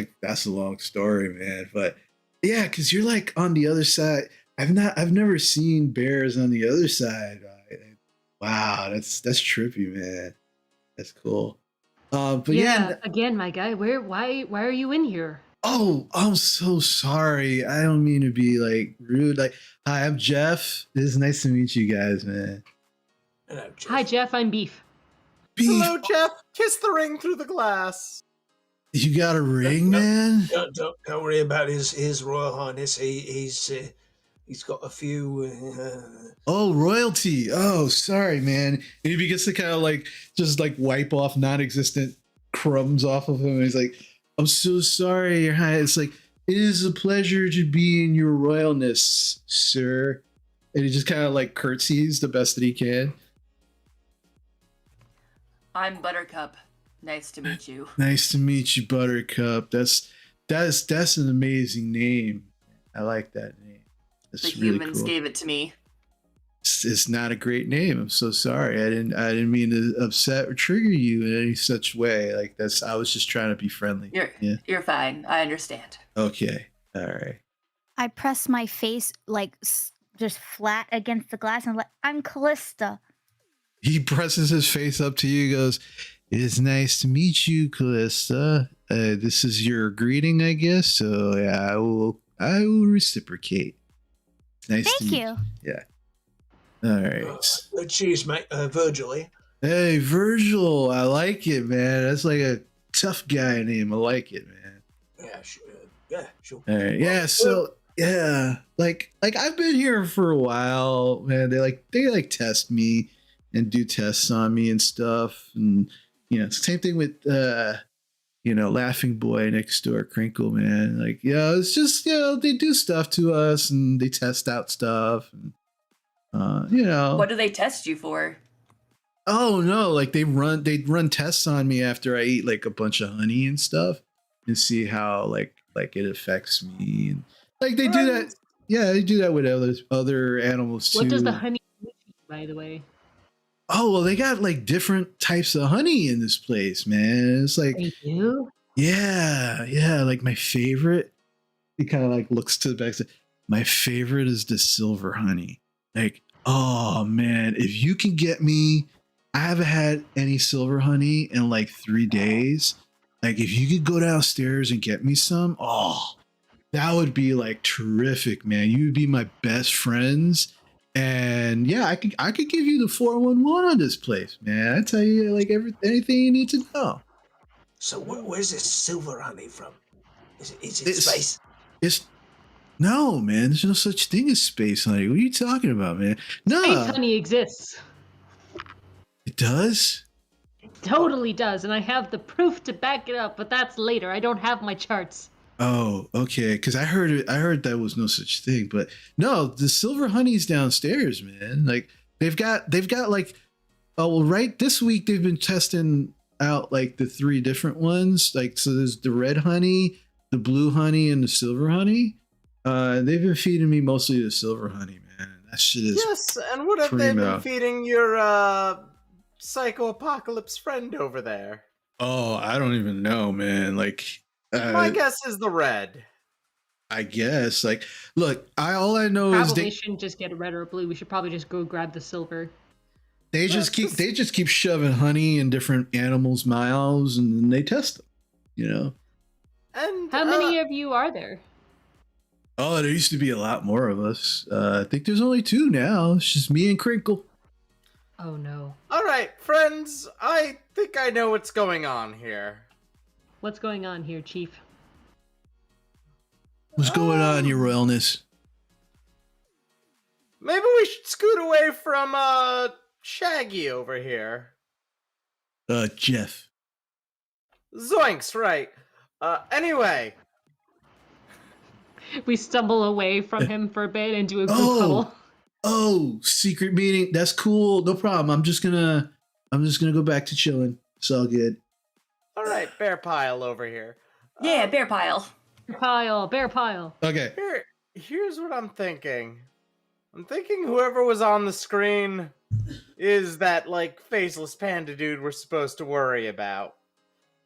a long story, man. But yeah, because you're like on the other side. I've never seen bears on the other side. Wow, that's trippy, man. That's cool. But yeah, again, my guy, why are you in here? oh, I'm so sorry. I don't mean to be like rude. Like, hi, I'm Jeff. It's nice to meet you guys, man. Hello, Jeff. Hi, Jeff. I'm Beef. Beef, Hello, Jeff. Kiss the ring through the glass. you got a ring, man? Don't worry about his Royal Highness. He's got a few. Oh, royalty. Oh, sorry, man. And he begins to kind of like just like wipe off non-existent crumbs off of him. And he's like, "I'm so sorry, Your Highness. It's like it is a pleasure to be in your royalness, sir." And he just kind of like curtsies the best that he can. I'm Buttercup. Nice to meet you. Nice to meet you, Buttercup. That's an amazing name. I like that name. That's The really humans cool. gave it to me. It's not a great name. I'm so sorry. I didn't mean to upset or trigger you in any such way. Like I was just trying to be friendly. You're fine. I understand. Okay. All right. I press my face like just flat against the glass and I'm like, "I'm Callista." He presses his face up to you. He goes, "It is nice to meet you, Callista. This is your greeting, I guess. So yeah, I will reciprocate. Nice to Thank meet you. Yeah. All right. Cheers, mate. Virgil here. Hey, Virgil. I like it, man. That's like a tough guy name. I like it, man. Yeah, sure. Yeah, sure. All right. Yeah. So yeah, like I've been here for a while, man. They test me and do tests on me and stuff, and same thing with Laughing Boy next door, Crinkle, man. Like, it's just they do stuff to us and they test out stuff, and What do they test you for? Oh no, like they'd run tests on me after I eat like a bunch of honey and stuff and see how like it affects me, and like they do that. Yeah, they do that with other animals too. What does the honey do, by the way? Oh well, they got like different types of honey in this place, man. It's like They do? yeah. Like my favorite. He kind of like looks to the back. Says, my favorite is the silver honey. Like, oh man, if you can get me, I haven't had any silver honey in like 3 days. Like, if you could go downstairs and get me some, that would be like terrific, man. You would be my best friends. And yeah, I could give you the 411 on this place, man. I tell you like anything you need to know. So where's this silver honey from? Is it space? No, man. There's no such thing as space honey. What are you talking about, man? No, Space honey exists. it does. Totally does, and I have the proof to back it up, but that's later. I don't have my charts. Oh, okay. Because I heard that was no such thing, but no, the silver honey's downstairs, man. Like they've got like Oh well, right this week they've been testing out like the 3 different ones. Like so, there's the red honey, the blue honey, and the silver honey. They've been feeding me mostly the silver honey, man. That shit is Yes, and what have they been primo. feeding your psycho apocalypse friend over there? Oh, I don't even know, man. Like, My guess is the red. I guess. Like, look, all I know is Probably shouldn't just get red or blue. We should probably just go grab the silver. they just keep shoving honey in different animals' mouths, and then they test them. You know. And How many of you are there? Oh, there used to be a lot more of us. I think there's only 2 now. It's just me and Crinkle. Oh no. All right, friends, I think I know what's going on here. What's going on here, Chief? What's going on, Your Royalness? Maybe we should scoot away from Shaggy over here. Jeff. Zoinks, right. Anyway. We stumble away from him for a bit and do a group Oh. huddle. Oh, secret meeting. That's cool. No problem. I'm just gonna go back to chilling. It's all good. All right, Bear Pile over here. Yeah, bear pile. Bear pile. Okay. Here's what I'm thinking. I'm thinking whoever was on the screen is that, like, faceless panda dude we're supposed to worry about.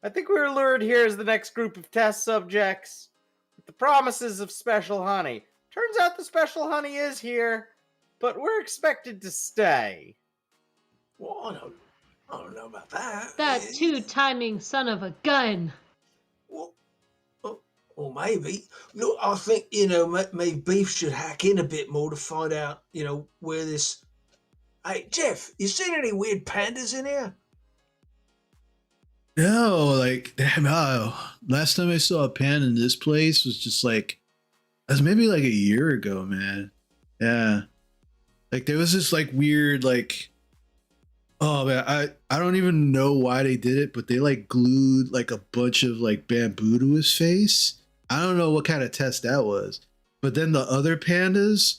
I think we were lured here as the next group of test subjects with the promises of special honey. Turns out the special honey is here, but we're expected to stay. Well, I don't know about that. That two-timing son of a gun. Well, or maybe. Look, I think, maybe Beef should hack in a bit more to find out, where this... Hey, Jeff, you seen any weird pandas in here? No, like, damn, last time I saw a panda in this place was just like, that was maybe like a year ago, man. Yeah. Like, there was this like weird, like, oh man, I don't even know why they did it, but they like glued like a bunch of like bamboo to his face. I don't know what kind of test that was, but then the other pandas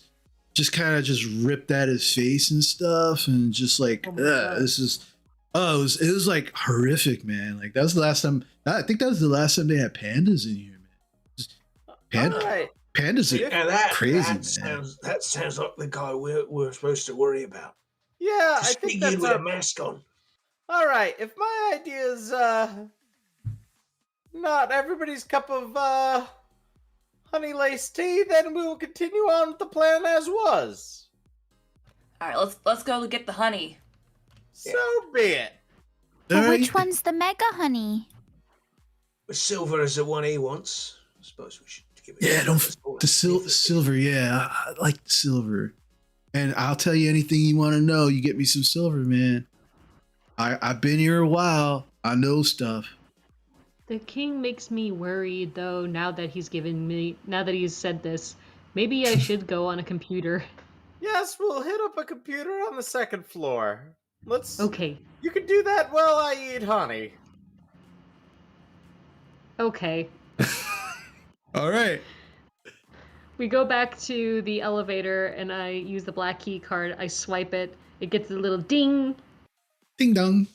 just kind of just ripped at his face and stuff, and just like, this is, it was like horrific, man. Like that was the last time. I think that was the last time they had pandas in here, man. Just, Right. Pandas are crazy, man. That sounds like the guy we're supposed to worry about. Yeah, I think that's with a mask on. All right, if my idea is not everybody's cup of honey laced tea, then we will continue on with the plan as was. All right, let's go get the honey. So be it. Well, which one's the mega honey? Silver is the one he wants. I suppose we should give it. Yeah, the silver. Yeah, I like the silver. And I'll tell you anything you want to know. You get me some silver, man. I've been here a while. I know stuff. The king makes me worried, though, now that he's said this. Maybe I should go on a computer. Yes, we'll hit up a computer on the 2nd floor. Okay. You can do that while I eat honey. Okay. All right. We go back to the elevator, and I use the black key card. I swipe it. It gets a little ding. Ding dong.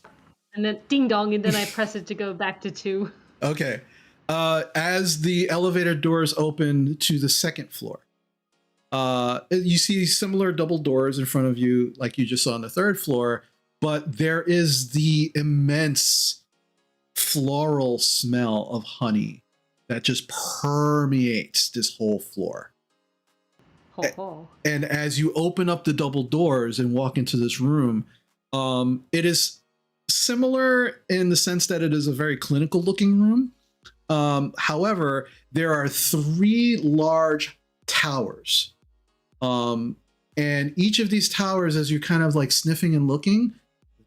And then ding dong, and then I press it to go back to 2. Okay. As the elevator doors open to the 2nd floor, you see similar double doors in front of you, like you just saw on the 3rd floor, but there is the immense floral smell of honey that just permeates this whole floor. And as you open up the double doors and walk into this room, it is similar in the sense that it is a very clinical looking room. However, there are 3 large towers. And each of these towers, as you're kind of like sniffing and looking,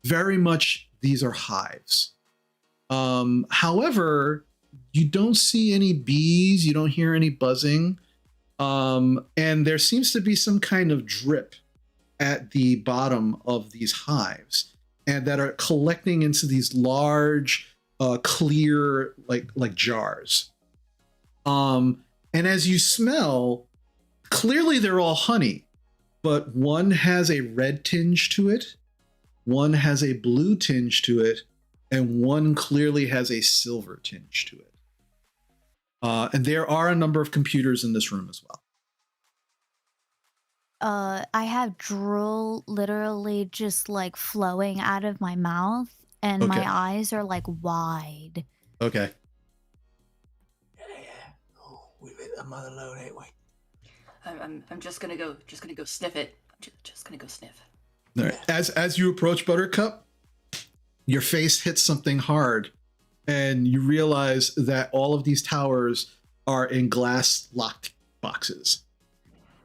very much these are hives. However, you don't see any bees, you don't hear any buzzing, and there seems to be some kind of drip at the bottom of these hives, and that are collecting into these large, clear, like jars. And as you smell, clearly they're all honey, but one has a red tinge to it, one has a blue tinge to it, and one clearly has a silver tinge to it. And there are a number of computers in this room as well. I have drool literally just like flowing out of my mouth, and Okay. my eyes are like wide. Okay. Yeah. Oh, we've hit the mother load, ain't we? I'm just gonna go sniff it. I'm just gonna go sniff. All right. As you approach Buttercup, your face hits something hard, and you realize that all of these towers are in glass locked boxes.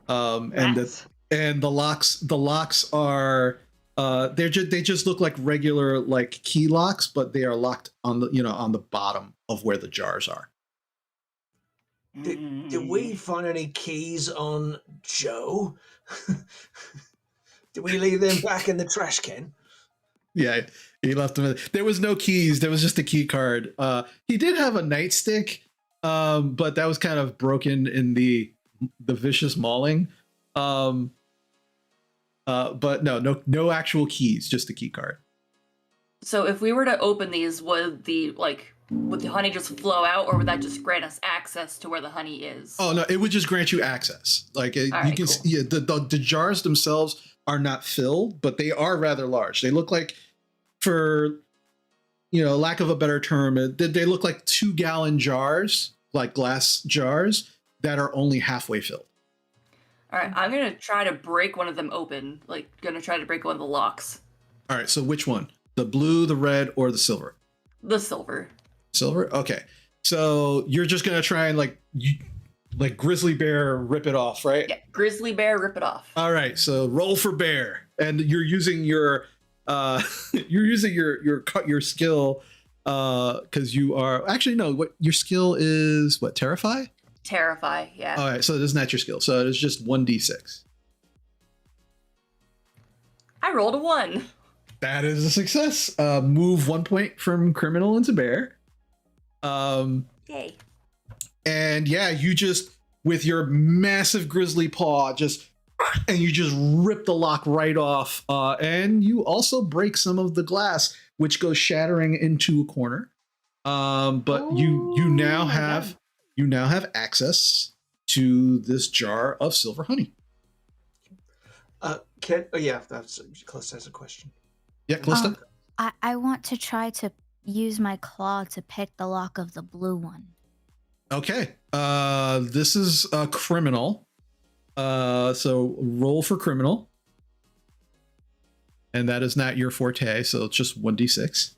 And the locks are they just look like regular like key locks, but they are locked on the bottom of where the jars are. Did we find any keys on Joe? Did we leave them back in the trash can? Yeah, he left them. There was no keys. There was just a key card. He did have a nightstick, but that was kind of broken in the vicious mauling. But no actual keys, just a key card. So if we were to open these, would the honey just flow out, or would that just grant us access to where the honey is? Oh no, it would just grant you access. Like you right, can cool. see, the jars themselves are not filled, but they are rather large. They look like, for lack of a better term, they look like 2-gallon jars, like glass jars that are only halfway filled. All right, I'm gonna try to break one of them open. Like, gonna try to break one of the locks. All right, so which one? The blue, the red, or the silver? The silver. Silver? Okay. So you're just gonna try and like grizzly bear rip it off, right? Yeah, grizzly bear, rip it off. All right. So roll for bear, and you're using your your skill because you are actually no. What your skill is? What, terrify? Terrify. Yeah. All right. So it is not your skill. So it is just 1d6. I rolled a 1. That is a success. Move 1 point from criminal into bear. Yay. And yeah, you just, with your massive grizzly paw, and you just rip the lock right off. And you also break some of the glass, which goes shattering into a corner. But you now have access to this jar of silver honey. That's Callista has a question. Yeah, Callista? I want to try to use my claw to pick the lock of the blue one. Okay. This is a criminal. So roll for criminal. And that is not your forte, so it's just 1d6.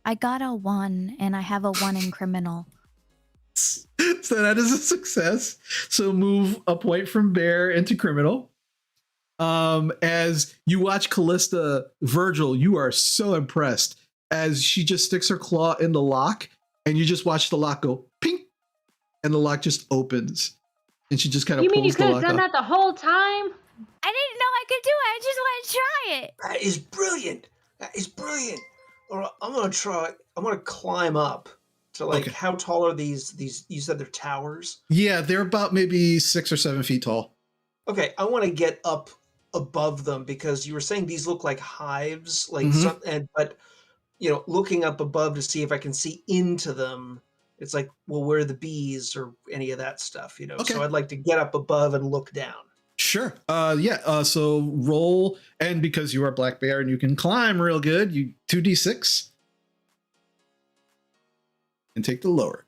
I got a 1, and I have a 1 in criminal. So that is a success. So move a point from bear into criminal. As you watch Callista, Virgil, you are so impressed as she just sticks her claw in the lock, and you just watch the lock go ping, and the lock just opens, and she just kind of You pulls mean you the could have lock done off. that the whole time? I didn't know I could do it. I just want to try it. That is brilliant. That is brilliant. All right, I'm gonna climb up to Okay. how tall are these? You said they're towers. Yeah, they're about maybe 6 or 7 feet tall. Okay, I want to get up above them because you were saying these look like hives, but looking up above to see if I can see into them. It's like, well, where are the bees or any of that stuff, Okay. So I'd like to get up above and look down. Sure. So roll, and because you are black bear and you can climb real good, you 2d6 and take the lower.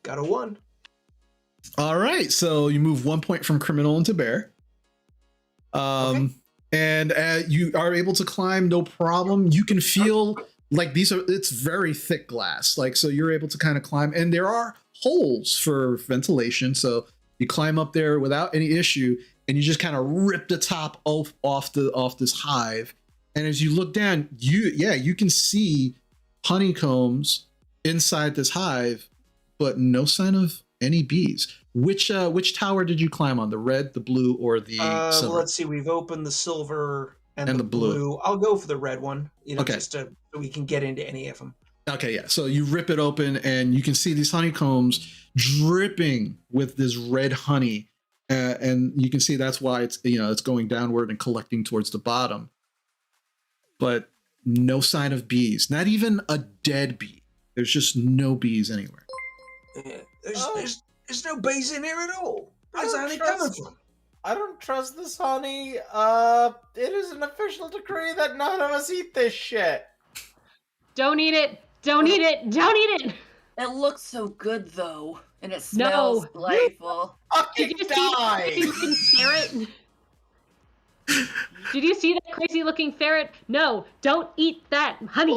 Got a 1. All right, so you move 1 point from criminal into bear. Okay. And you are able to climb, no problem. You can feel like it's very thick glass, so you're able to kind of climb, and there are holes for ventilation, so you climb up there without any issue, and you just kind of rip the top off this hive. And as you look down, you can see honeycombs inside this hive, but no sign of any bees. Which tower did you climb on? The red, the blue, or the silver? Well, let's see. We've opened the silver and the blue. I'll go for the red one, Okay. just so we can get into any of them. Okay, yeah. So you rip it open, and you can see these honeycombs dripping with this red honey, and you can see that's why it's going downward and collecting towards the bottom. but no sign of bees. Not even a dead bee. There's just no bees anywhere. Yeah. There's no bees in here at all. Where's the honey coming from? I don't trust this honey. It is an official decree that none of us eat this shit. Don't eat it. Don't eat it. Don't eat it. It looks so good though, and it smells delightful. Did you see that crazy looking ferret? Did you see that crazy looking ferret? No, don't eat that, honey.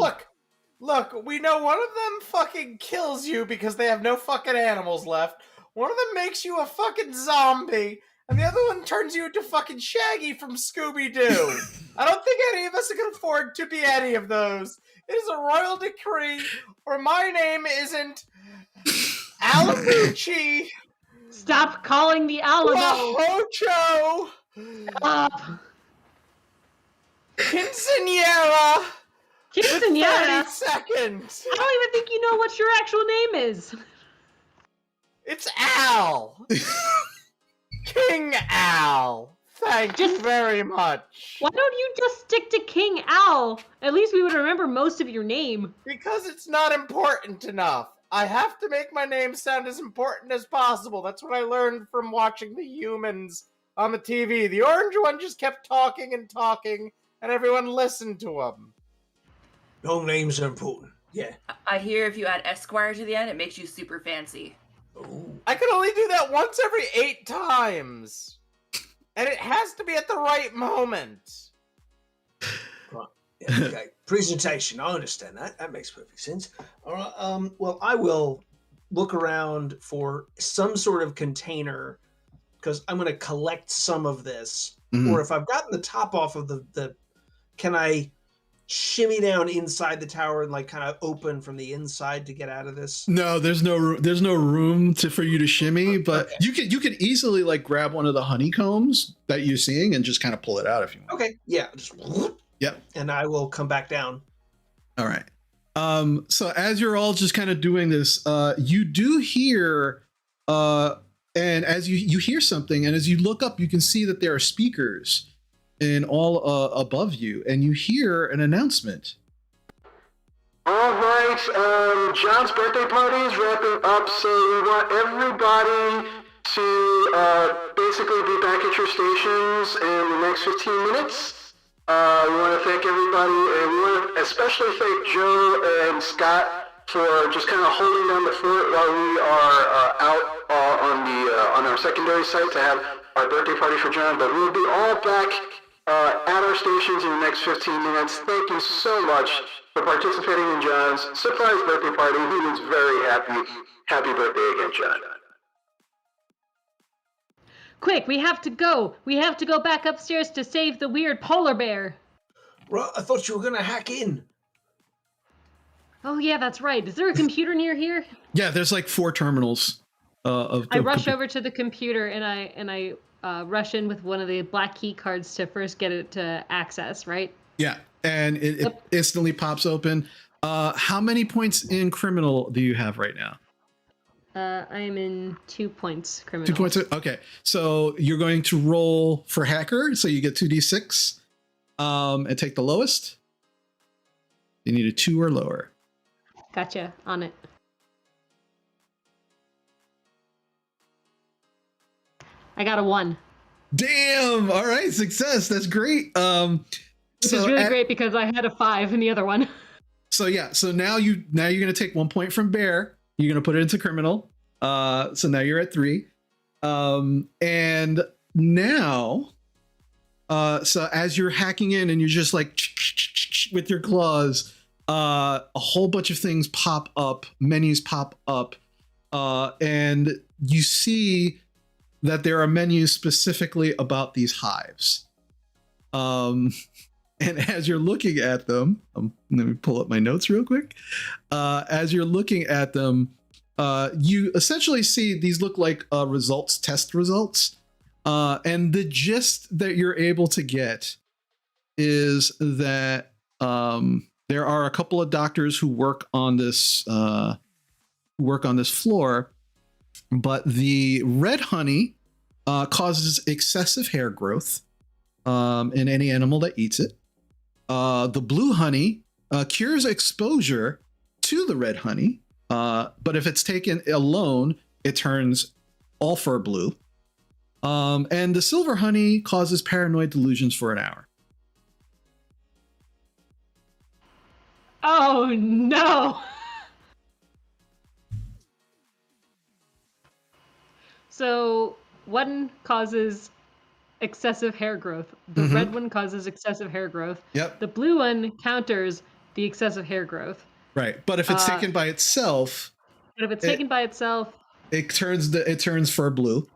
Look, we know one of them fucking kills you because they have no fucking animals left. One of them makes you a fucking zombie, and the other one turns you into fucking Shaggy from Scooby-Doo. I don't think any of us can afford to be any of those. It is a royal decree where my name isn't Alamucci. Stop calling the Alamo. Hocho. Stop. Quinceanera. Quinceanera? 30 seconds. I don't even think you know what your actual name is. It's Al. King Al. Thank you very much. Why don't you just stick to King Al? At least we would remember most of your name. Because it's not important enough. I have to make my name sound as important as possible. That's what I learned from watching the humans on the TV. The orange one just kept talking and talking, and everyone listened to him. Long names are important. Yeah. I hear if you add Esquire to the end, it makes you super fancy. Ooh. I can only do that once every 8 times. And it has to be at the right moment. Right. Yeah, okay. Presentation. I understand that. That makes perfect sense. All right. Well, I will look around for some sort of container because I'm going to collect some of this. Mhm. Or if I've gotten the top off of the can I shimmy down inside the tower and like kind of open from the inside to get out of this? No, there's no room for you to shimmy, but you could easily like grab one of the honeycombs that you're seeing and just kind of pull it out if you want. Okay, yeah, just Yep. and I will come back down. All right. So as you're all just kind of doing this, you do hear, and as you hear something, and as you look up, you can see that there are speakers in all above you, and you hear an announcement. All right, John's birthday party is wrapping up, so we want everybody to basically be back at your stations in the next 15 minutes. We want to thank everybody, and we want to especially thank Joe and Scott for just kind of holding down the fort while we are out on our secondary site to have our birthday party for John. But we'll be all back at our stations in the next 15 minutes. Thank you so much for participating in John's surprise birthday party. He was very happy. Happy birthday again, John. Quick, we have to go. We have to go back upstairs to save the weird polar bear. Right, I thought you were going to hack in. Oh yeah, that's right. Is there a computer near here? Yeah, there's like 4 terminals. I rush over to the computer and I rush in with one of the black key cards to first get it to access, right? Yeah, and it instantly pops open. How many points in criminal do you have right now? I am in 2 points criminal. 2 points. Okay, so you're going to roll for hacker, so you get 2d6, and take the lowest. You need a 2 or lower. Gotcha. On it. I got a 1. Damn! All right, success. That's great. Which is really great because I had a 5 in the other one. So yeah, so now you're gonna take 1 point from Bear. You're gonna put it into criminal. So now you're at 3. And now, so as you're hacking in and you're just like with your claws, a whole bunch of things pop up, menus pop up, and you see that there are menus specifically about these hives. And as you're looking at them, let me pull up my notes real quick. As you're looking at them, you essentially see these look like results, test results. And the gist that you're able to get is that there are a couple of doctors who work on this floor, but the red honey causes excessive hair growth in any animal that eats it. The blue honey cures exposure to the red honey, but if it's taken alone, it turns all fur blue. And the silver honey causes paranoid delusions for an hour. Oh no! So one causes excessive hair growth. The red one causes excessive hair growth. Yep. The blue one counters the excessive hair growth. Right. But if it's taken by itself, it turns fur blue.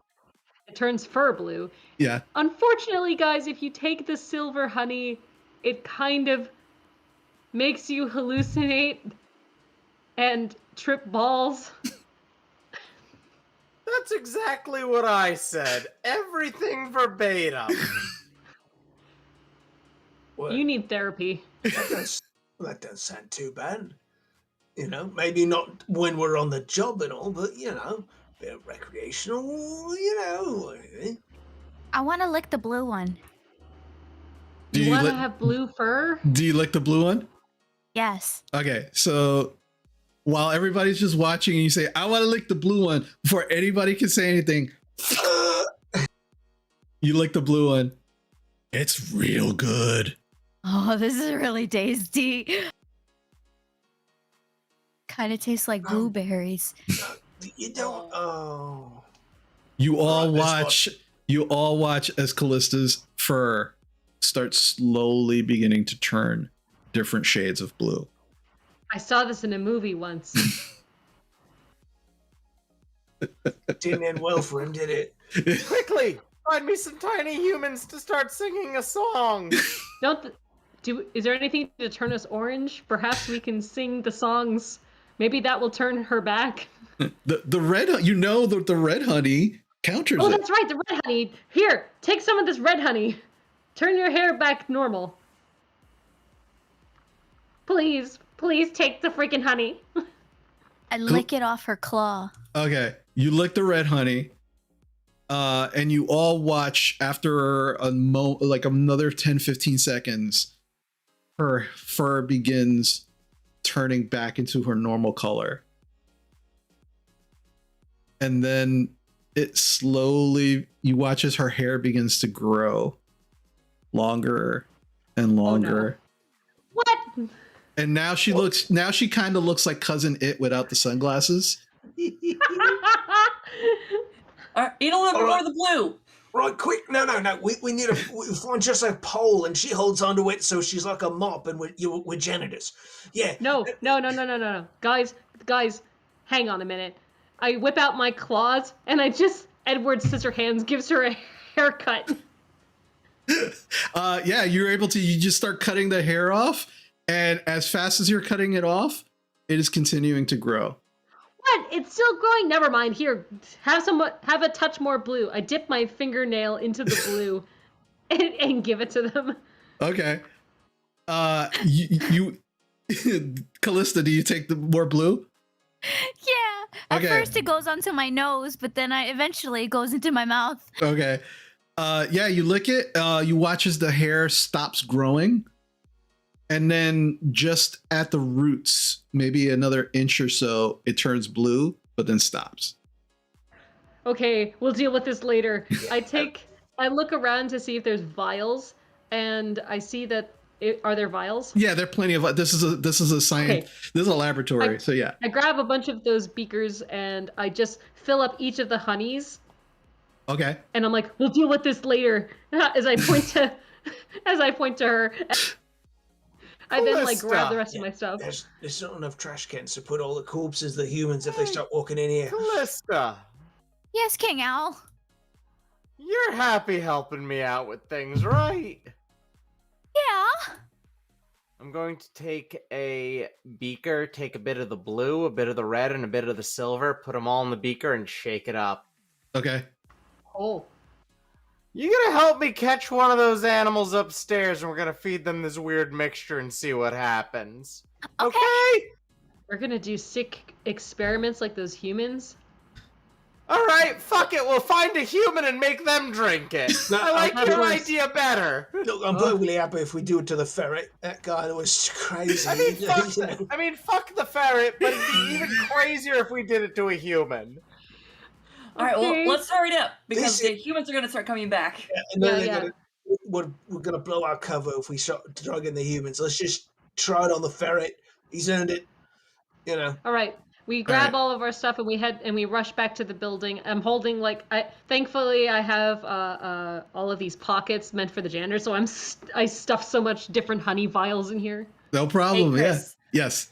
It turns fur blue. Yeah. Unfortunately, guys, if you take the silver honey, it kind of makes you hallucinate and trip balls. That's exactly what I said. Everything verbatim. Well, You need therapy. that doesn't sound too bad. You know, maybe not when we're on the job and all, but you know, a bit of recreational, you know. I want to lick the blue one. Do you want to have blue fur? Do you lick the blue one? Yes. Okay, so while everybody's just watching and you say, I want to lick the blue one, before anybody can say anything, you lick the blue one. It's real good. Oh, this is really tasty. Kind of tastes like blueberries. You don't. Oh. You all watch as Callista's fur starts slowly beginning to turn different shades of blue. I saw this in a movie once. Didn't end well for him, did it? Quickly, find me some tiny humans to start singing a song. Is there anything to turn us orange? Perhaps we can sing the songs. Maybe that will turn her back. The red, the red honey counters it. Oh, that's right, the red honey. Here, take some of this red honey. Turn your hair back normal. Please take the freaking honey. I lick it off her claw. Okay, you lick the red honey, and you all watch after another 10-15 seconds, her fur begins turning back into her normal color. And then you watch as her hair begins to grow longer and longer. Oh, no. What? And now she kind of looks like Cousin It without the sunglasses. Eat a little bit more of the blue. Right, quick! No. We need we find just a pole, and she holds onto it, so she's like a mop, and we're janitors. Yeah. No. Guys, hang on a minute. I whip out my claws, and Edward Scissorhands gives her a haircut. Yeah, you just start cutting the hair off, and as fast as you're cutting it off, it is continuing to grow. What? It's still growing? Never mind. Here, have a touch more blue. I dip my fingernail into the blue and give it to them. Okay. You Callista, do you take the more blue? Yeah. At first it goes onto my nose, but then eventually it goes into my mouth. Okay. Yeah, you lick it. You watch as the hair stops growing. And then just at the roots, maybe another inch or so, it turns blue, but then stops. Okay, we'll deal with this later. I look around to see if there's vials, and I see that are there vials? Yeah, there are plenty of. This is a science. Okay. This is a laboratory. So yeah. I grab a bunch of those beakers and I just fill up each of the honeys. Okay. And I'm like, we'll deal with this later. As I point to her. I then grab the rest of my stuff. There's not enough trash cans to put all the corpses of the humans if they start walking in here. Callista. Yes, King Owl. You're happy helping me out with things, right? Yeah. I'm going to take a beaker, take a bit of the blue, a bit of the red, and a bit of the silver, put them all in the beaker, and shake it up. Okay. Oh. You gonna help me catch one of those animals upstairs, and we're gonna feed them this weird mixture and see what happens. Okay? We're gonna do sick experiments like those humans? All right, fuck it. We'll find a human and make them drink it. No, I like I'm your worse. idea better. Look, I'm perfectly happy if we do it to the ferret. That guy was crazy. I mean, You know. fuck the ferret, but it'd be even crazier if we did it to a human. All right, Okay. well, let's hurry it up because This the humans are going to start coming back. And then Yeah, we're gonna blow our cover if we start drugging the humans. Let's just try it on the ferret. He's earned it. You know. All right. We grab right. all of our stuff and we rush back to the building. I'm holding thankfully I have all of these pockets meant for the janitor, so I stuffed so much different honey vials in here. No problem. Hey, Yeah. Chris. Yes.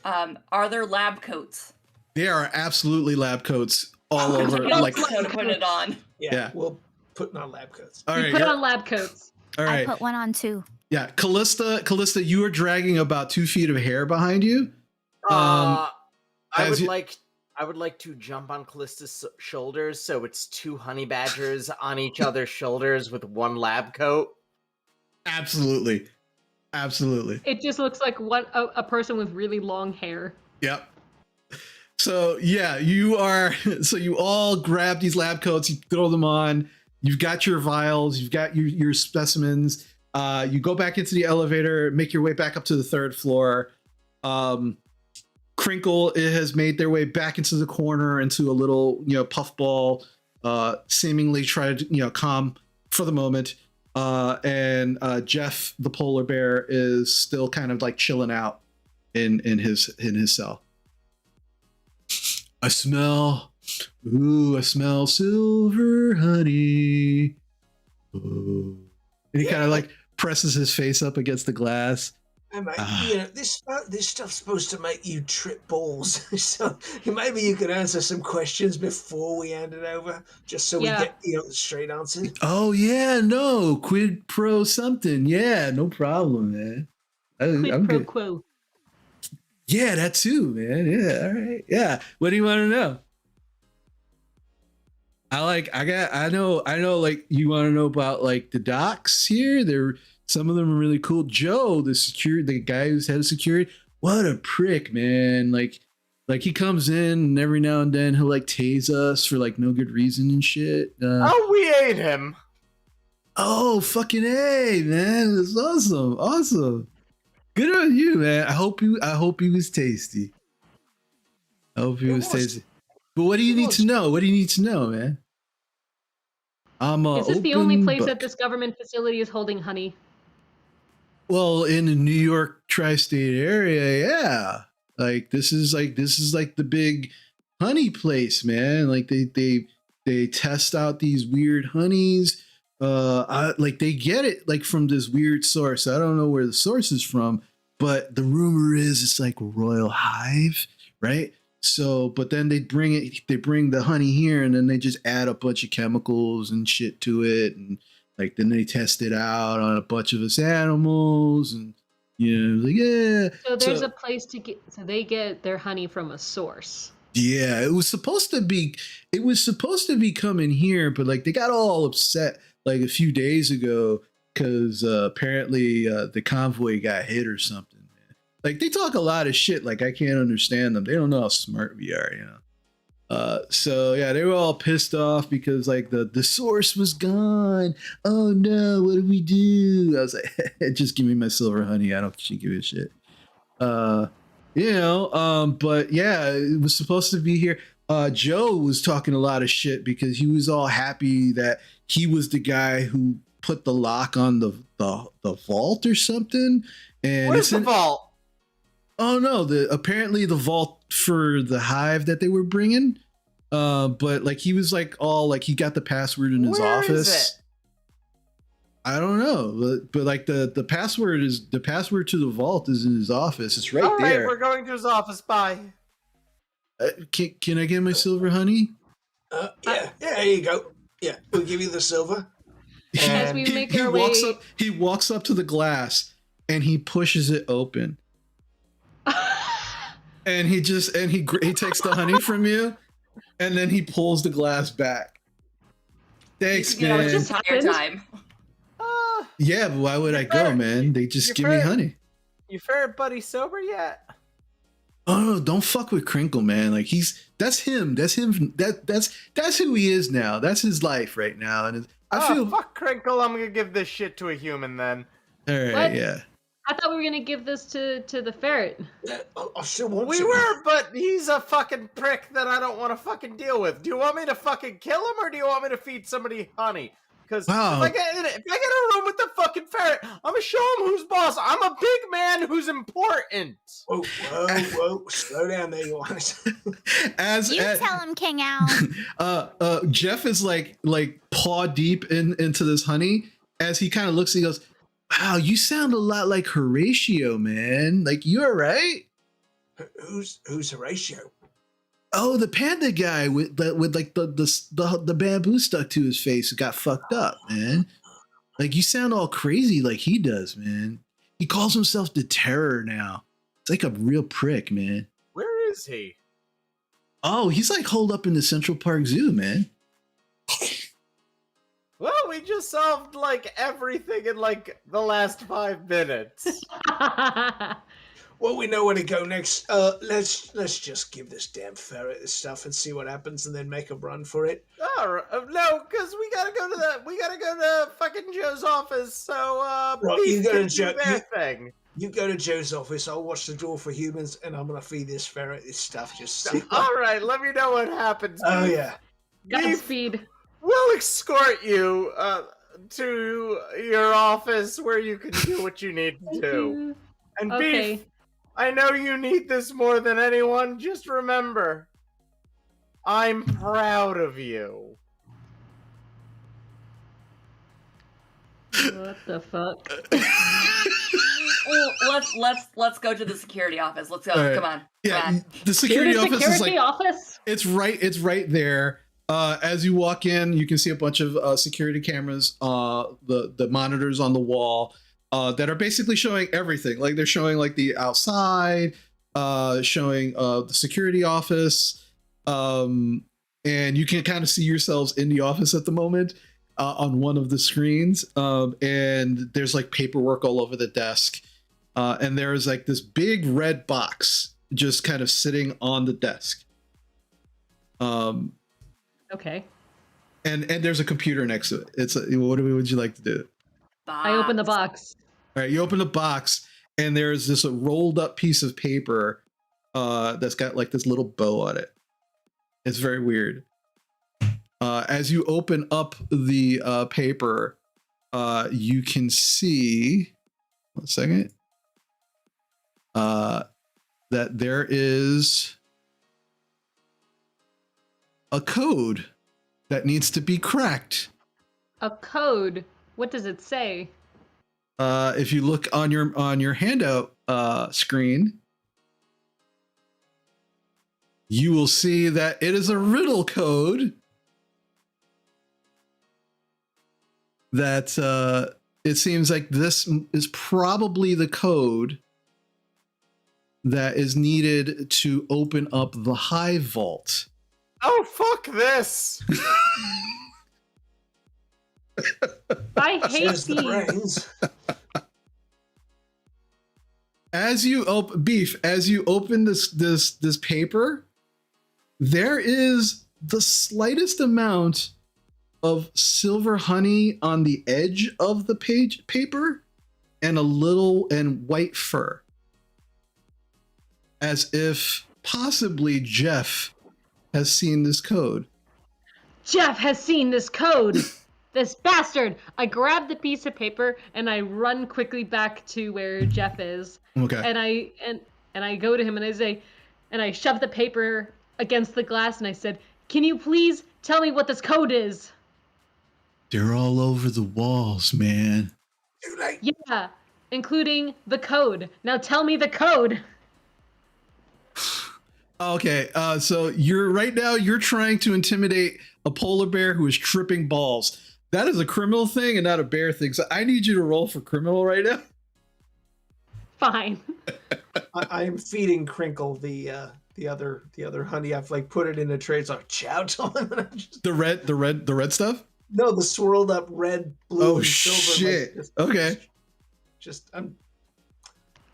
Are there lab coats? There are absolutely lab coats all over. Get Like, so to put it on. Yeah. We'll put in our lab coats. all We right. put yeah. on lab coats. All I right. put one on too. Yeah. Callista, you are dragging about 2 feet of hair behind you. I as would like to jump on Callista's shoulders, so it's 2 honey badgers on each other's shoulders with 1 lab coat. Absolutely. Absolutely. It just looks like a person with really long hair. Yep. So yeah, you all grab these lab coats, you throw them on, you've got your vials, you've got your specimens, you go back into the elevator, make your way back up to the 3rd floor. Crinkle has made their way back into the corner into a little, puffball, seemingly tried to, calm for the moment. And Jeff, the polar bear, is still kind of like chilling out in his cell. I smell silver honey. Ooh. And he kind of like presses his face up against the glass. Hey, mate, this stuff's supposed to make you trip balls. So maybe you could answer some questions before we hand it over, just so we get the straight answers. Oh yeah, no, quid pro something. Yeah, no problem, man. I'm Quid pro good. quo. Yeah, that too, man. Yeah, all right. Yeah. What do you want to know? I know, like, you want to know about like the docks here? Some of them are really cool. Joe, the guy who's head of security, what a prick, man. Like he comes in and every now and then he'll like tase us for like no good reason and shit. We ate him. Oh, fucking A, man. That's awesome. Awesome. Good on you, man. I hope he was tasty. I hope he was tasty. But what do you need to know? What do you need to know, man? Is this the only place that this government facility is holding honey? Well, in the New York tri-state area, yeah. Like this is like the big honey place, man. Like they test out these weird honeys. Like they get it like from this weird source. I don't know where the source is from, but the rumor is it's like Royal Hive, right? So, but then they bring the honey here, and then they just add a bunch of chemicals and shit to it, and like then they test it out on a bunch of us animals, and like yeah. So there's a place to get. So they get their honey from a source. Yeah, it was supposed to be coming here, but like they got all upset like a few days ago because apparently the convoy got hit or something. Like they talk a lot of shit. Like I can't understand them. They don't know how smart we are, So yeah, they were all pissed off because like the source was gone. Oh no, what do we do? I was like, just give me my silver honey. I don't give a shit. But yeah, it was supposed to be here. Joe was talking a lot of shit because he was all happy that he was the guy who put the lock on the vault or something. And Where's the vault? Oh no, apparently the vault for the hive that they were bringing. But like he was like all like he got the password in his office. Where is it? I don't know, but like the password to the vault is in his office. It's right All right, there. we're going to his office. Bye. Can I get my silver honey? Yeah, there you go. Yeah, we'll give you the silver. As we make our way, He walks up to the glass and he pushes it open. And he takes the honey from you, and then he pulls the glass back. Thanks, You know, man. just your time. Yeah, but why would I go, man? They just give me honey. You ferret buddy sober yet? Oh no, don't fuck with Crinkle, man. Like that's him. That's him. That's who he is now. That's his life right now. And I feel fuck Crinkle. I'm gonna give this shit to a human then. all right. What? Yeah. I thought we were gonna give this to the ferret. Yeah, I still want We to. were, but he's a fucking prick that I don't want to fucking deal with. Do you want me to fucking kill him, or do you want me to feed somebody honey? Because Wow. if I get in a room with the fucking ferret, I'm gonna show him who's boss. I'm a big man who's important. Whoa, slow down there, Johannes. You tell him, King Al. Jeff is like paw deep into this honey as he kind of looks and he goes, wow, you sound a lot like Horatio, man. Like, you all right? Who's Horatio? Oh, the panda guy with like the bamboo stuck to his face got fucked up, man. Like, you sound all crazy like he does, man. He calls himself the Terror now. It's like a real prick, man. Where is he? Oh, he's like holed up in the Central Park Zoo, man. Well, we just solved like everything in like the last 5 minutes. Well, we know where to go next. Let's just give this damn ferret this stuff and see what happens, and then make a run for it. Oh, no, because we gotta go to fucking Joe's office. So Right, Beef you go can to do Joe. their thing. You go to Joe's office. I'll watch the door for humans, and I'm gonna feed this ferret this stuff. Just see. All right, let me know what happens. Oh Beef. yeah. Beef, Godspeed. we'll escort you to your office where you can do what you need to do. And Okay. Beef, I know you need this more than anyone. Just remember, I'm proud of you. What the fuck? Well, let's go to the security office. Let's go. All right. Come on. Yeah, Come on. the security To the office is security like office? it's right there. As you walk in, you can see a bunch of security cameras, the monitors on the wall that are basically showing everything. Like, they're showing like the outside, showing the security office, and you can kind of see yourselves in the office at the moment on one of the screens. And there's like paperwork all over the desk, and there is like this big red box just kind of sitting on the desk. Okay. And there's a computer next to it. It's what would you like to do? I open the box. All right, you open the box, and there's this rolled up piece of paper that's got like this little bow on it. It's very weird. As you open up the paper, you can see. 1 second. That there is a code that needs to be cracked. A code. What does it say? If you look on your handout screen, you will see that it is a riddle code that it seems like this is probably the code that is needed to open up the Hive Vault. Oh, fuck this! I hate There's the these. brains. As you open this paper, there is the slightest amount of silver honey on the edge of the paper, and a little white fur, as if possibly Jeff has seen this code. Jeff has seen this code. This bastard. I grab the piece of paper and I run quickly back to where Jeff is. Okay. And I go to him and I say, and I shove the paper against the glass and I said, "Can you please tell me what this code is?" They're all over the walls, man. Too late. Yeah, including the code. Now tell me the code. Okay, so you're trying to intimidate a polar bear who is tripping balls. That is a criminal thing and not a bear thing. So I need you to roll for criminal right now. Fine. I am feeding Crinkle the other honey. I've like put it in a tray. It's like chow time. And I'm just, The red stuff. no, the swirled up red, blue, Oh and silver. shit. Like, Okay. Just I'm.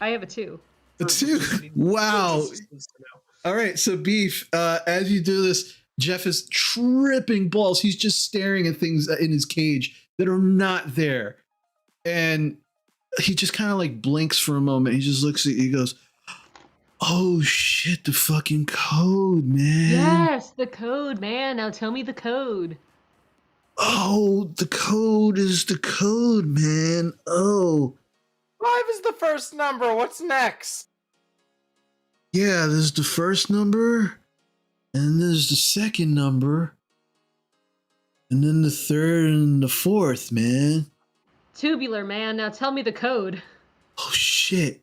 I have a 2. For Two. somebody- Wow. just needs to know. All right, so Beef, as you do this, Jeff is tripping balls. He's just staring at things in his cage that are not there. And he just kind of like blinks for a moment. He just looks at you, he goes, oh shit, the fucking code, man. Yes, the code, man. Now tell me the code. Oh, the code is the code, man. Oh. 5 is the first number. What's next? Yeah, there's the first number, and there's the second number, and then the third and the fourth, man. Tubular, man. Now tell me the code. Oh shit.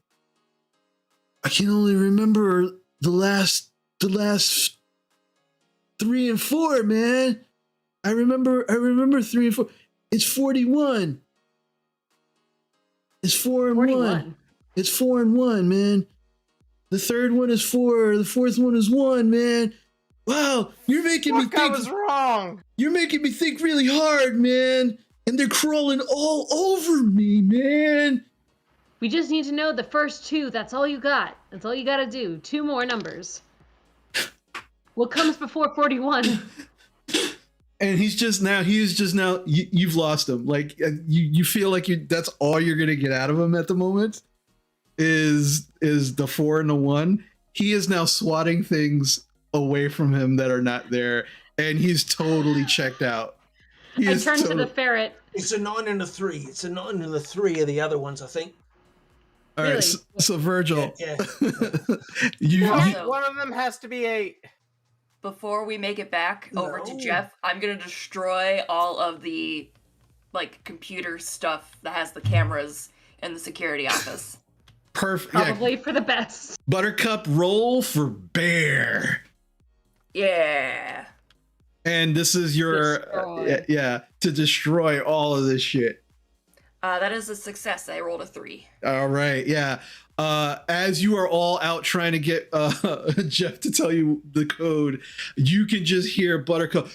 I can only remember the last 3 and 4, man. I remember 3 and 4. It's 41. It's 4 and 1. It's 4 and 1, man. The third one is 4. The fourth one is 1, man. Wow, you're making me Fuck, I think. was wrong. You're making me think really hard, man. And they're crawling all over me, man. We just need to know the first 2. That's all you got. That's all you got to do. 2 more numbers. What comes before 41? And he's just now. You've lost him. Like you feel like that's all you're gonna get out of him at the moment. Is the 4 and the 1? He is now swatting things away from him that are not there, and he's totally checked out. I turn to the ferret. It's a 9 and a 3. It's a 9 and a 3 of the other ones, I think. All right, Really? so Virgil, Yeah. One of them has to be 8. Before we make it back over to No. Jeff, I'm gonna destroy all of the like computer stuff that has the cameras in the security office. perfect. Yeah, Probably for the best. Buttercup, roll for bear. Yeah. And this is your Destroy. to destroy all of this shit. That is a success. I rolled a 3. All right, yeah. As you are all out trying to get Jeff to tell you the code, you can just hear Buttercup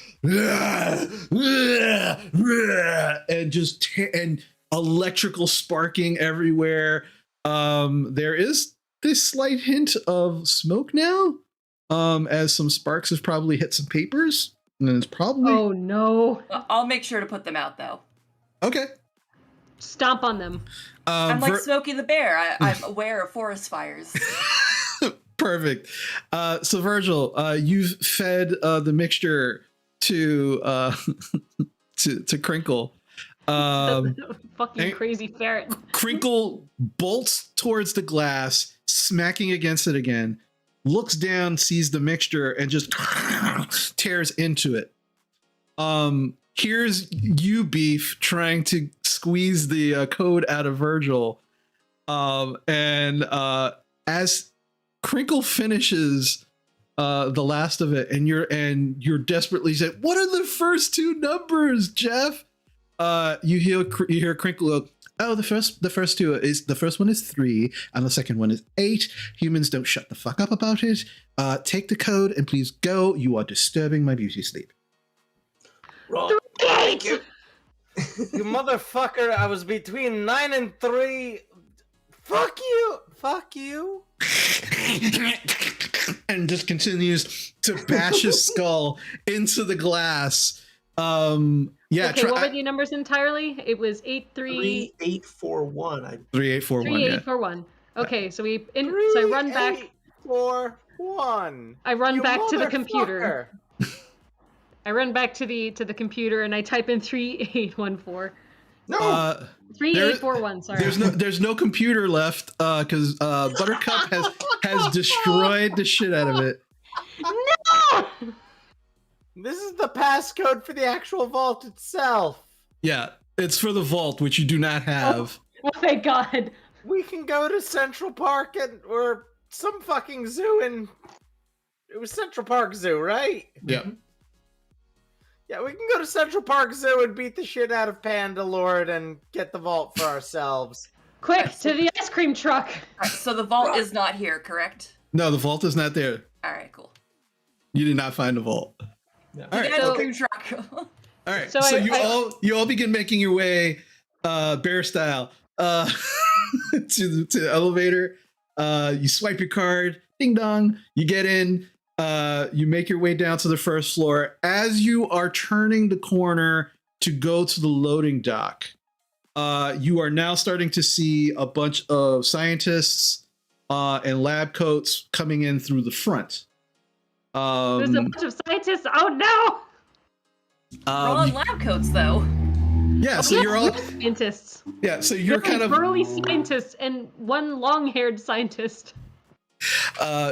and just and electrical sparking everywhere. There is this slight hint of smoke now, as some sparks have probably hit some papers, and it's probably Oh no. I'll make sure to put them out though. okay. Stomp on them. I'm like Smokey the Bear. I'm aware of forest fires. Perfect. So Virgil, you've fed the mixture to to Crinkle. Fucking and- crazy ferret. Crinkle bolts towards the glass, smacking against it again. Looks down, sees the mixture, and just tears into it. Here's you, Beef, trying to squeeze the code out of Virgil. And as Crinkle finishes the last of it, and you're desperately saying, "What are the first 2 numbers, Jeff?" You hear Crinkle go, "Oh, the first 2 is the first one is 3, and the second one is 8. Humans don't shut the fuck up about it. Take the code and please go. You are disturbing my beauty sleep." Right. Thank you. You motherfucker, I was between 9 and 3. Fuck you. Fuck you. And just continues to bash his skull into the glass. Yeah, Okay, what were the numbers entirely? It was 8, 3, 3, 8, 4, 1. 3841. 3, 8, Yeah. 4, 1. Okay, so so 3, I run back. 8, 4, 1. I run You back to the computer. motherfucker. I run back to the computer and I type in 3814. No. 3841. Sorry. There's no computer left because Buttercup has destroyed the shit out of it. No! This is the passcode for the actual vault itself. Yeah, it's for the vault, which you do not have. Oh, thank God. We can go to Central Park or some fucking zoo in. It was Central Park Zoo, right? Yeah. Yeah, we can go to Central Park Zoo and beat the shit out of Panda Lord and get the vault for ourselves. Quick, to the ice cream truck. Alright, so the vault is not here, correct? No, the vault is not there. Alright, cool. You did not find the vault. No. All right. Ice so- cream truck. All right. So So, I- you all begin making your way, bear style, to the elevator. You swipe your card, ding dong, you get in, you make your way down to the first floor. As you are turning the corner to go to the loading dock, you are now starting to see a bunch of scientists and lab coats coming in through the front. There's a bunch of scientists. Oh no! We're all in lab coats, though. Yeah, so you're all scientists. Yeah, so you're Very kind of burly scientists and one long-haired scientist.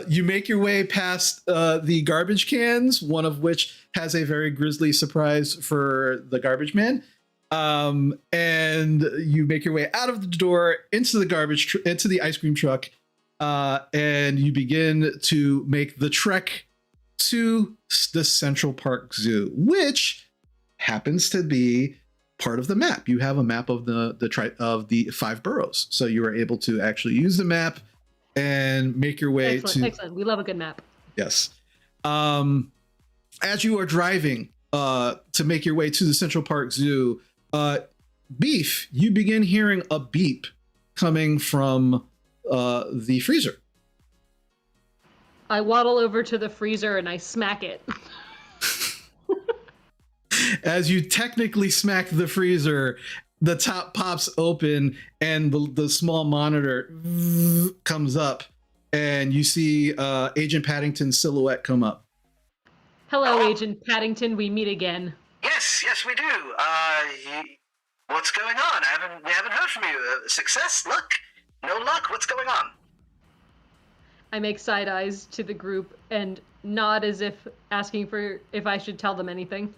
You make your way past the garbage cans, one of which has a very grisly surprise for the garbage man. And you make your way out of the door into the into the ice cream truck, and you begin to make the trek to the Central Park Zoo, which happens to be part of the map. You have a map of the 5 boroughs, so you are able to actually use the map and make your way Excellent. We love a good map. Yes. As you are driving to make your way to the Central Park Zoo, Beef, you begin hearing a beep coming from the freezer. I waddle over to the freezer and I smack it. As you technically smack the freezer, the top pops open and the small monitor comes up, and you see Agent Paddington's silhouette come up. Hello, Agent Paddington. We meet again. Yes, we do. What's going on? We haven't heard from you. Success? Luck? No luck? What's going on? I make side eyes to the group and nod as if asking for if I should tell them anything.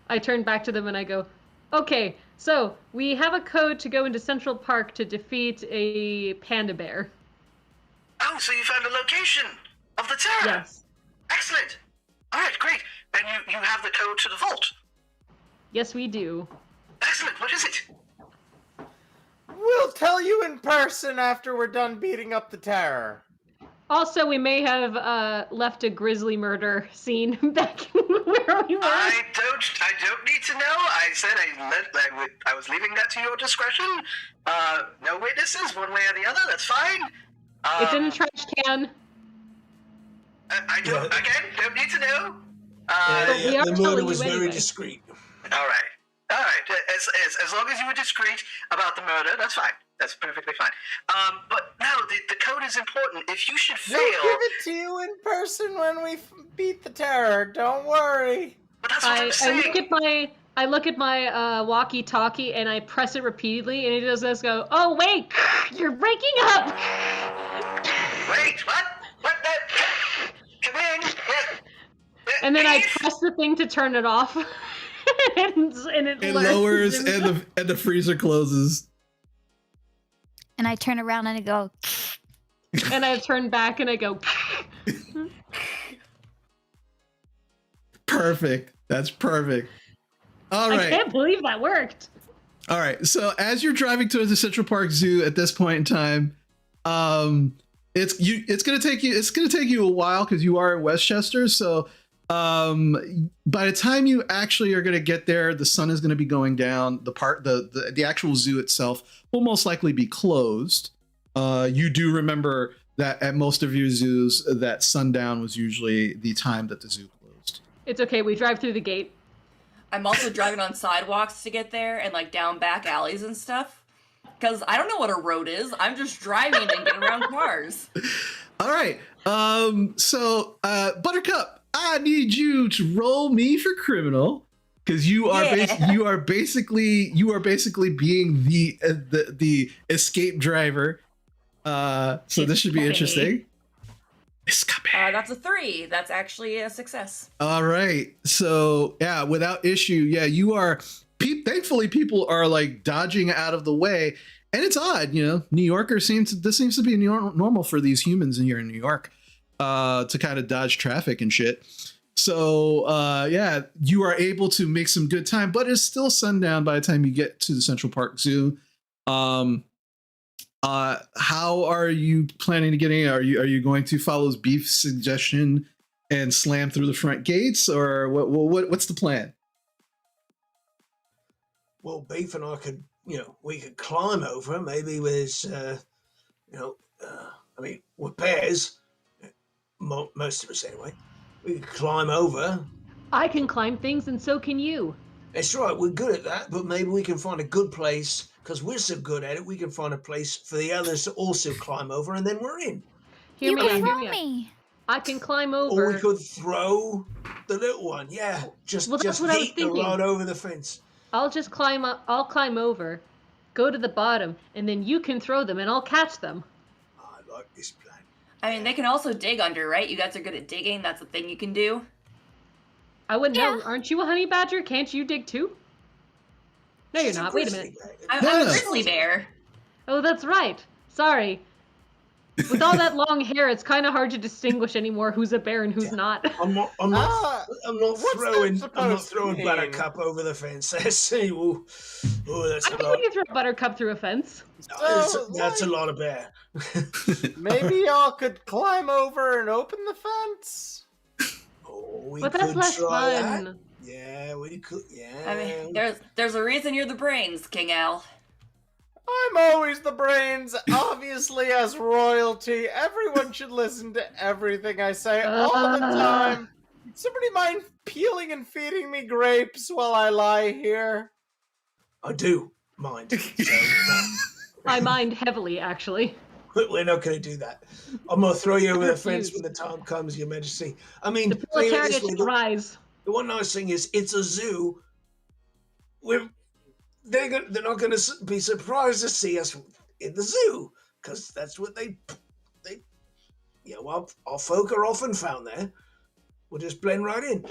I turn back to them and I go, okay, so we have a code to go into Central Park to defeat a panda bear. Oh, so you found a location of the terror? Yes. Excellent. All right, great. And you have the code to the vault? Yes, we do. Excellent. What is it? We'll tell you in person after we're done beating up the terror. Also, we may have left a grisly murder scene back where we were. I don't need to know. I said I was leaving that to your discretion. No witnesses, one way or the other. That's fine. It's in the trash can. I don't need to know. The murder was very discreet. All right. As long as you were discreet about the murder, that's fine. That's perfectly fine. But no, the code is important. If you should fail, we'll give it to you in person when we beat the terror. Don't worry. But that's what I'm saying. I look at my walkie-talkie and I press it repeatedly, and it just go, "Oh wait, you're breaking up." Wait, what? What? Come in. And then I press the thing to turn it off, and it lowers, and the freezer closes. And I turn around and I go. And I turn back and I go. Perfect. That's perfect. All right. I can't believe that worked. All right. So as you're driving towards the Central Park Zoo at this point in time, it's gonna take you a while because you are in Westchester. So by the time you actually are gonna get there, the sun is gonna be going down. The actual zoo itself will most likely be closed. You do remember that at most of your zoos, that sundown was usually the time that the zoo closed. It's okay. We drive through the gate. I'm also driving on sidewalks to get there and like down back alleys and stuff. Because I don't know what a road is. I'm just driving and getting around cars. All right. So Buttercup, I need you to roll me for criminal because you are basically being the escape driver. So this should be interesting. That's a 3. That's actually a success. All right. So yeah, without issue, you are. Thankfully, people are like dodging out of the way, and it's odd, New Yorkers this seems to be normal for these humans here in New York, to kind of dodge traffic and shit. So you are able to make some good time, but it's still sundown by the time you get to the Central Park Zoo. How are you planning to get in? Are you going to follow Beef's suggestion and slam through the front gates, or what's the plan? Well, Beef and I could we could climb over. Maybe there's, I mean, we're bears, most of us anyway. We could climb over. I can climb things, and so can you. That's right, we're good at that, but maybe we can find a good place, because we're so good at it, we can find a place for the others to also climb over, and then we're in. Hear You me can out, hear throw me out. me. I can climb Or we over. could throw the little one, yeah. Just Well, that's what I was yeet the thinking. rod over the fence. I'll just climb up. I'll climb over, go to the bottom, and then you can throw them, and I'll catch them. I like this plan. I mean, they can also dig under, right? You guys are good at digging. That's a thing you can do. I wouldn't know. Yeah. Aren't you a honey badger? Can't you dig too? No, you're She's not. Wait a grizzly minute. bear. I'm No, a no. grizzly bear. Oh, that's right. Sorry. With all that long hair, it's kind of hard to distingush anymore who's a bear and who's not. I'm not what's that supposed to mean? Buttercup over the fence. Let's see. Oh, that's I a think lot. we can throw Buttercup through a fence. That's a lot of bear. Maybe y'all could climb over and open the fence. Oh, we But that's could less try that. fun. Yeah, we could. Yeah. I mean, there's a reason you're the brains, King Al. I'm always the brains, obviously, as royalty. Everyone should listen to everything I say all the time. Somebody mind peeling and feeding me grapes while I lie here? I do mind. So, I mind heavily, actually. we're not going to do that. I'm going to throw you over the fence Refuse. when the time comes, Your Majesty. I mean, The think of it proletariat this way, should rise. the one nice thing is it's a zoo. They're not going to be surprised to see us in the zoo, because that's what they our folk are often found there. We'll just blend right in.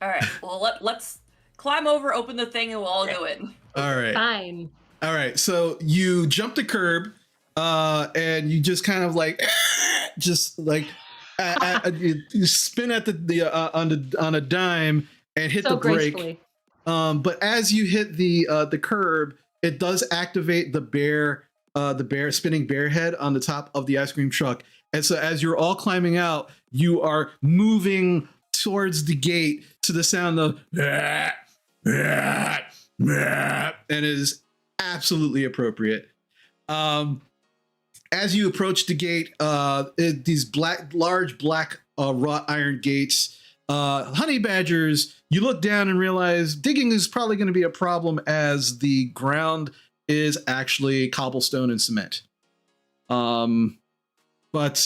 All right. Well, let's climb over, open the thing, and we'll all go in. All right. Fine. All right. So you jump the curb, and you just kind of like, just like, you spin at on a dime and hit So the brake. gracefully. But as you hit the curb, it does activate the spinning bear head on the top of the ice cream truck. And so as you're all climbing out, you are moving towards the gate to the sound of and it is absolutely appropriate. As you approach the gate, these large black wrought iron gates, honey badgers, you look down and realize digging is probably going to be a problem as the ground is actually cobblestone and cement. But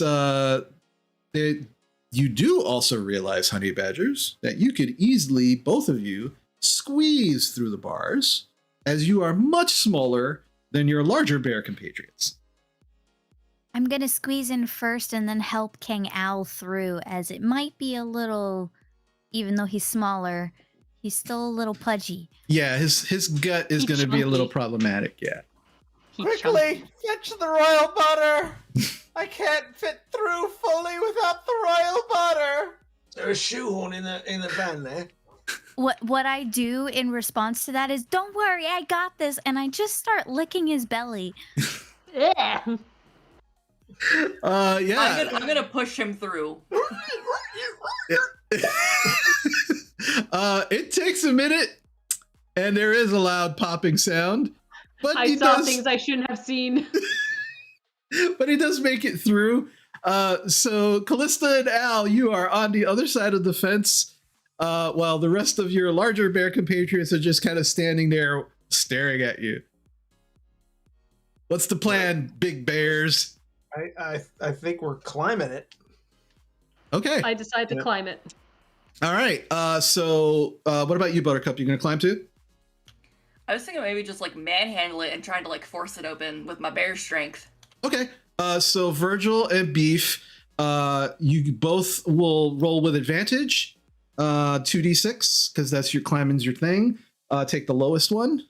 you do also realize, honey badgers, that you could easily, both of you, squeeze through the bars, as you are much smaller than your larger bear compatriots. I'm gonna squeeze in first and then help King Al through, as it might be a little, even though he's smaller, he's still a little pudgy. Yeah, his gut is He's going to be a little chunky. problematic. Yeah. He's Quickly, fetch the royal butter! I can't fit through fully without the royal butter! Is there a shoehorn in the van there? What I do in response to that is, don't worry, I got this, and I just start licking his belly. Yeah. Yeah. I'm gonna push him through. It takes a minute, and there is a loud popping sound, but I he saw does. things I shouldn't have seen. But he does make it through. So Callista and Al, you are on the other side of the fence, while the rest of your larger bear compatriots are just kind of standing there staring at you. What's the plan, big bears? I think we're climbing it. Okay. I decide to climb it. All right. So what about you, Buttercup? You gonna climb too? I was thinking maybe just like manhandle it and trying to like force it open with my bear strength. Okay. So Virgil and Beef, you both will roll with advantage. 2d6, because that's your climbing's your thing. Take the lowest one.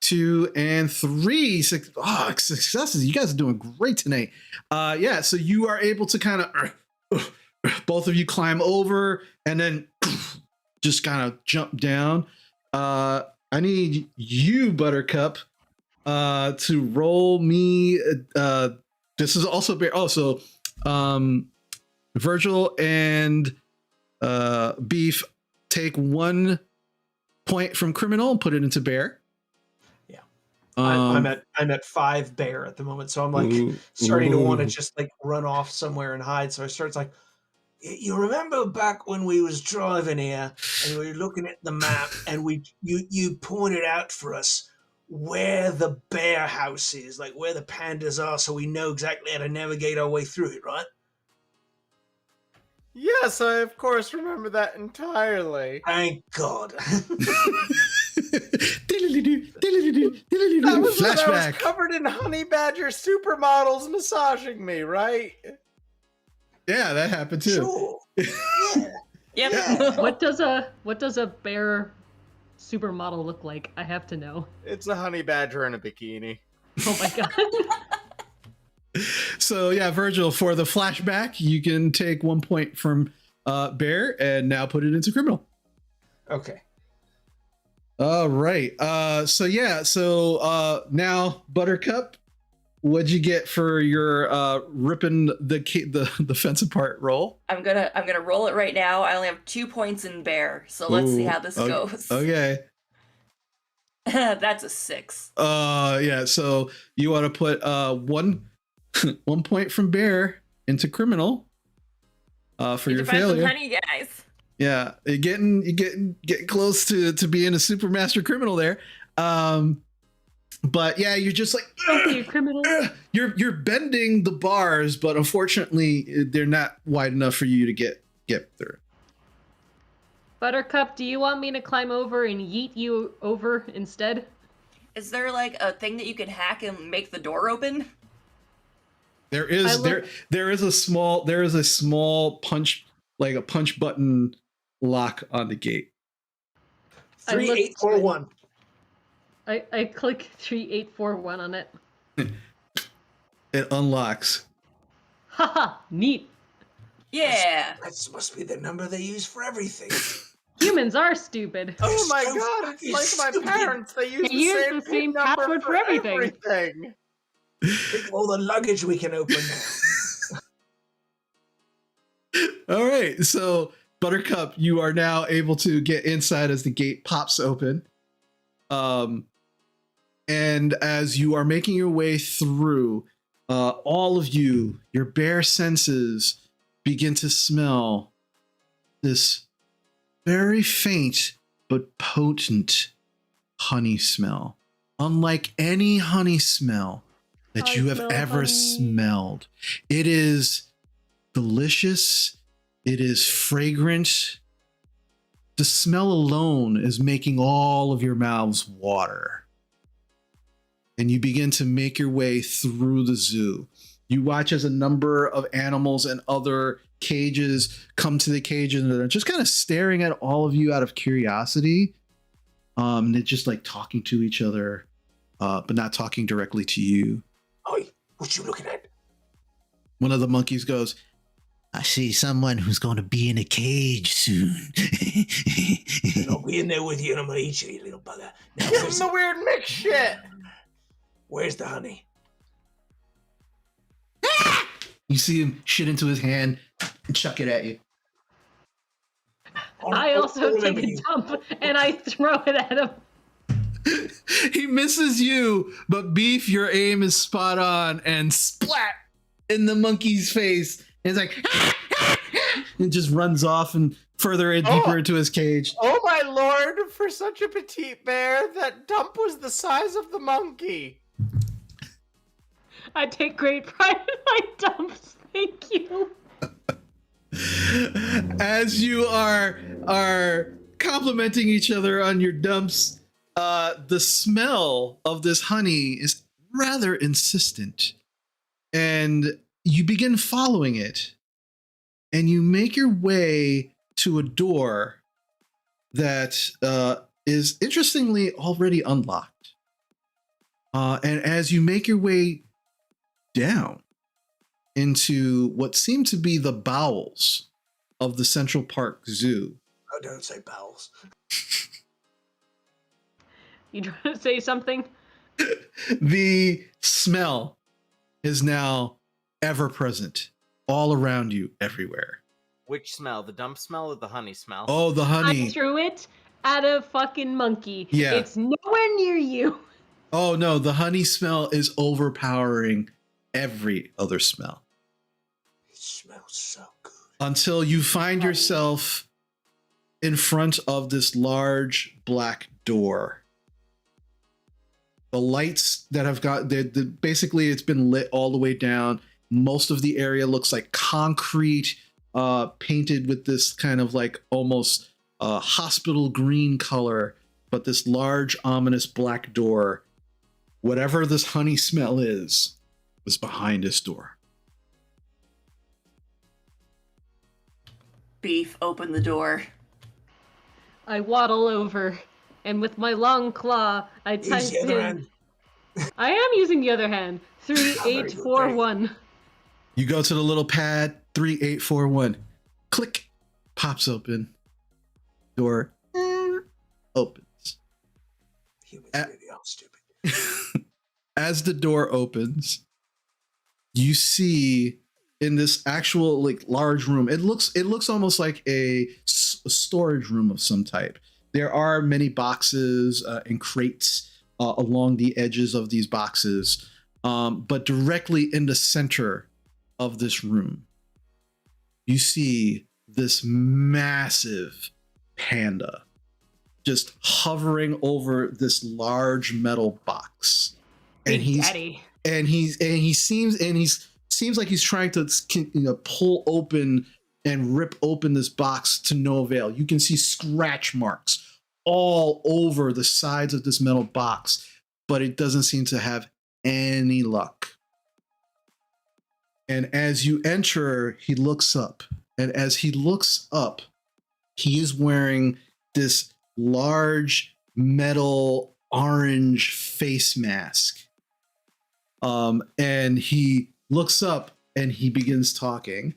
2 and 3 successes. You guys are doing great tonight. Yeah, so you are able to kind of both of you climb over and then just kind of jump down. I need you, Buttercup, to roll me. This is also Virgil and Beef take one point from criminal and put it into bear. Yeah. Um, I'm at 5 bear at the moment, so I'm like starting to want to just like run off somewhere and hide. So I start like, you remember back when we was driving here and we were looking at the map and you pointed out for us where the bear house is, like where the pandas are, so we know exactly how to navigate our way through it, right? Yes, I of course remember that entirely. Thank God. That was when I was Flashback. covered in honey badger supermodels massaging me, right? Yeah, that happened too. Sure. Yeah. Yep. Yeah. What does a bear supermodel look like? I have to know. It's a honey badger in a bikini. Oh my god. So yeah, Virgil, for the flashback, you can take 1 point from bear and now put it into criminal. Okay. All right. So now Buttercup, what'd you get for your ripping the fence apart roll? I'm gonna roll it right now. I only have 2 points in bear, so let's see how this goes. Okay. That's a 6. Yeah. So you want to put 1 point from bear into criminal for your failure. Honey, guys. Yeah, you're getting close to being a super master criminal there. But yeah, you're just like You criminal. you're bending the bars, but unfortunately they're not wide enough for you to get through. Buttercup, do you want me to climb over and yeet you over instead? Is there like a thing that you can hack and make the door open? There is there is a small punch, like a punch button lock on the gate. 3841. I click 3841 on it. It unlocks. Haha, neat. Yeah. That must be the number they use for everything. Humans are stupid. Oh my so god, it's fucking like my stupid. parents. They use the same number password for everything. Think of all the luggage we can open now. All right, so Buttercup, you are now able to get inside as the gate pops open. And as you are making your way through, all of you, your bare senses begin to smell this very faint but potent honey smell. Unlike any honey smell that you have ever smelled. It is delicious. It is fragrant. The smell alone is making all of your mouths water. And you begin to make your way through the zoo. You watch as a number of animals and other cages come to the cage and they're just kind of staring at all of you out of curiosity. They're just like talking to each other, but not talking directly to you. Oi, what you looking at? One of the monkeys goes, I see someone who's going to be in a cage soon. I'll be in there with you and I'm going to eat you, you little bugger. Now, Give him the weird mix shit. where's the honey? You see him shit into his hand and chuck it at you. I also take a dump and I throw it at him. He misses you, but Beef, your aim is spot on and splat in the monkey's face. And it's like, and just runs off and further deeper into his cage. Oh my lord, for such a petite bear, that dump was the size of the monkey. I take great pride in my dumps. Thank you. As you are complimenting each other on your dumps, the smell of this honey is rather insistent, and you begin following it, and you make your way to a door that is interestingly already unlocked. And as you make your way down into what seem to be the bowels of the Central Park Zoo. Oh, don't say bowels. You trying to say something? The smell is now ever present all around you, everywhere. Which smell? The dump smell or the honey smell? Oh, the honey. I threw it at a fucking monkey. Yeah. It's nowhere near you. Oh no, the honey smell is overpowering every other smell. It smells so good. Until you find yourself in front of this large black door. The lights that have got, basically it's been lit all the way down. Most of the area looks like concrete, painted with this kind of like almost hospital green color, but this large ominous black door, whatever this honey smell is behind this door. Beef, open the door. I waddle over, and with my long claw, I type Use the other in. hand. I am using the other hand. 3841. You go to the little pad, 3841. Click, pops open. Door opens. Humans really are stupid. As the door opens, you see in this actual like large room, it looks almost like a storage room of some type. There are many boxes and crates along the edges of these boxes, but directly in the center of this room, you see this massive panda just hovering over this large metal box, and he seems like he's trying to pull open and rip open this box to no avail. You can see scratch marks all over the sides of this metal box, but it doesn't seem to have any luck. And as you enter, he looks up. And as he looks up, he is wearing this large metal orange face mask. And he looks up and he begins talking.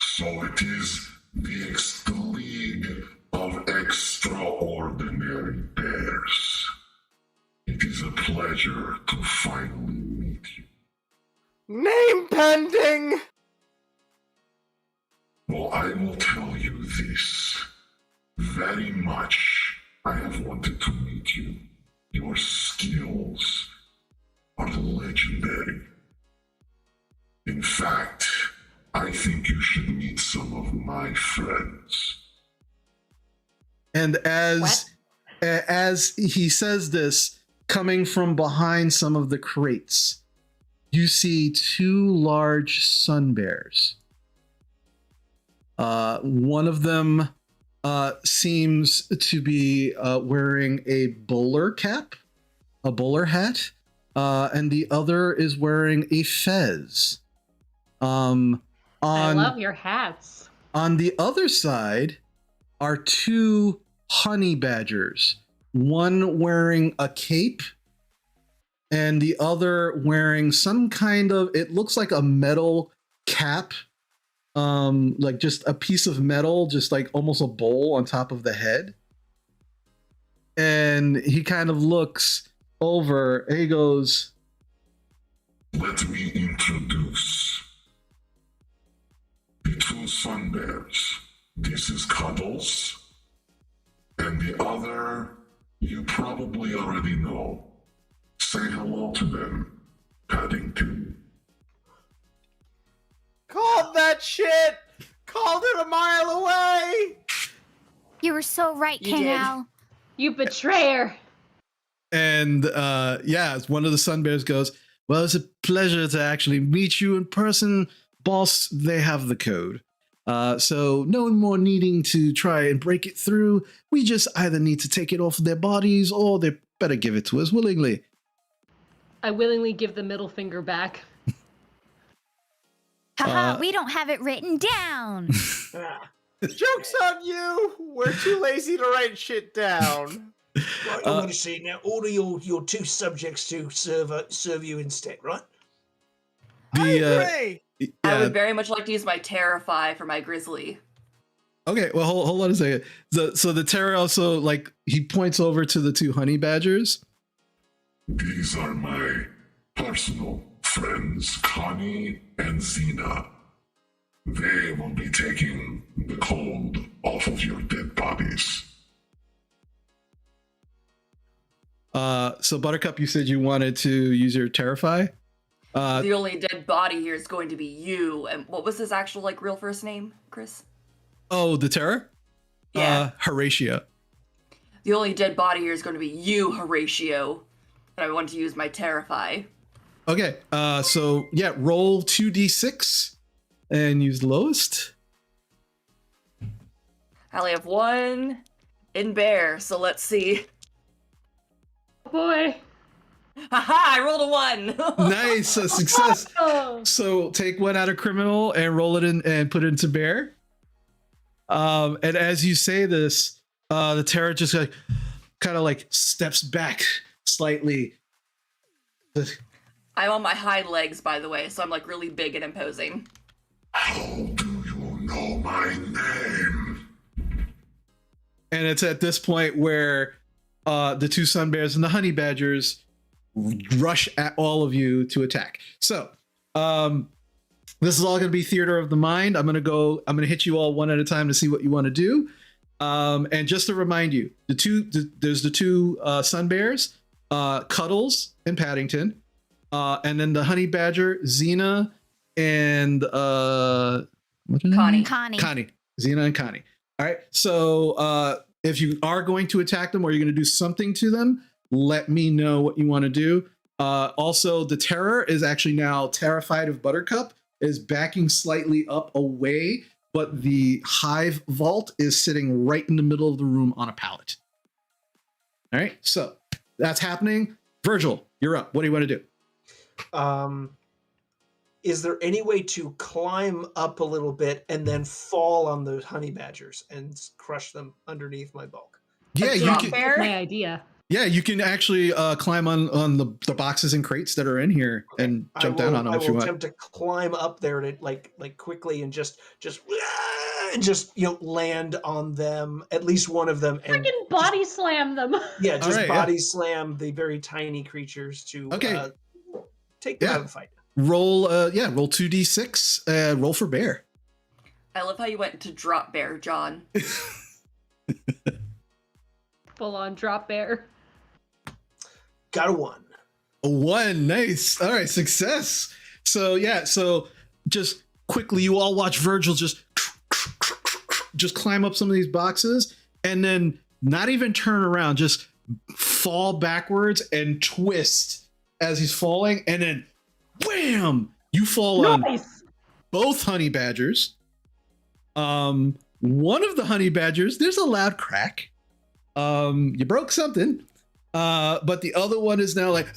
So it is the League of Extraordinary Bears. It is a pleasure to finally meet you. Name pending! Well, I will tell you this. Very much I have wanted to meet you. Your skills are legendary. In fact, I think you should meet some of my friends. And as he says this, coming from behind some of the crates, you see two large sun bears. One of them seems to be wearing a bowler cap, a bowler hat, and the other is wearing a fez. I love your hats. On the other side are two honey badgers, one wearing a cape and the other wearing some kind of, it looks like a metal cap, like just a piece of metal, just like almost a bowl on top of the head. And he kind of looks over and he goes, Let me introduce the two sun bears. This is Cuddles, and the other you probably already know. Say hello to them, Paddington. Called that shit! Called it a mile away! You were so right, You King did. Al. You betrayer. and one of the sun bears goes, well, it's a pleasure to actually meet you in person. Boss, they have the code. So no more needing to try and break it through. We just either need to take it off their bodies or they better give it to us willingly. I willingly give the middle finger back. Haha, we don't have it written down. Joke's on you! We're too lazy to write shit down. Right, I'm going to see now. Order your two subjects to serve you instead, right? I agree! I would very much like to use my Terrify for my Grizzly. Okay, well, hold on a second. So the terror also, like, he points over to the two honey badgers. These are my personal friends Connie and Xena. They will be taking the cold off of your dead bodies. So Buttercup, you said you wanted to use your Terrify? The only dead body here is going to be you. And what was his actual, like, real first name, Chris? Oh, the Terror? Yeah. Horatio. The only dead body here is going to be you, Horatio. And I want to use my Terrify. Okay, so yeah, roll 2d6 and use the lowest. I only have one in bear, so let's see. Oh boy. Haha, I rolled a 1. Nice, a success. Oh. So take one out of criminal and roll it in and put it into bear. And as you say this, the Terror just like kind of like steps back slightly. I'm on my hind legs, by the way, so I'm like really big and imposing. How do you know my name? And it's at this point where the two sun bears and the honey badgers rush at all of you to attack. So this is all going to be theater of the mind. I'm going to hit you all one at a time to see what you want to do. And just to remind you, there's the two sun bears, Cuddles and Paddington, and then the honey badger, Xena, and Connie. Connie. Xena and Connie. All right. So if you are going to attack them or you're going to do something to them, let me know what you want to do. Also, the Terror is actually now terrified of Buttercup, is backing slightly up away, but the hive vault is sitting right in the middle of the room on a pallet. All right. So that's happening. Virgil, you're up. What do you want to do? Is there any way to climb up a little bit and then fall on the honey badgers and crush them underneath my bulk? Yeah, you can. Bear? My idea. Yeah, you can actually climb on the boxes and crates that are in here and jump down on them if you I will want. attempt to climb up there to like quickly and just land on them, at least one of them, and Freaking body slam them. yeah, just right, body slam the very tiny creatures to take them out of the fight. Roll 2d6, roll for bear. I love how you went to drop bear, John. Full on drop bear. Got a 1. A 1, nice. All right, success. So just quickly, you all watch Virgil just climb up some of these boxes and then not even turn around, just fall backwards and twist as he's falling, and then wham! You fall on both honey badgers. One of the honey badgers, there's a loud crack. You broke something. But the other one is now like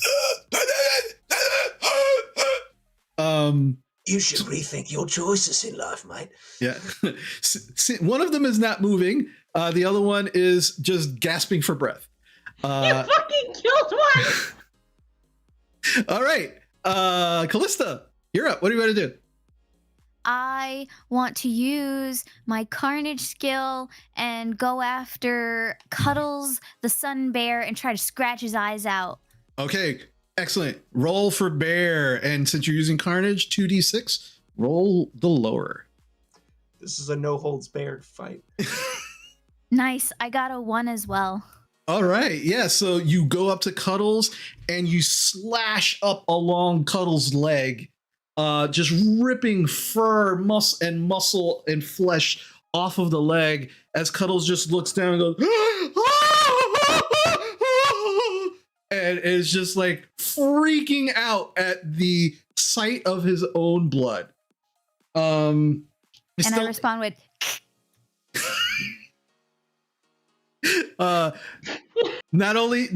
you should rethink your choices in life, mate. Yeah. One of them is not moving. The other one is just gasping for breath. You fucking killed one! All right. Callista, you're up. What do you want to do? I want to use my Carnage skill and go after Cuddles, the sun bear, and try to scratch his eyes out. Okay, excellent. Roll for bear. And since you're using Carnage, 2d6, roll the lower. This is a no holds barred fight. Nice. I got a 1 as well. All right. Yeah. So you go up to Cuddles and you slash up along Cuddles' leg, just ripping fur, muscle and flesh off of the leg as Cuddles just looks down and goes, and is just like freaking out at the sight of his own blood. I respond with, not only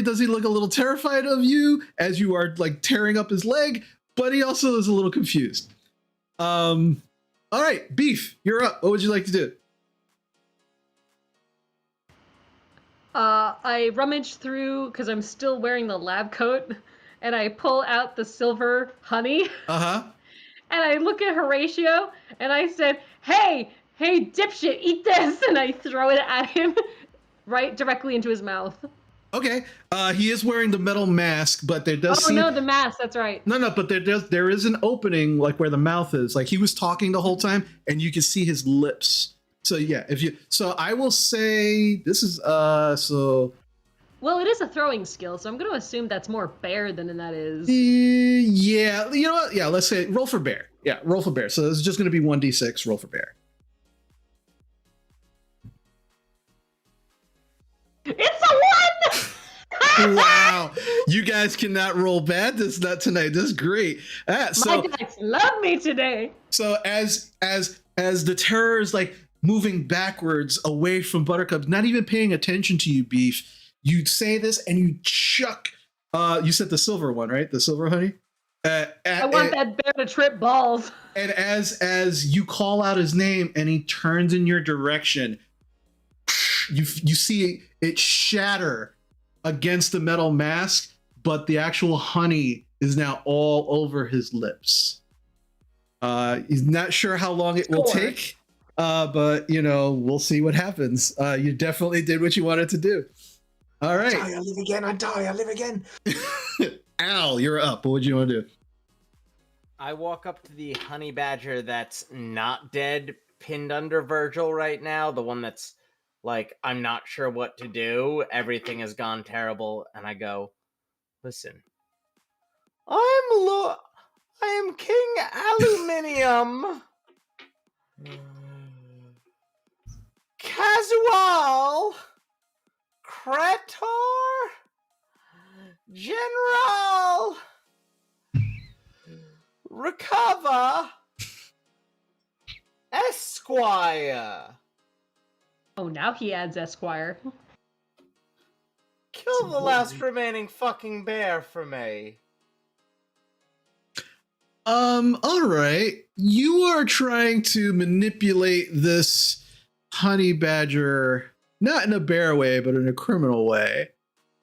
does he look a little terrified of you as you are like tearing up his leg, but he also is a little confused. All right, Beef, you're up. What would you like to do? I rummage through, because I'm still wearing the lab coat, and I pull out the silver honey. Uh-huh. And I look at Horatio, and I said, hey, dipshit, eat this! And I throw it at him, right directly into his mouth. Okay. He is wearing the metal mask, but there does seem... no, the mask. That's right. No, but there is an opening like where the mouth is. Like he was talking the whole time, and you can see his lips. So yeah, so I will say this is so. Well, it is a throwing skill, so I'm going to assume that's more bear than that is. Yeah, you know what? Yeah, let's say roll for bear. Yeah, roll for bear. So this is just going to be 1d6. Roll for bear. It's a 1! Wow, you guys cannot roll bad not tonight. This is great. My dice love me today. So as the terror is like moving backwards away from Buttercup, not even paying attention to you, Beef, you say this and you chuck. You said the silver one, right? The silver honey. I want that bear to trip balls. And as you call out his name and he turns in your direction, you see it shatter against the metal mask, but the actual honey is now all over his lips. He's not sure how long it will take, but we'll see what happens. You definitely did what you wanted to do. All right. I die, I live again. I die, I live again. Al, you're up. What would you want to do? I walk up to the honey badger that's not dead, pinned under Virgil right now, the one that's like, I'm not sure what to do. Everything has gone terrible. And I go, listen, I am King Aluminium. Casual. Cretor. General. Recover. Esquire. Oh, now he adds Esquire. Kill the last remaining fucking bear for me. All right. You are trying to manipulate this honey badger, not in a bear way, but in a criminal way.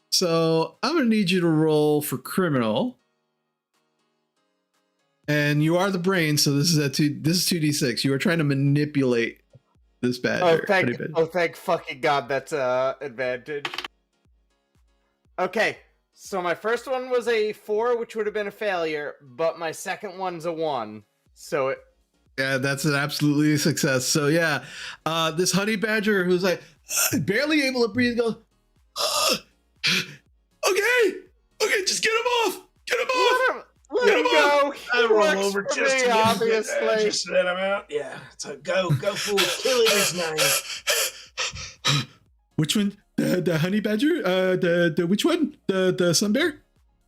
So I'm gonna need you to roll for criminal. And you are the brain, so this is 2d6. You are trying to manipulate this badger. Thank fucking God that's advantage. Okay, so my first one was a 4, which would have been a failure, but my second one's a 1. So yeah, that's an absolutely success. So yeah, this honey badger who's like barely able to breathe goes, okay, just get him off. Let him go. I roll over just to obviously. Just let him out. Yeah. So go forward, kill his name. Which one? The honey badger? The which one? The sun bear?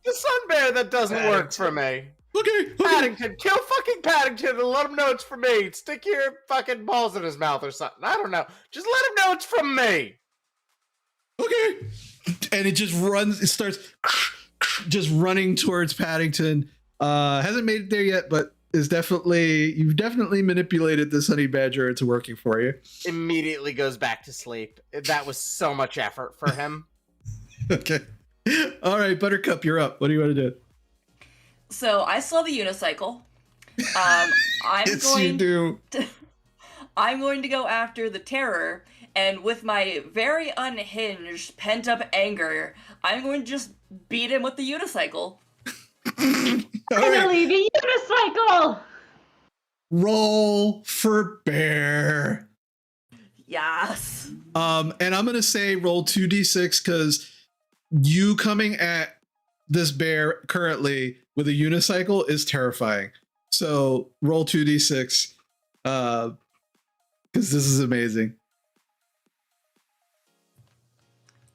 The sun bear that doesn't work for me. Okay. Paddington, kill fucking Paddington and let him know it's from me. Stick your fucking balls in his mouth or something. I don't know. Just let him know it's from me. Okay. And it just runs. It starts just running towards Paddington. Hasn't made it there yet, but you've definitely manipulated this honey badger into working for you. Immediately goes back to sleep. That was so much effort for him. Okay. All right, Buttercup, you're up. What do you want to do? So I saw the unicycle. I'm going to go after the terror, and with my very unhinged, pent-up anger, I'm going to just beat him with the unicycle. Finally, the unicycle! Roll for bear. Yes. And I'm gonna say roll 2d6 because you coming at this bear currently with a unicycle is terrifying. So roll 2d6 because this is amazing.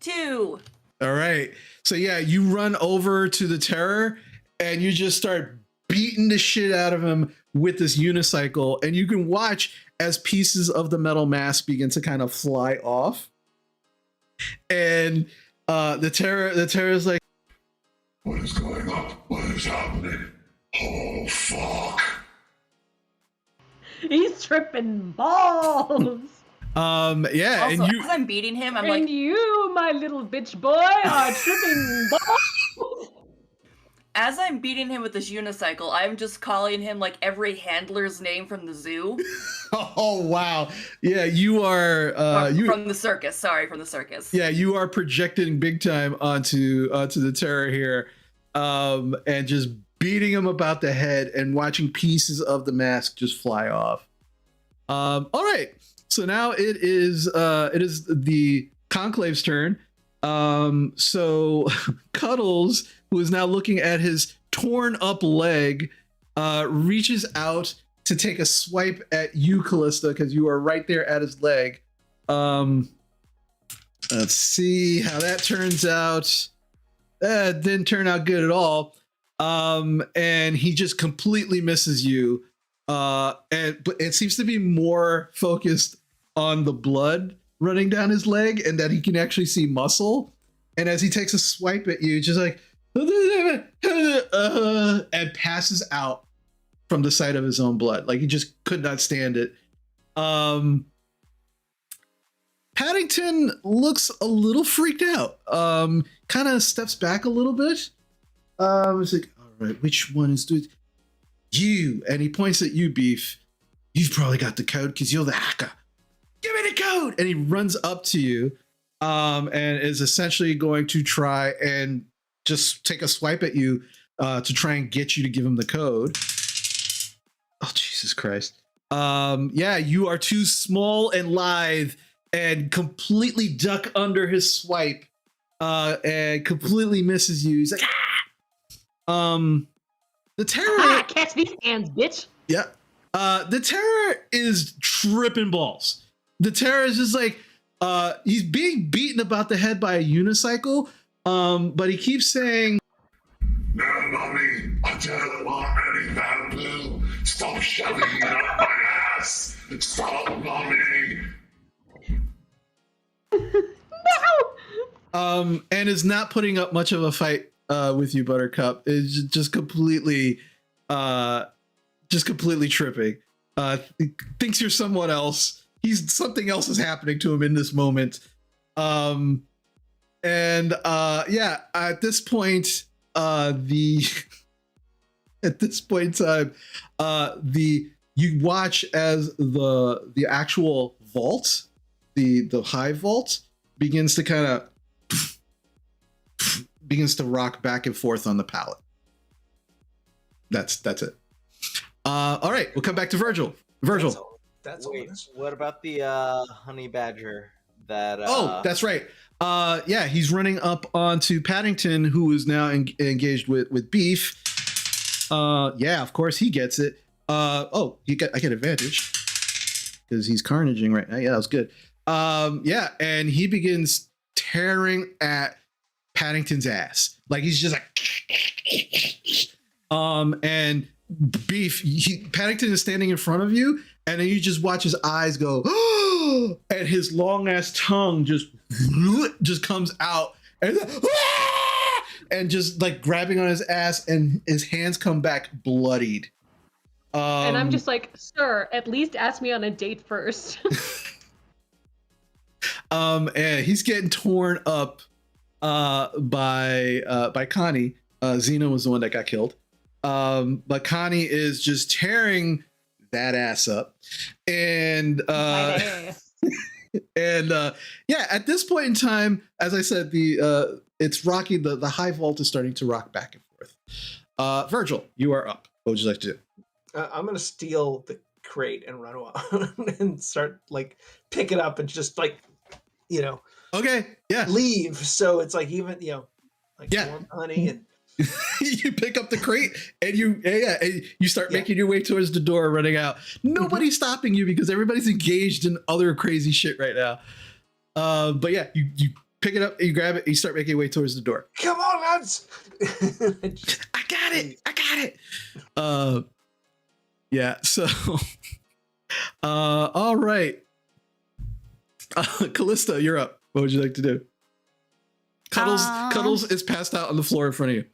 2. All right. So yeah, you run over to the terror and you just start beating the shit out of him with this unicycle, and you can watch as pieces of the metal mask begin to kind of fly off. And the terror is like, what is going on? What is happening? Oh, fuck. He's tripping balls. Yeah. Also, and as I'm beating him, I'm and like, you, my little bitch boy, are tripping balls. as I'm beating him with this unicycle, I'm just calling him like every handler's name from the zoo. Oh wow. Yeah, you are from the circus. Sorry, from the circus. Yeah, you are projecting big time onto the terror here. And just beating him about the head and watching pieces of the mask just fly off. All right. So now it is the Conclave's turn. So Cuddles, who is now looking at his torn up leg, reaches out to take a swipe at you, Callista, because you are right there at his leg. Let's see how that turns out. That didn't turn out good at all. And he just completely misses you. But it seems to be more focused on the blood running down his leg and that he can actually see muscle. And as he takes a swipe at you, just like and passes out from the sight of his own blood. Like he just could not stand it. Paddington looks a little freaked out. Kind of steps back a little bit. It's like, all right, which one is doing you? And he points at you, Beef. You've probably got the code because you're the hacker. Give me the code. And he runs up to you, and is essentially going to try and just take a swipe at you to try and get you to give him the code. Oh, Jesus Christ. Yeah, you are too small and lithe and completely duck under his swipe, and completely misses you. He's like, ah! The terror. Catch these hands, bitch. Yeah. The terror is tripping balls. The terror is just like, he's being beaten about the head by a unicycle, but he keeps saying, No, mommy, I don't want any bamboo. Stop shoving it up my ass. Stop, mommy. No. And is not putting up much of a fight with you, Buttercup. Is just completely tripping. Thinks you're someone else. Something else is happening to him in this moment. Yeah, at this point, at this point in time, you watch as the actual vault, the hive vault, begins to kind of rock back and forth on the pallet. That's it. All right, we'll come back to Virgil. Virgil. That's Wait, all it is. what about the honey badger that Oh, that's right. Yeah, he's running up onto Paddington, who is now engaged with Beef. Yeah, of course he gets it. I get advantage because he's carnaging right now. Yeah, that was good. Yeah, and he begins tearing at Paddington's ass. Like he's just like, and Beef, Paddington is standing in front of you, and then you just watch his eyes go, and his long ass tongue just comes out, and just like grabbing on his ass, and his hands come back bloodied. And I'm just like, sir, at least ask me on a date first. And he's getting torn up by Connie. Xena was the one that got killed. But Connie is just tearing that ass up. And yeah, at this point in time, as I said, it's rocking, the high vault is starting to rock back and forth. Virgil, you are up. What would you like to do? I'm gonna steal the crate and run away and start like pick it up and just like, Okay, yeah. leave. So it's like even like Yeah. warm honey and You pick up the crate and you start making your way towards the door, running out. Nobody's stopping you because everybody's engaged in other crazy shit right now. But yeah, you pick it up, you grab it, you start making your way towards the door. come on, lads. I got it. Yeah. So, all right. Callista, you're up. What would you like to do? Cuddles is passed out on the floor in front of you.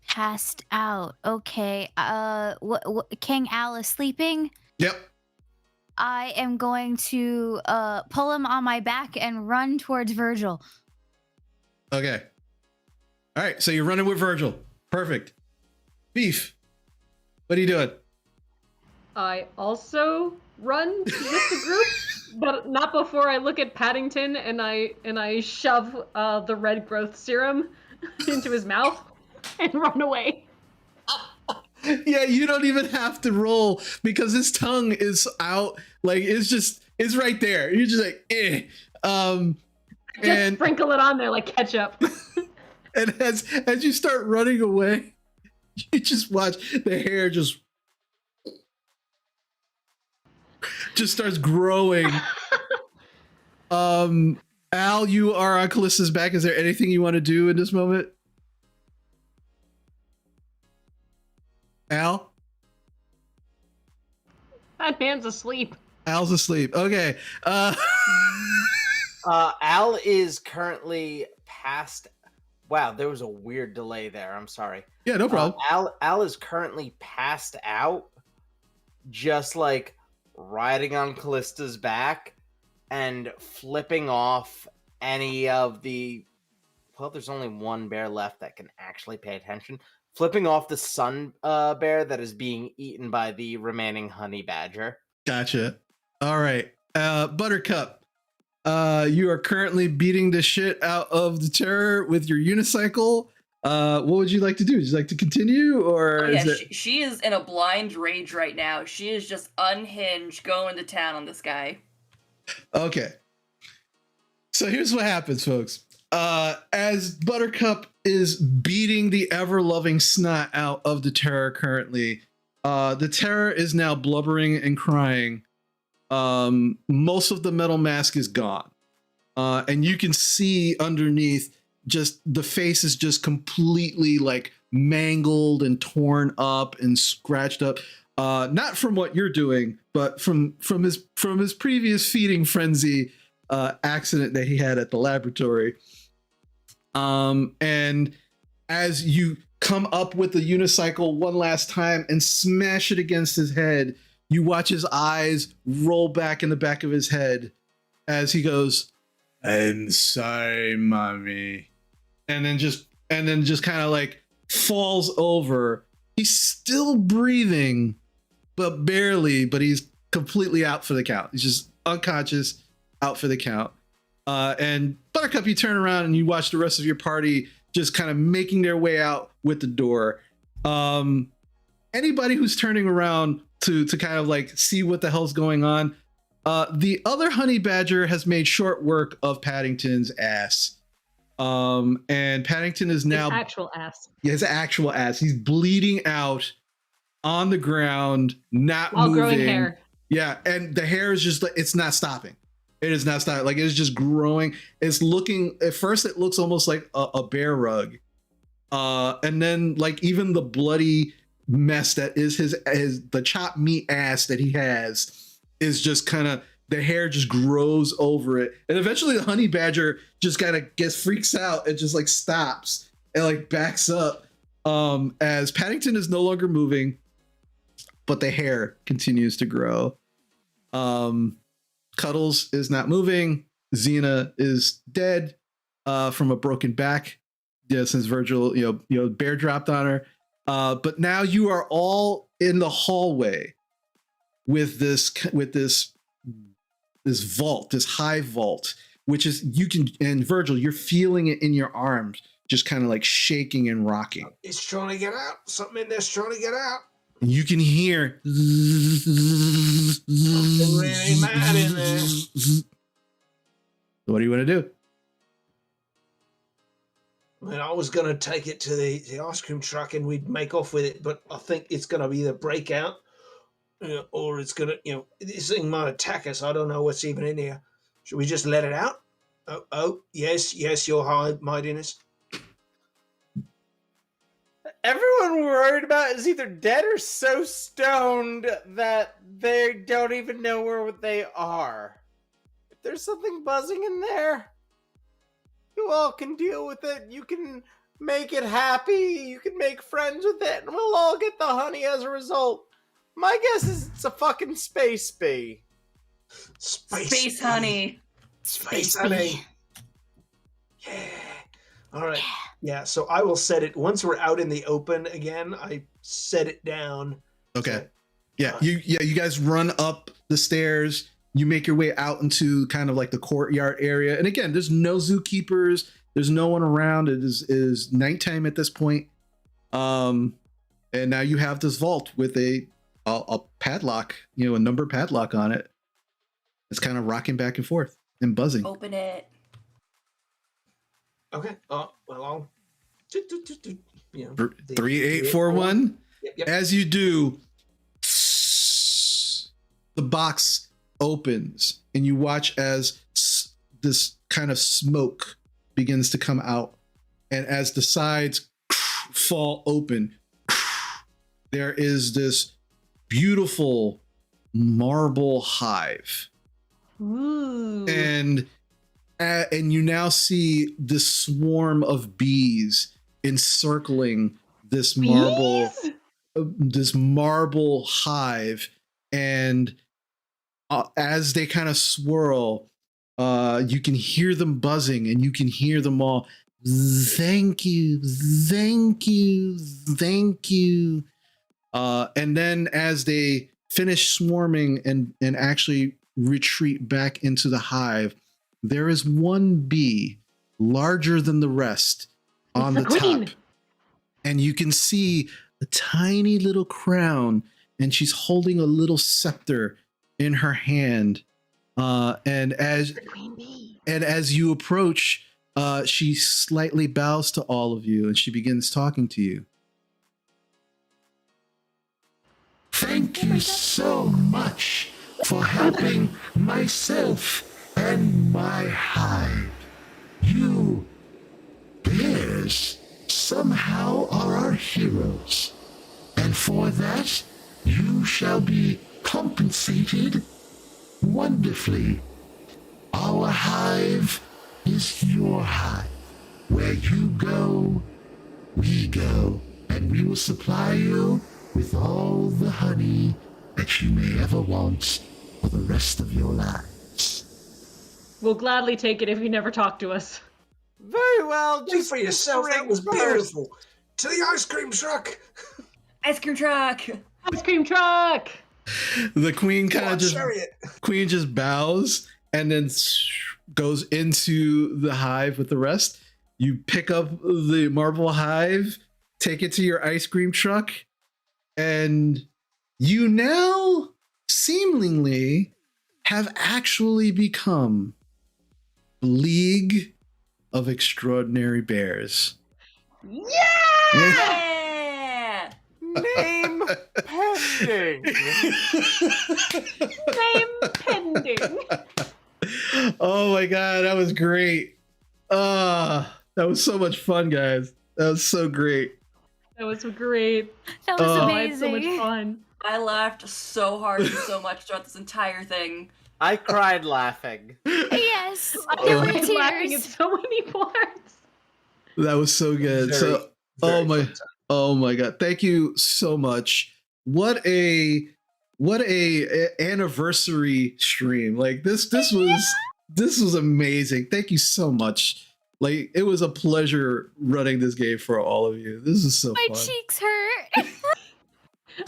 Passed out. Okay. What King Al is sleeping? Yep. I am going to pull him on my back and run towards Virgil. Okay. All right, so you're running with Virgil. Perfect. Beef, what are you doing? I also run with the group, but not before I look at Paddington and I shove the red growth serum into his mouth and run away. Yeah, you don't even have to roll because his tongue is out. Like it's right there. You're just like, eh. Just sprinkle it on there like ketchup. And as you start running away, you just watch the hair just starts growing. Al, you are on Callista's back. Is there anything you want to do in this moment? Al? That man's asleep. Al's asleep. Okay. Al is currently past. Wow, there was a weird delay there. I'm sorry. Yeah, no problem. Al is currently passed out, just like riding on Callista's back and flipping off any of the. Well, there's only one bear left that can actually pay attention. Flipping off the sun bear that is being eaten by the remaining honey badger. Gotcha. All right. Buttercup, you are currently beating the shit out of the terror with your unicycle. What would you like to do? Would you like to continue, or yeah, she is in a blind rage right now. She is just unhinged, going to town on this guy. Okay. So here's what happens, folks. As Buttercup is beating the ever-loving snot out of the terror currently, the terror is now blubbering and crying. Most of the metal mask is gone. And you can see underneath just the face is just completely like mangled and torn up and scratched up. Not from what you're doing, but from his previous feeding frenzy accident that he had at the laboratory. And as you come up with the unicycle one last time and smash it against his head, you watch his eyes roll back in the back of his head as he goes, "I'm sorry, mommy," and then just kind of like falls over. He's still breathing, but barely. But he's completely out for the count. He's just unconscious, out for the count. And Buttercup, you turn around and you watch the rest of your party just kind of making their way out with the door. Anybody who's turning around to kind of like see what the hell's going on. The other honey badger has made short work of Paddington's ass. And Paddington is now his actual ass. Yeah, his actual ass. He's bleeding out on the ground, not while moving. Growing hair. Yeah, and the hair is just like, it's not stopping. It is not stopping. Like, it's just growing. It's looking, at first it looks almost like a bear rug. And then like even the bloody mess that is his the chopped meat ass that he has is just kind of, the hair just grows over it. And eventually the honey badger just kind of freaks out and just like stops and like backs up as Paddington is no longer moving, but the hair continues to grow. Cuddles is not moving. Xena is dead from a broken back. Yeah, since Virgil, bear dropped on her. But now you are all in the hallway with this vault, this high vault, which is and Virgil, you're feeling it in your arms, just kind of like shaking and rocking. It's trying to get out. Something in there's trying to get out. And you can hear really mad in there. What do you want to do? I mean, I was going to take it to the ice cream truck and we'd make off with it, but I think it's going to be either break out or it's going to, this thing might attack us. I don't know what's even in here. Should we just let it out? Oh, yes, your high mightiness. Everyone we're worried about is either dead or so stoned that they don't even know where they are. If there's something buzzing in there, you all can deal with it. You can make it happy. You can make friends with it, and we'll all get the honey as a result. My guess is it's a fucking space bee. Space honey. Space honey. Yeah. All right. Yeah. So I will set it once we're out in the open again. I set it down. Okay. Yeah. You guys run up the stairs. You make your way out into kind of like the courtyard area. And again, there's no zookeepers. There's no one around. It is nighttime at this point. And now you have this vault with a padlock, a number padlock on it. It's kind of rocking back and forth and buzzing. Open it. Okay. Well, I'll. 3841. Yep. As you do, the box opens and you watch as this kind of smoke begins to come out. And as the sides fall open, there is this beautiful marble hive. Ooh. And you now see this swarm of bees encircling this marble hive, and as they kind of swirl, you can hear them buzzing, and you can hear them all, thank you, thank you, thank you. And then as they finish swarming and actually retreat back into the hive, there is one bee larger than the rest on the top. And you can see a tiny little crown, and she's holding a little scepter in her hand. And as you approach, she slightly bows to all of you, and she begins talking to you. Thank you so much for helping myself and my hive. You bears somehow are our heroes, and for that you shall be compensated wonderfully. Our hive is your hive. Where you go, we go, and we will supply you with all the honey that you may ever want for the rest of your lives. We'll gladly take it if you never talk to us. Very well. Just for yourself. That was beautiful. To the ice cream truck. Ice cream truck. Ice cream truck. The queen queen just bows and then goes into the hive with the rest. You pick up the marble hive, take it to your ice cream truck, and you now seemingly have actually become League of Extraordinary Bears. Yeah! Name pending. Name pending. Oh my god, that was great. That was so much fun, guys. That was so great. That was great. That was I amazing. had so much fun. I laughed so hard and so much throughout this entire thing. I cried laughing. Yes, I there were was laughing in tears. so many parts. That was so good. Very Oh my god. Thank you so much. What a anniversary stream. Like this was amazing. Thank you so much. Like it was a pleasure running this game for all of you. This is so My fun. cheeks hurt.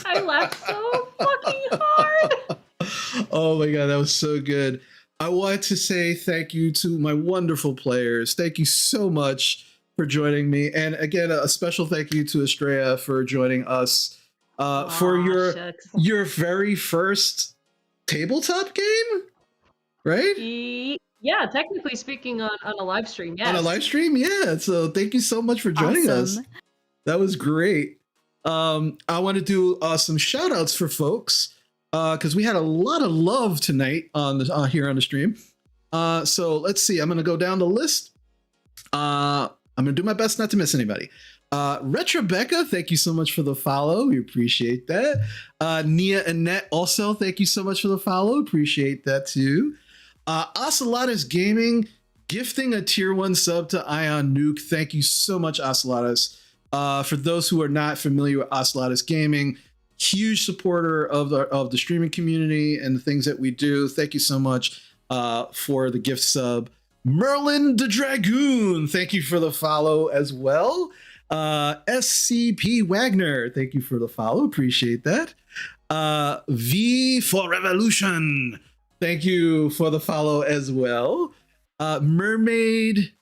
I laughed so fucking hard. Oh my god, that was so good. I want to say thank you to my wonderful players. Thank you so much for joining me. And again, a special thank you to Estrella for joining us for your very first tabletop game, right? Yeah, technically speaking on a live stream, yes. On a live stream, yeah. So thank you so much for joining us. Awesome. That was great. I want to do some shout outs for folks because we had a lot of love tonight on the here on the stream. So let's see. I'm going to go down the list. I'm going to do my best not to miss anybody. Retrebecca, thank you so much for the follow. We appreciate that. Nia Annette, also, thank you so much for the follow. Appreciate that too. Ocelotus Gaming, gifting a tier 1 sub to Ion Nuke. Thank you so much, Ocelotus. For those who are not familiar with Ocelotus Gaming, huge supporter of the streaming community and the things that we do. Thank you so much for the gift sub. Merlin the Dragoon, thank you for the follow as well. SCP Wagner, thank you for the follow. Appreciate that. V for Revolution, thank you for the follow as well. Mermaid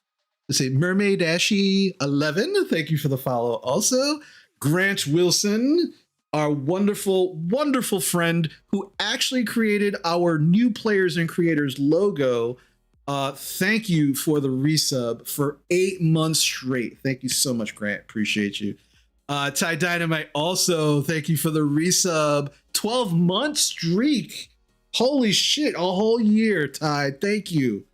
Ashy 11, thank you for the follow also. Grant Wilson, our wonderful, wonderful friend who actually created our new players and creators logo. Thank you for the resub for 8 months straight. Thank you so much, Grant. Appreciate you. Ty Dynamite also, thank you for the resub. 12-month streak. Holy shit, a whole year, Ty. Thank you.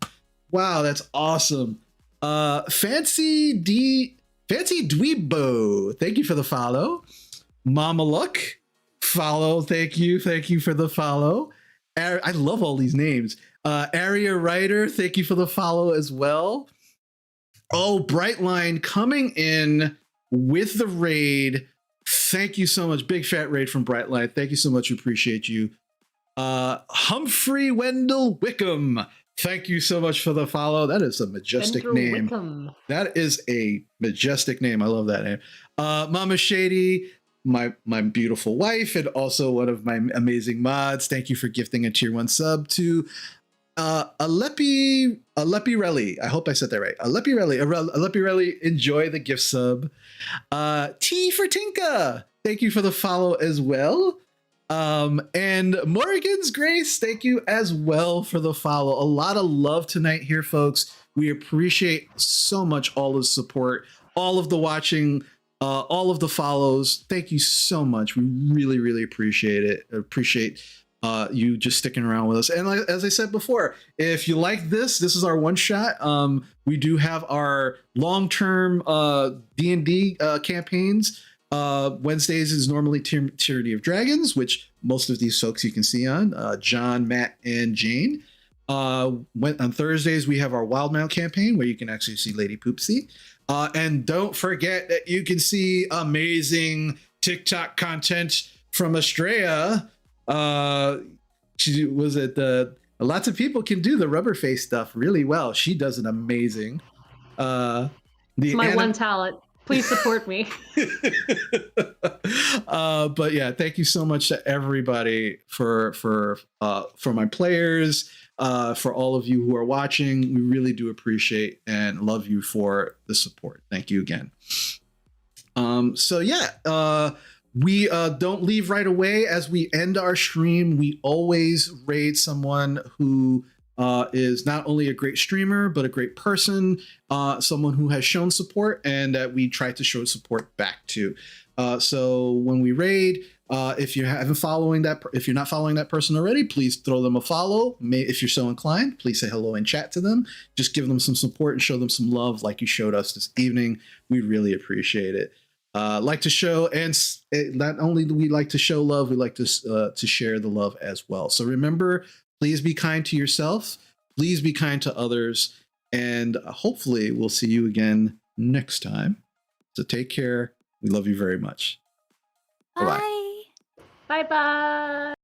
Wow, that's awesome. Fancy Dweebo, thank you for the follow. Mama Luck, follow. Thank you for the follow. I love all these names. Aria Writer, thank you for the follow as well. Oh, Brightline coming in with the raid. Thank you so much. Big fat raid from Brightline. Thank you so much. Appreciate you. Humphrey Wendell Wickham, thank you so much for the follow. That is a majestic name. Wickham. That is a majestic name. I love that name. Mama Shady, my beautiful wife, and also one of my amazing mods. Thank you for gifting a tier 1 sub to Alepi Relly. I hope I said that right. Alepi Relly, enjoy the gift sub. T for Tinka, thank you for the follow as well. And Morgan's Grace, thank you as well for the follow. A lot of love tonight here, folks. We appreciate so much all the support, all of the watching, all of the follows. Thank you so much. We really, really appreciate it. Appreciate you just sticking around with us. And as I said before, if you like this is our one shot. We do have our long-term D&D campaigns. Wednesdays is normally Tyranny of Dragons, which most of these folks you can see on John, Matt, and Jane. On Thursdays we have our Wildmount campaign where you can actually see Lady Poopsie. And don't forget that you can see amazing TikTok content from Estrella. Lots of people can do the rubber face stuff really well. She does an amazing. It's my one talent. Please support me. But yeah, thank you so much to everybody for my players, for all of you who are watching. We really do appreciate and love you for the support. Thank you again. We don't leave right away. As we end our stream, we always raid someone who is not only a great streamer, but a great person, someone who has shown support and that we try to show support back to. So when we raid, if you're not following that person already, please throw them a follow. If you're so inclined, please say hello and chat to them. Just give them some support and show them some love like you showed us this evening. We really appreciate it. Like to show, and not only do we like to show love, we like to share the love as well. So remember, please be kind to yourself. Please be kind to others. And hopefully we'll see you again next time. So take care. We love you very much. Bye-bye. Bye-bye.